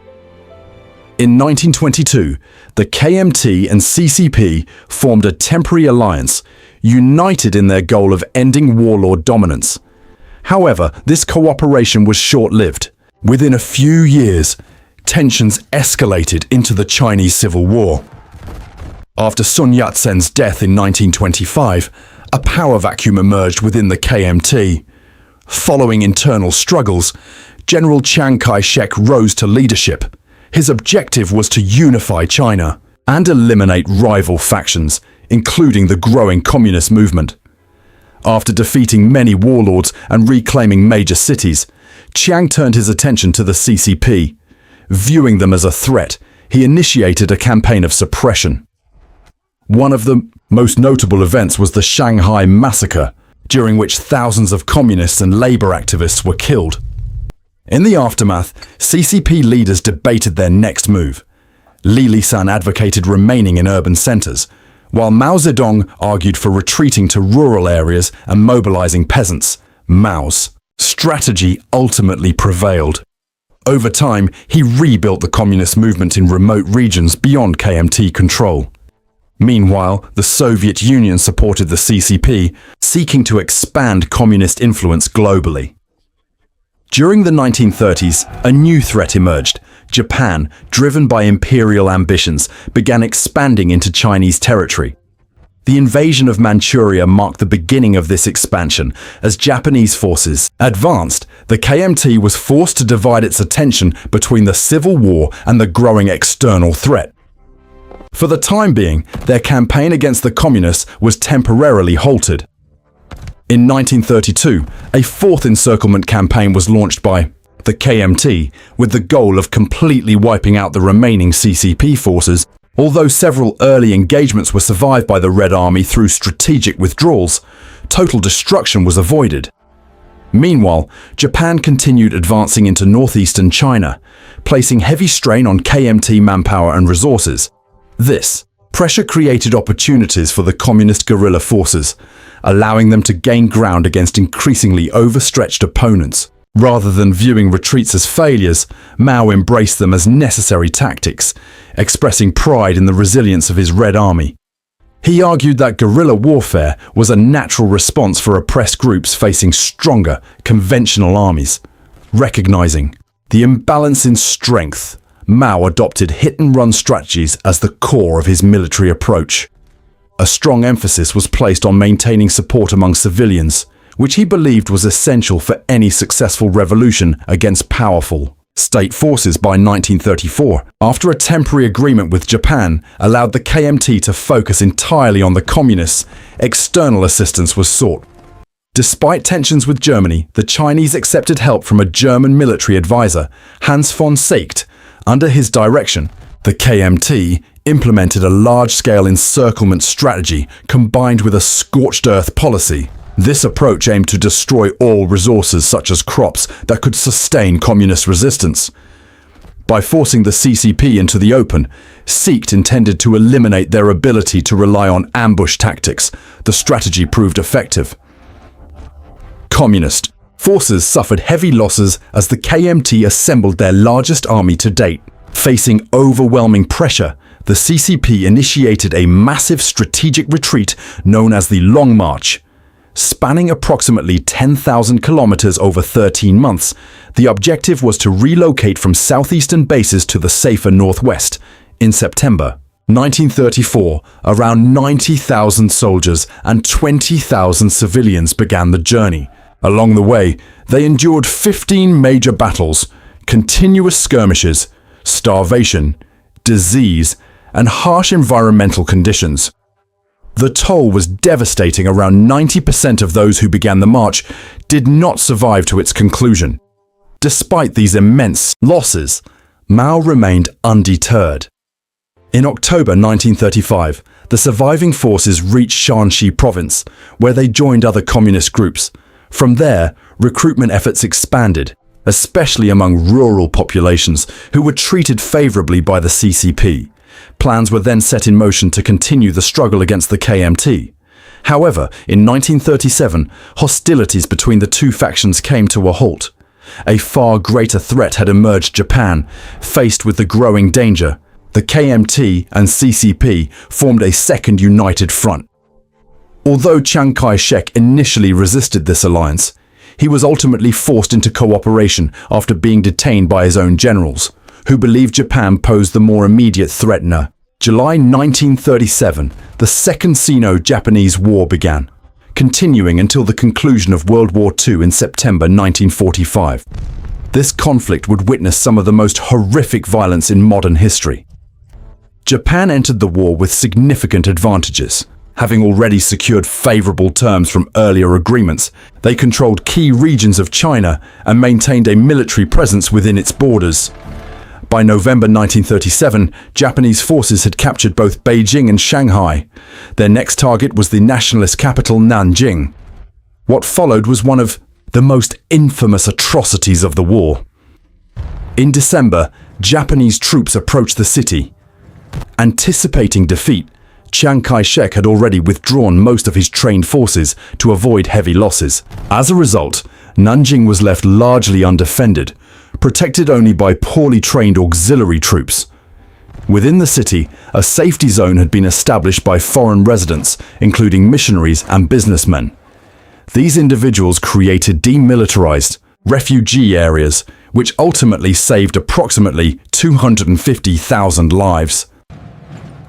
In 1922, the KMT and CCP formed a temporary alliance, united in their goal of ending warlord dominance. However, this cooperation was short-lived. Within a few years, tensions escalated into the Chinese Civil War. After Sun Yat-sen's death in 1925, a power vacuum emerged within the KMT. Following internal struggles, General Chiang Kai-shek rose to leadership. His objective was to unify China and eliminate rival factions, including the growing communist movement. After defeating many warlords and reclaiming major cities, Chiang turned his attention to the CCP. Viewing them as a threat, he initiated a campaign of suppression. One of the most notable events was the Shanghai Massacre, during which thousands of communists and labor activists were killed. In the aftermath, CCP leaders debated their next move. Li Lisan advocated remaining in urban centers, while Mao Zedong argued for retreating to rural areas and mobilizing peasants. Mao's strategy ultimately prevailed. Over time, he rebuilt the communist movement in remote regions beyond KMT control. Meanwhile, the Soviet Union supported the CCP, seeking to expand communist influence globally. During the 1930s, a new threat emerged. Japan, driven by imperial ambitions, began expanding into Chinese territory. The invasion of Manchuria marked the beginning of this expansion. As Japanese forces advanced, the KMT was forced to divide its attention between the civil war and the growing external threat. For the time being, their campaign against the communists was temporarily halted. In 1932, a fourth encirclement campaign was launched by the KMT, with the goal of completely wiping out the remaining CCP forces. Although several early engagements were survived by the Red Army through strategic withdrawals, total destruction was avoided. Meanwhile, Japan continued advancing into northeastern China, placing heavy strain on KMT manpower and resources. This pressure created opportunities for the communist guerrilla forces, allowing them to gain ground against increasingly overstretched opponents. Rather than viewing retreats as failures, Mao embraced them as necessary tactics, expressing pride in the resilience of his Red Army. He argued that guerrilla warfare was a natural response for oppressed groups facing stronger, conventional armies. Recognizing the imbalance in strength, Mao adopted hit-and-run strategies as the core of his military approach. A strong emphasis was placed on maintaining support among civilians, which he believed was essential for any successful revolution against powerful state forces. By 1934, after a temporary agreement with Japan allowed the KMT to focus entirely on the communists, external assistance was sought. Despite tensions with Germany, the Chinese accepted help from a German military advisor, Hans von Seeckt. Under his direction, the KMT implemented a large-scale encirclement strategy combined with a scorched earth policy. This approach aimed to destroy all resources such as crops that could sustain communist resistance. By forcing the CCP into the open, Seeckt intended to eliminate their ability to rely on ambush tactics. The strategy proved effective. Communist forces suffered heavy losses as the KMT assembled their largest army to date. Facing overwhelming pressure, the CCP initiated a massive strategic retreat known as the Long March. Spanning approximately 10,000 kilometers over 13 months, the objective was to relocate from southeastern bases to the safer northwest. In September 1934, around 90,000 soldiers and 20,000 civilians began the journey. Along the way, they endured 15 major battles, continuous skirmishes, starvation, disease, and harsh environmental conditions. The toll was devastating. Around 90% of those who began the march did not survive to its conclusion. Despite these immense losses, Mao remained undeterred. In October 1935, the surviving forces reached Shanxi province, where they joined other communist groups. From there, recruitment efforts expanded. especially among rural populations who were treated favorably by the CCP. Plans were then set in motion to continue the struggle against the KMT. However, in 1937, hostilities between the two factions came to a halt. A far greater threat had emerged. Japan, faced with the growing danger, the KMT and CCP formed a second united front. Although Chiang Kai-shek initially resisted this alliance, he was ultimately forced into cooperation after being detained by his own generals, who believed Japan posed the more immediate threat. July 1937, the Second Sino-Japanese War began, continuing until the conclusion of World War II in September 1945. This conflict would witness some of the most horrific violence in modern history. Japan entered the war with significant advantages. Having already secured favorable terms from earlier agreements, they controlled key regions of China and maintained a military presence within its borders. By November 1937, Japanese forces had captured both Beijing and Shanghai. Their next target was the nationalist capital Nanjing. What followed was one of the most infamous atrocities of the war. In December, Japanese troops approached the city. Anticipating defeat, Chiang Kai-shek had already withdrawn most of his trained forces to avoid heavy losses. As a result, Nanjing was left largely undefended, protected only by poorly trained auxiliary troops. Within the city, a safety zone had been established by foreign residents, including missionaries and businessmen. These individuals created demilitarized refugee areas, which ultimately saved approximately 250,000 lives.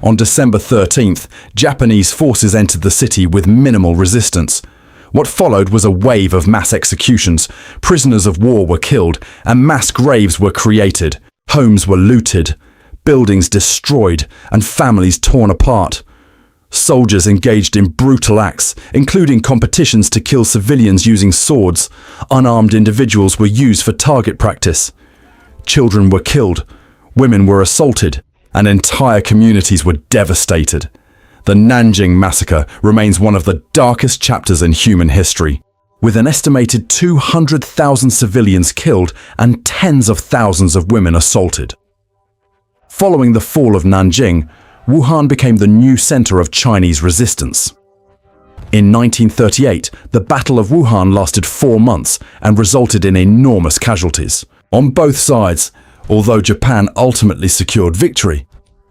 On December 13th, Japanese forces entered the city with minimal resistance. What followed was a wave of mass executions. Prisoners of war were killed, and mass graves were created. Homes were looted, buildings destroyed, and families torn apart. Soldiers engaged in brutal acts, including competitions to kill civilians using swords. Unarmed individuals were used for target practice. Children were killed, women were assaulted, and entire communities were devastated. The Nanjing massacre remains one of the darkest chapters in human history, with an estimated 200,000 civilians killed and tens of thousands of women assaulted. Following the fall of Nanjing, Wuhan became the new center of Chinese resistance. In 1938, the Battle of Wuhan lasted 4 months and resulted in enormous casualties. On both sides, although Japan ultimately secured victory,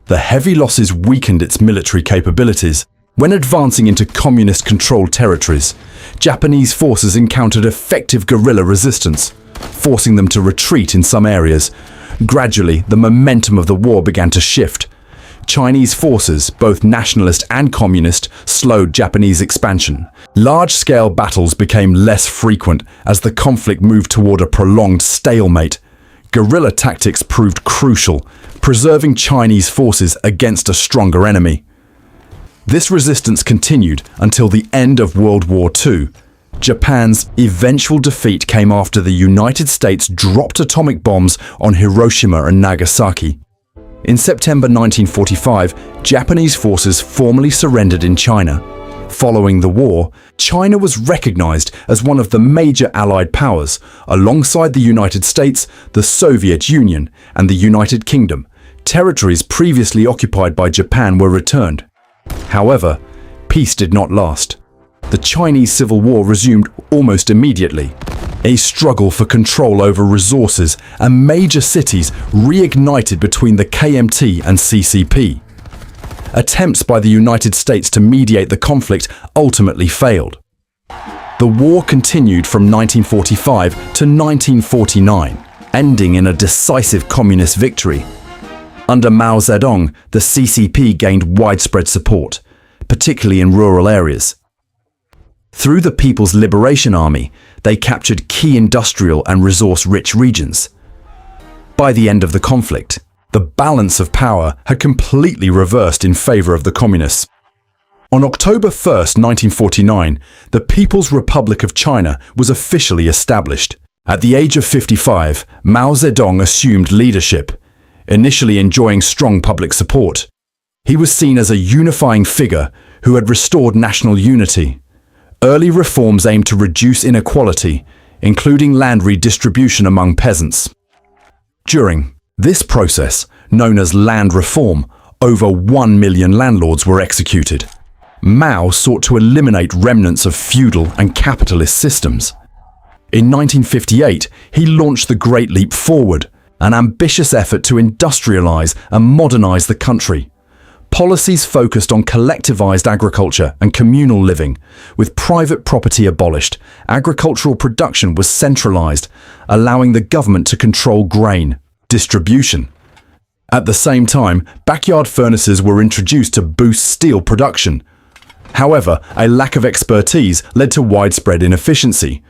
the heavy losses weakened its military capabilities. When advancing into communist-controlled territories, Japanese forces encountered effective guerrilla resistance, forcing them to retreat in some areas. Gradually, the momentum of the war began to shift. Chinese forces, both nationalist and communist, slowed Japanese expansion. Large-scale battles became less frequent as the conflict moved toward a prolonged stalemate. Guerrilla tactics proved crucial, preserving Chinese forces against a stronger enemy. This resistance continued until the end of World War II. Japan's eventual defeat came after the United States dropped atomic bombs on Hiroshima and Nagasaki. In September 1945, Japanese forces formally surrendered in China. Following the war, China was recognized as one of the major Allied powers, alongside the United States, the Soviet Union, and the United Kingdom. Territories previously occupied by Japan were returned. However, peace did not last. The Chinese Civil War resumed almost immediately. A struggle for control over resources and major cities reignited between the KMT and CCP. Attempts by the United States to mediate the conflict ultimately failed. The war continued from 1945 to 1949, ending in a decisive communist victory. Under Mao Zedong, the CCP gained widespread support, particularly in rural areas. Through the People's Liberation Army, they captured key industrial and resource-rich regions. By the end of the conflict, the balance of power had completely reversed in favor of the communists. On October 1, 1949, the People's Republic of China was officially established. At the age of 55, Mao Zedong assumed leadership, initially enjoying strong public support. He was seen as a unifying figure who had restored national unity. Early reforms aimed to reduce inequality, including land redistribution among peasants. During this process, known as land reform, over 1 million landlords were executed. Mao sought to eliminate remnants of feudal and capitalist systems. In 1958, he launched the Great Leap Forward, an ambitious effort to industrialize and modernize the country. Policies focused on collectivized agriculture and communal living. With private property abolished, agricultural production was centralized, allowing the government to control grain distribution. At the same time, backyard furnaces were introduced to boost steel production. However, a lack of expertise led to widespread inefficiency.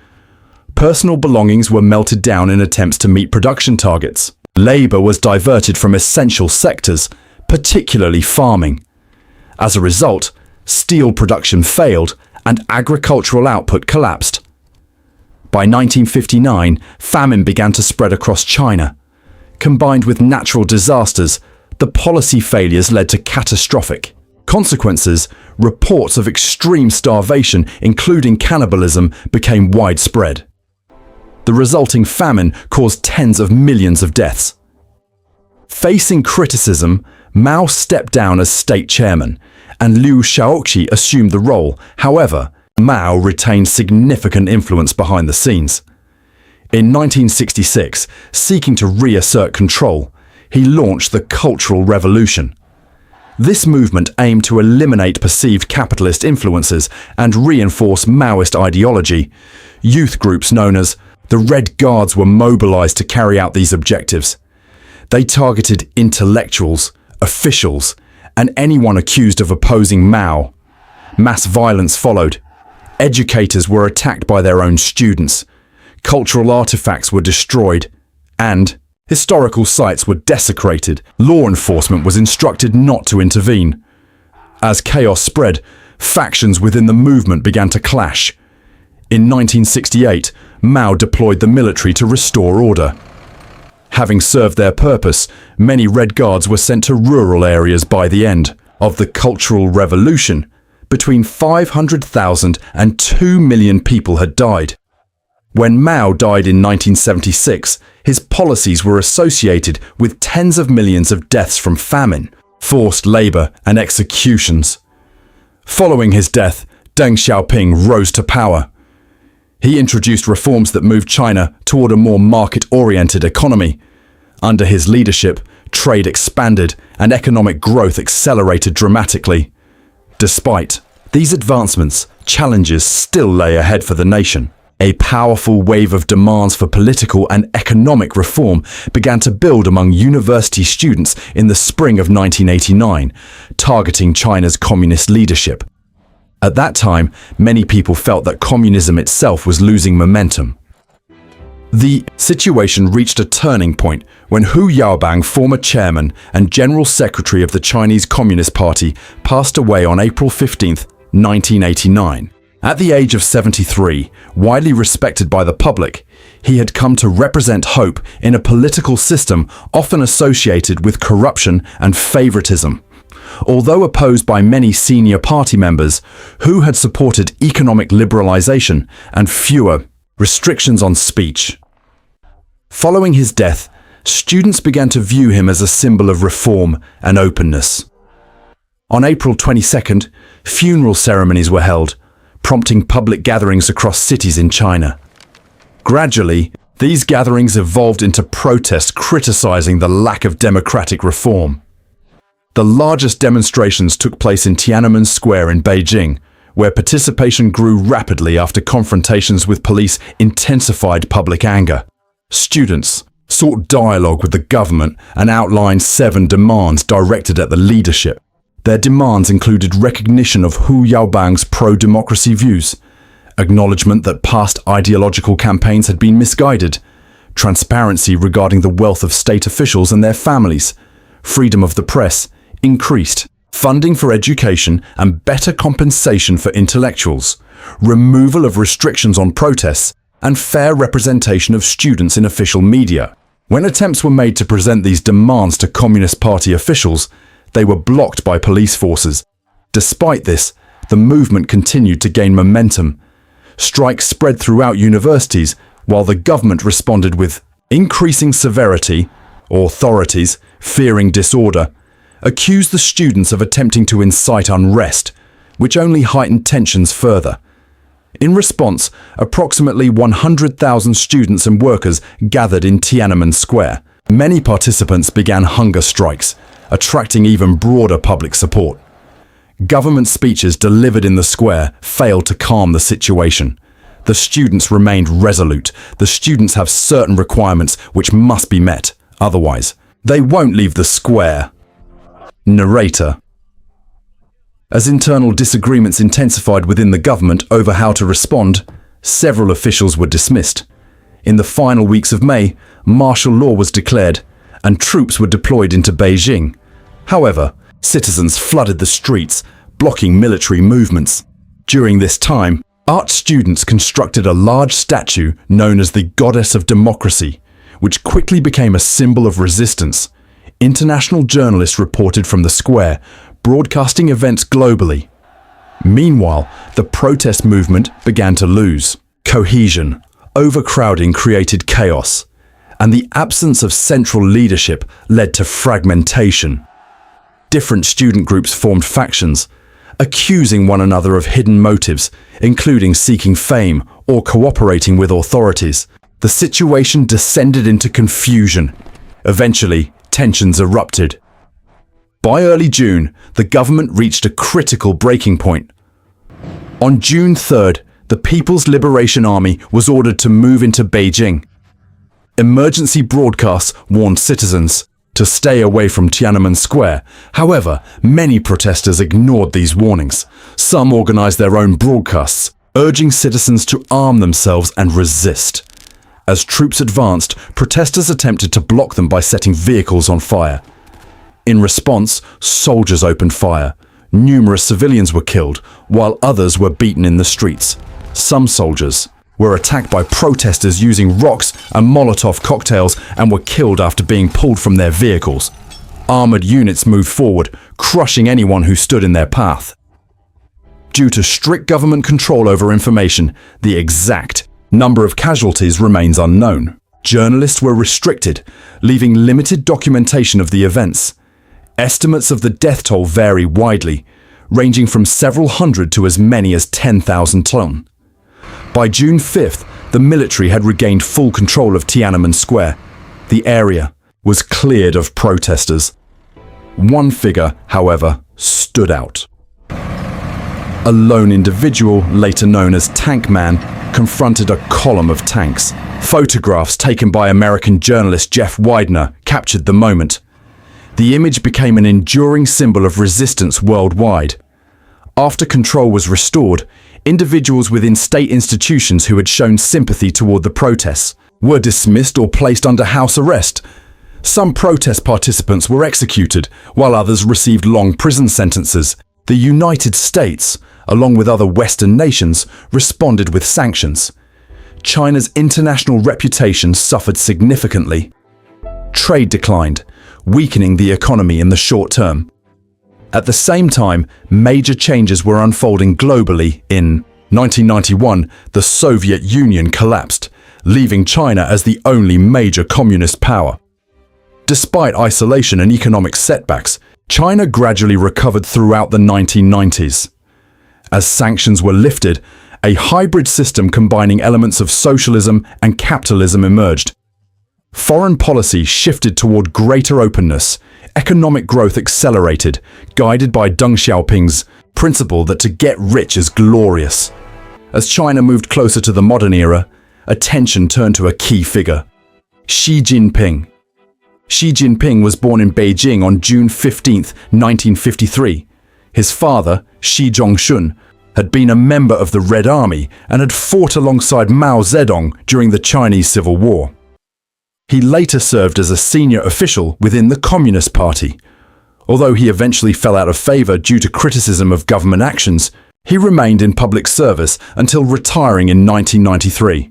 Personal belongings were melted down in attempts to meet production targets. Labor was diverted from essential sectors, particularly farming. As a result, steel production failed and agricultural output collapsed. By 1959, famine began to spread across China. Combined with natural disasters, the policy failures led to catastrophic consequences. Reports of extreme starvation, including cannibalism, became widespread. The resulting famine caused tens of millions of deaths. Facing criticism, Mao stepped down as state chairman, and Liu Shaoqi assumed the role. However, Mao retained significant influence behind the scenes. In 1966, seeking to reassert control, he launched the Cultural Revolution. This movement aimed to eliminate perceived capitalist influences and reinforce Maoist ideology. Youth groups known as the Red Guards were mobilized to carry out these objectives. They targeted intellectuals, officials, and anyone accused of opposing Mao. Mass violence followed. Educators were attacked by their own students. Cultural artifacts were destroyed, and historical sites were desecrated. Law enforcement was instructed not to intervene. As chaos spread, factions within the movement began to clash. In 1968, Mao deployed the military to restore order. Having served their purpose, many Red Guards were sent to rural areas. By the end of the Cultural Revolution, between 500,000 and 2 million people had died. When Mao died in 1976, his policies were associated with tens of millions of deaths from famine, forced labor, and executions. Following his death, Deng Xiaoping rose to power. He introduced reforms that moved China toward a more market-oriented economy. Under his leadership, trade expanded and economic growth accelerated dramatically. Despite these advancements, challenges still lay ahead for the nation. A powerful wave of demands for political and economic reform began to build among university students in the spring of 1989, targeting China's communist leadership. At that time, many people felt that communism itself was losing momentum. The situation reached a turning point when Hu Yaobang, former chairman and general secretary of the Chinese Communist Party, passed away on April 15, 1989. At the age of 73, widely respected by the public, he had come to represent hope in a political system often associated with corruption and favoritism. Although opposed by many senior party members, Hu had supported economic liberalization and fewer restrictions on speech. Following his death, students began to view him as a symbol of reform and openness. On April 22nd, funeral ceremonies were held, prompting public gatherings across cities in China. Gradually, these gatherings evolved into protests criticizing the lack of democratic reform. The largest demonstrations took place in Tiananmen Square in Beijing, where participation grew rapidly after confrontations with police intensified public anger. Students sought dialogue with the government and outlined 7 demands directed at the leadership. Their demands included recognition of Hu Yaobang's pro-democracy views, acknowledgement that past ideological campaigns had been misguided, transparency regarding the wealth of state officials and their families, freedom of the press increased, funding for education and better compensation for intellectuals, removal of restrictions on protests, and fair representation of students in official media. When attempts were made to present these demands to Communist Party officials, they were blocked by police forces. Despite this, the movement continued to gain momentum. Strikes spread throughout universities, while the government responded with increasing severity. Authorities, fearing disorder, accused the students of attempting to incite unrest, which only heightened tensions further. In response, approximately 100,000 students and workers gathered in Tiananmen Square. Many participants began hunger strikes, attracting even broader public support. Government speeches delivered in the square failed to calm the situation. The students remained resolute. The students have certain requirements which must be met. Otherwise, they won't leave the square. Narrator. As internal disagreements intensified within the government over how to respond, several officials were dismissed. In the final weeks of May, martial law was declared, and troops were deployed into Beijing. However, citizens flooded the streets, blocking military movements. During this time, art students constructed a large statue known as the Goddess of Democracy, which quickly became a symbol of resistance. International journalists reported from the square, broadcasting events globally. Meanwhile, the protest movement began to lose cohesion. Overcrowding created chaos, and the absence of central leadership led to fragmentation. Different student groups formed factions, accusing one another of hidden motives, including seeking fame or cooperating with authorities. The situation descended into confusion. Eventually, tensions erupted. By early June, the government reached a critical breaking point. On June 3rd, the People's Liberation Army was ordered to move into Beijing. Emergency broadcasts warned citizens to stay away from Tiananmen Square. However, many protesters ignored these warnings. Some organized their own broadcasts, urging citizens to arm themselves and resist. As troops advanced, protesters attempted to block them by setting vehicles on fire. In response, soldiers opened fire. Numerous civilians were killed, while others were beaten in the streets. Some soldiers were attacked by protesters using rocks and Molotov cocktails and were killed after being pulled from their vehicles. Armored units moved forward, crushing anyone who stood in their path. Due to strict government control over information, the exact number of casualties remains unknown. Journalists were restricted, leaving limited documentation of the events. Estimates of the death toll vary widely, ranging from several hundred to as many as 10,000 ton. By June 5th, the military had regained full control of Tiananmen Square. The area was cleared of protesters. One figure, however, stood out. A lone individual, later known as Tank Man, confronted a column of tanks. Photographs taken by American journalist Jeff Widener captured the moment. The image became an enduring symbol of resistance worldwide. After control was restored, individuals within state institutions who had shown sympathy toward the protests were dismissed or placed under house arrest. Some protest participants were executed, while others received long prison sentences. The United States, along with other Western nations, responded with sanctions. China's international reputation suffered significantly. Trade declined, weakening the economy in the short term. At the same time, major changes were unfolding globally. In 1991, the Soviet Union collapsed, leaving China as the only major communist power. Despite isolation and economic setbacks, China gradually recovered throughout the 1990s. As sanctions were lifted, a hybrid system combining elements of socialism and capitalism emerged. Foreign policy shifted toward greater openness. Economic growth accelerated, guided by Deng Xiaoping's principle that to get rich is glorious. As China moved closer to the modern era, attention turned to a key figure: Xi Jinping. Xi Jinping was born in Beijing on June 15, 1953. His father, Xi Zhongxun, had been a member of the Red Army and had fought alongside Mao Zedong during the Chinese Civil War. He later served as a senior official within the Communist Party. Although he eventually fell out of favor due to criticism of government actions, he remained in public service until retiring in 1993.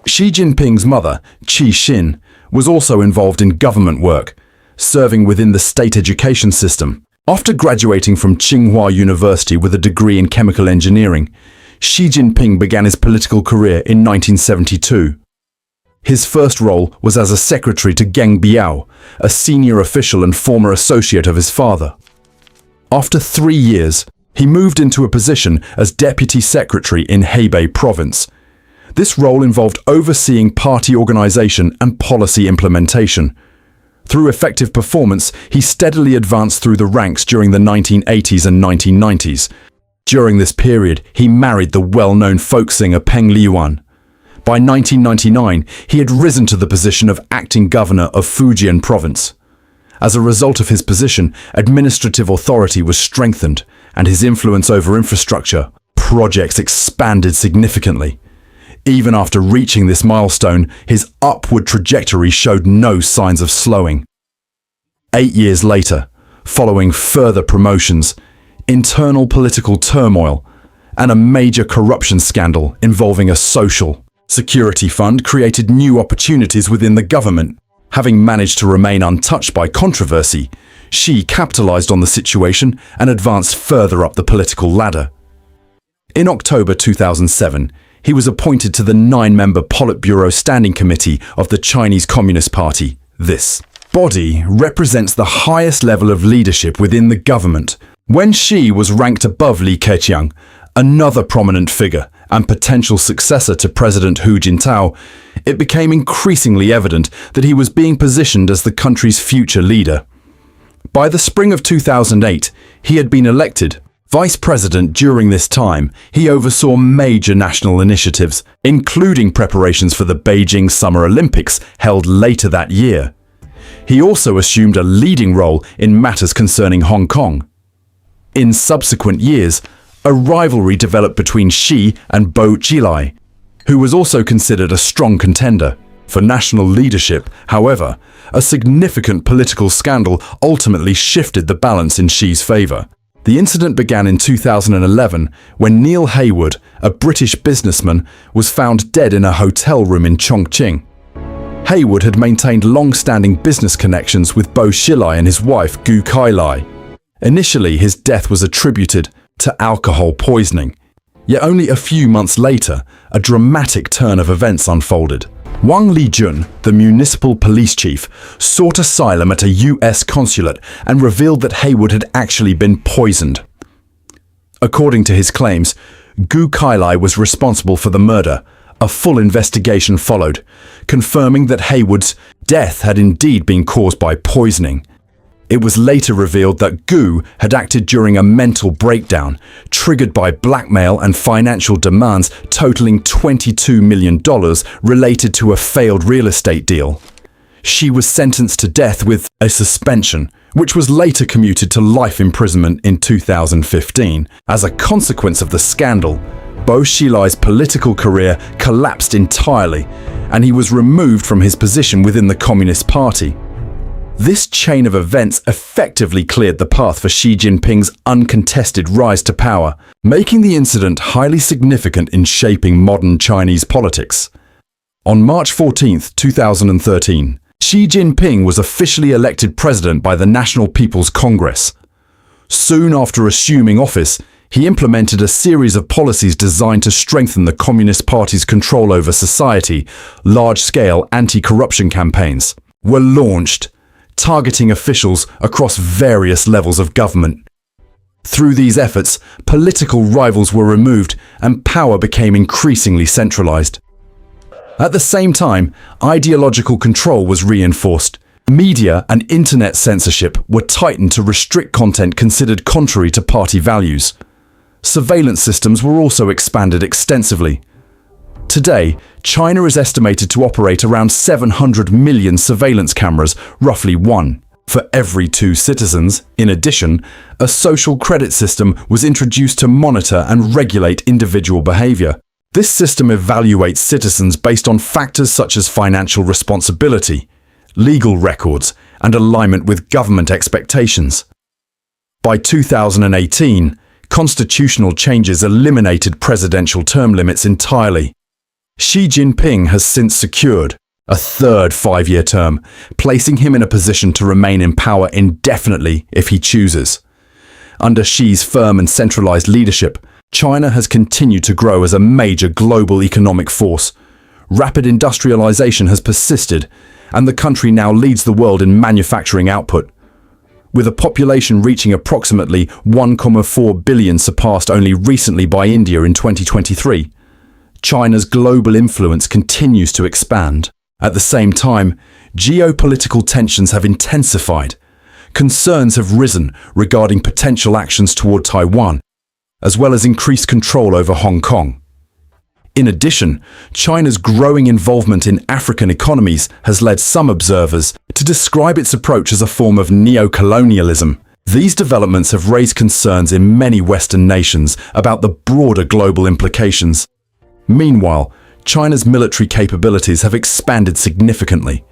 Xi Jinping's mother, Qi Xin, was also involved in government work, serving within the state education system. After graduating from Tsinghua University with a degree in chemical engineering, Xi Jinping began his political career in 1972. His first role was as a secretary to Geng Biao, a senior official and former associate of his father. After 3 years, he moved into a position as deputy secretary in Hebei province. This role involved overseeing party organization and policy implementation. Through effective performance, he steadily advanced through the ranks during the 1980s and 1990s. During this period, he married the well-known folk singer Peng Liyuan. By 1999, he had risen to the position of acting governor of Fujian province. As a result of his position, administrative authority was strengthened, and his influence over infrastructure projects expanded significantly. Even after reaching this milestone, his upward trajectory showed no signs of slowing. 8 years later, following further promotions, internal political turmoil, and a major corruption scandal involving a social security fund created new opportunities within the government. Having managed to remain untouched by controversy, Xi capitalized on the situation and advanced further up the political ladder. In October 2007, he was appointed to the 9-member Politburo Standing Committee of the Chinese Communist Party. This body represents the highest level of leadership within the government. When Xi was ranked above Li Keqiang, another prominent figure and potential successor to President Hu Jintao, it became increasingly evident that he was being positioned as the country's future leader. By the spring of 2008, he had been elected vice president. During this time, he oversaw major national initiatives, including preparations for the Beijing Summer Olympics held later that year. He also assumed a leading role in matters concerning Hong Kong. In subsequent years, a rivalry developed between Xi and Bo Xilai, who was also considered a strong contender for national leadership. However, a significant political scandal ultimately shifted the balance in Xi's favor. The incident began in 2011 when Neil Haywood, a British businessman, was found dead in a hotel room in Chongqing. Haywood had maintained long-standing business connections with Bo Xilai and his wife Gu Kailai. Initially, his death was attributed to alcohol poisoning. Yet only a few months later, a dramatic turn of events unfolded. Wang Lijun, the municipal police chief, sought asylum at a US consulate and revealed that Haywood had actually been poisoned. According to his claims, Gu Kailai was responsible for the murder. A full investigation followed, confirming that Haywood's death had indeed been caused by poisoning. It was later revealed that Gu had acted during a mental breakdown, triggered by blackmail and financial demands totaling $22 million related to a failed real estate deal. She was sentenced to death with a suspension, which was later commuted to life imprisonment in 2015. As a consequence of the scandal, Bo Xilai's political career collapsed entirely, and he was removed from his position within the Communist Party. This chain of events effectively cleared the path for Xi Jinping's uncontested rise to power, making the incident highly significant in shaping modern Chinese politics. On March 14, 2013, Xi Jinping was officially elected president by the National People's Congress. Soon after assuming office, he implemented a series of policies designed to strengthen the Communist Party's control over society. Large-scale anti-corruption campaigns were launched, targeting officials across various levels of government. Through these efforts, political rivals were removed and power became increasingly centralized. At the same time, ideological control was reinforced. Media and internet censorship were tightened to restrict content considered contrary to party values. Surveillance systems were also expanded extensively. Today, China is estimated to operate around 700 million surveillance cameras, roughly one for every 2 citizens. In addition, a social credit system was introduced to monitor and regulate individual behavior. This system evaluates citizens based on factors such as financial responsibility, legal records, and alignment with government expectations. By 2018, constitutional changes eliminated presidential term limits entirely. Xi Jinping has since secured a third 5-year term, placing him in a position to remain in power indefinitely if he chooses. Under Xi's firm and centralized leadership, China has continued to grow as a major global economic force. Rapid industrialization has persisted, and the country now leads the world in manufacturing output. With a population reaching approximately 1.4 billion, surpassed only recently by India in 2023, China's global influence continues to expand. At the same time, geopolitical tensions have intensified. Concerns have risen regarding potential actions toward Taiwan, as well as increased control over Hong Kong. In addition, China's growing involvement in African economies has led some observers to describe its approach as a form of neo-colonialism. These developments have raised concerns in many Western nations about the broader global implications. Meanwhile, China's military capabilities have expanded significantly.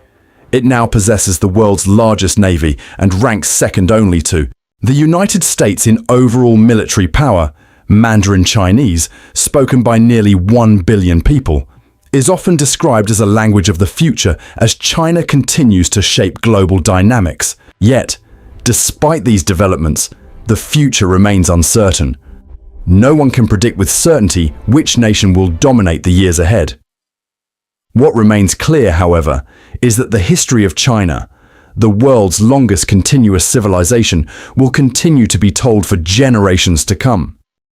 It now possesses the world's largest navy and ranks second only to the United States in overall military power. Mandarin Chinese, spoken by nearly 1 billion people, is often described as a language of the future as China continues to shape global dynamics. Yet, despite these developments, the future remains uncertain. No one can predict with certainty which nation will dominate the years ahead. What remains clear, however, is that the history of China, the world's longest continuous civilization, will continue to be told for generations to come.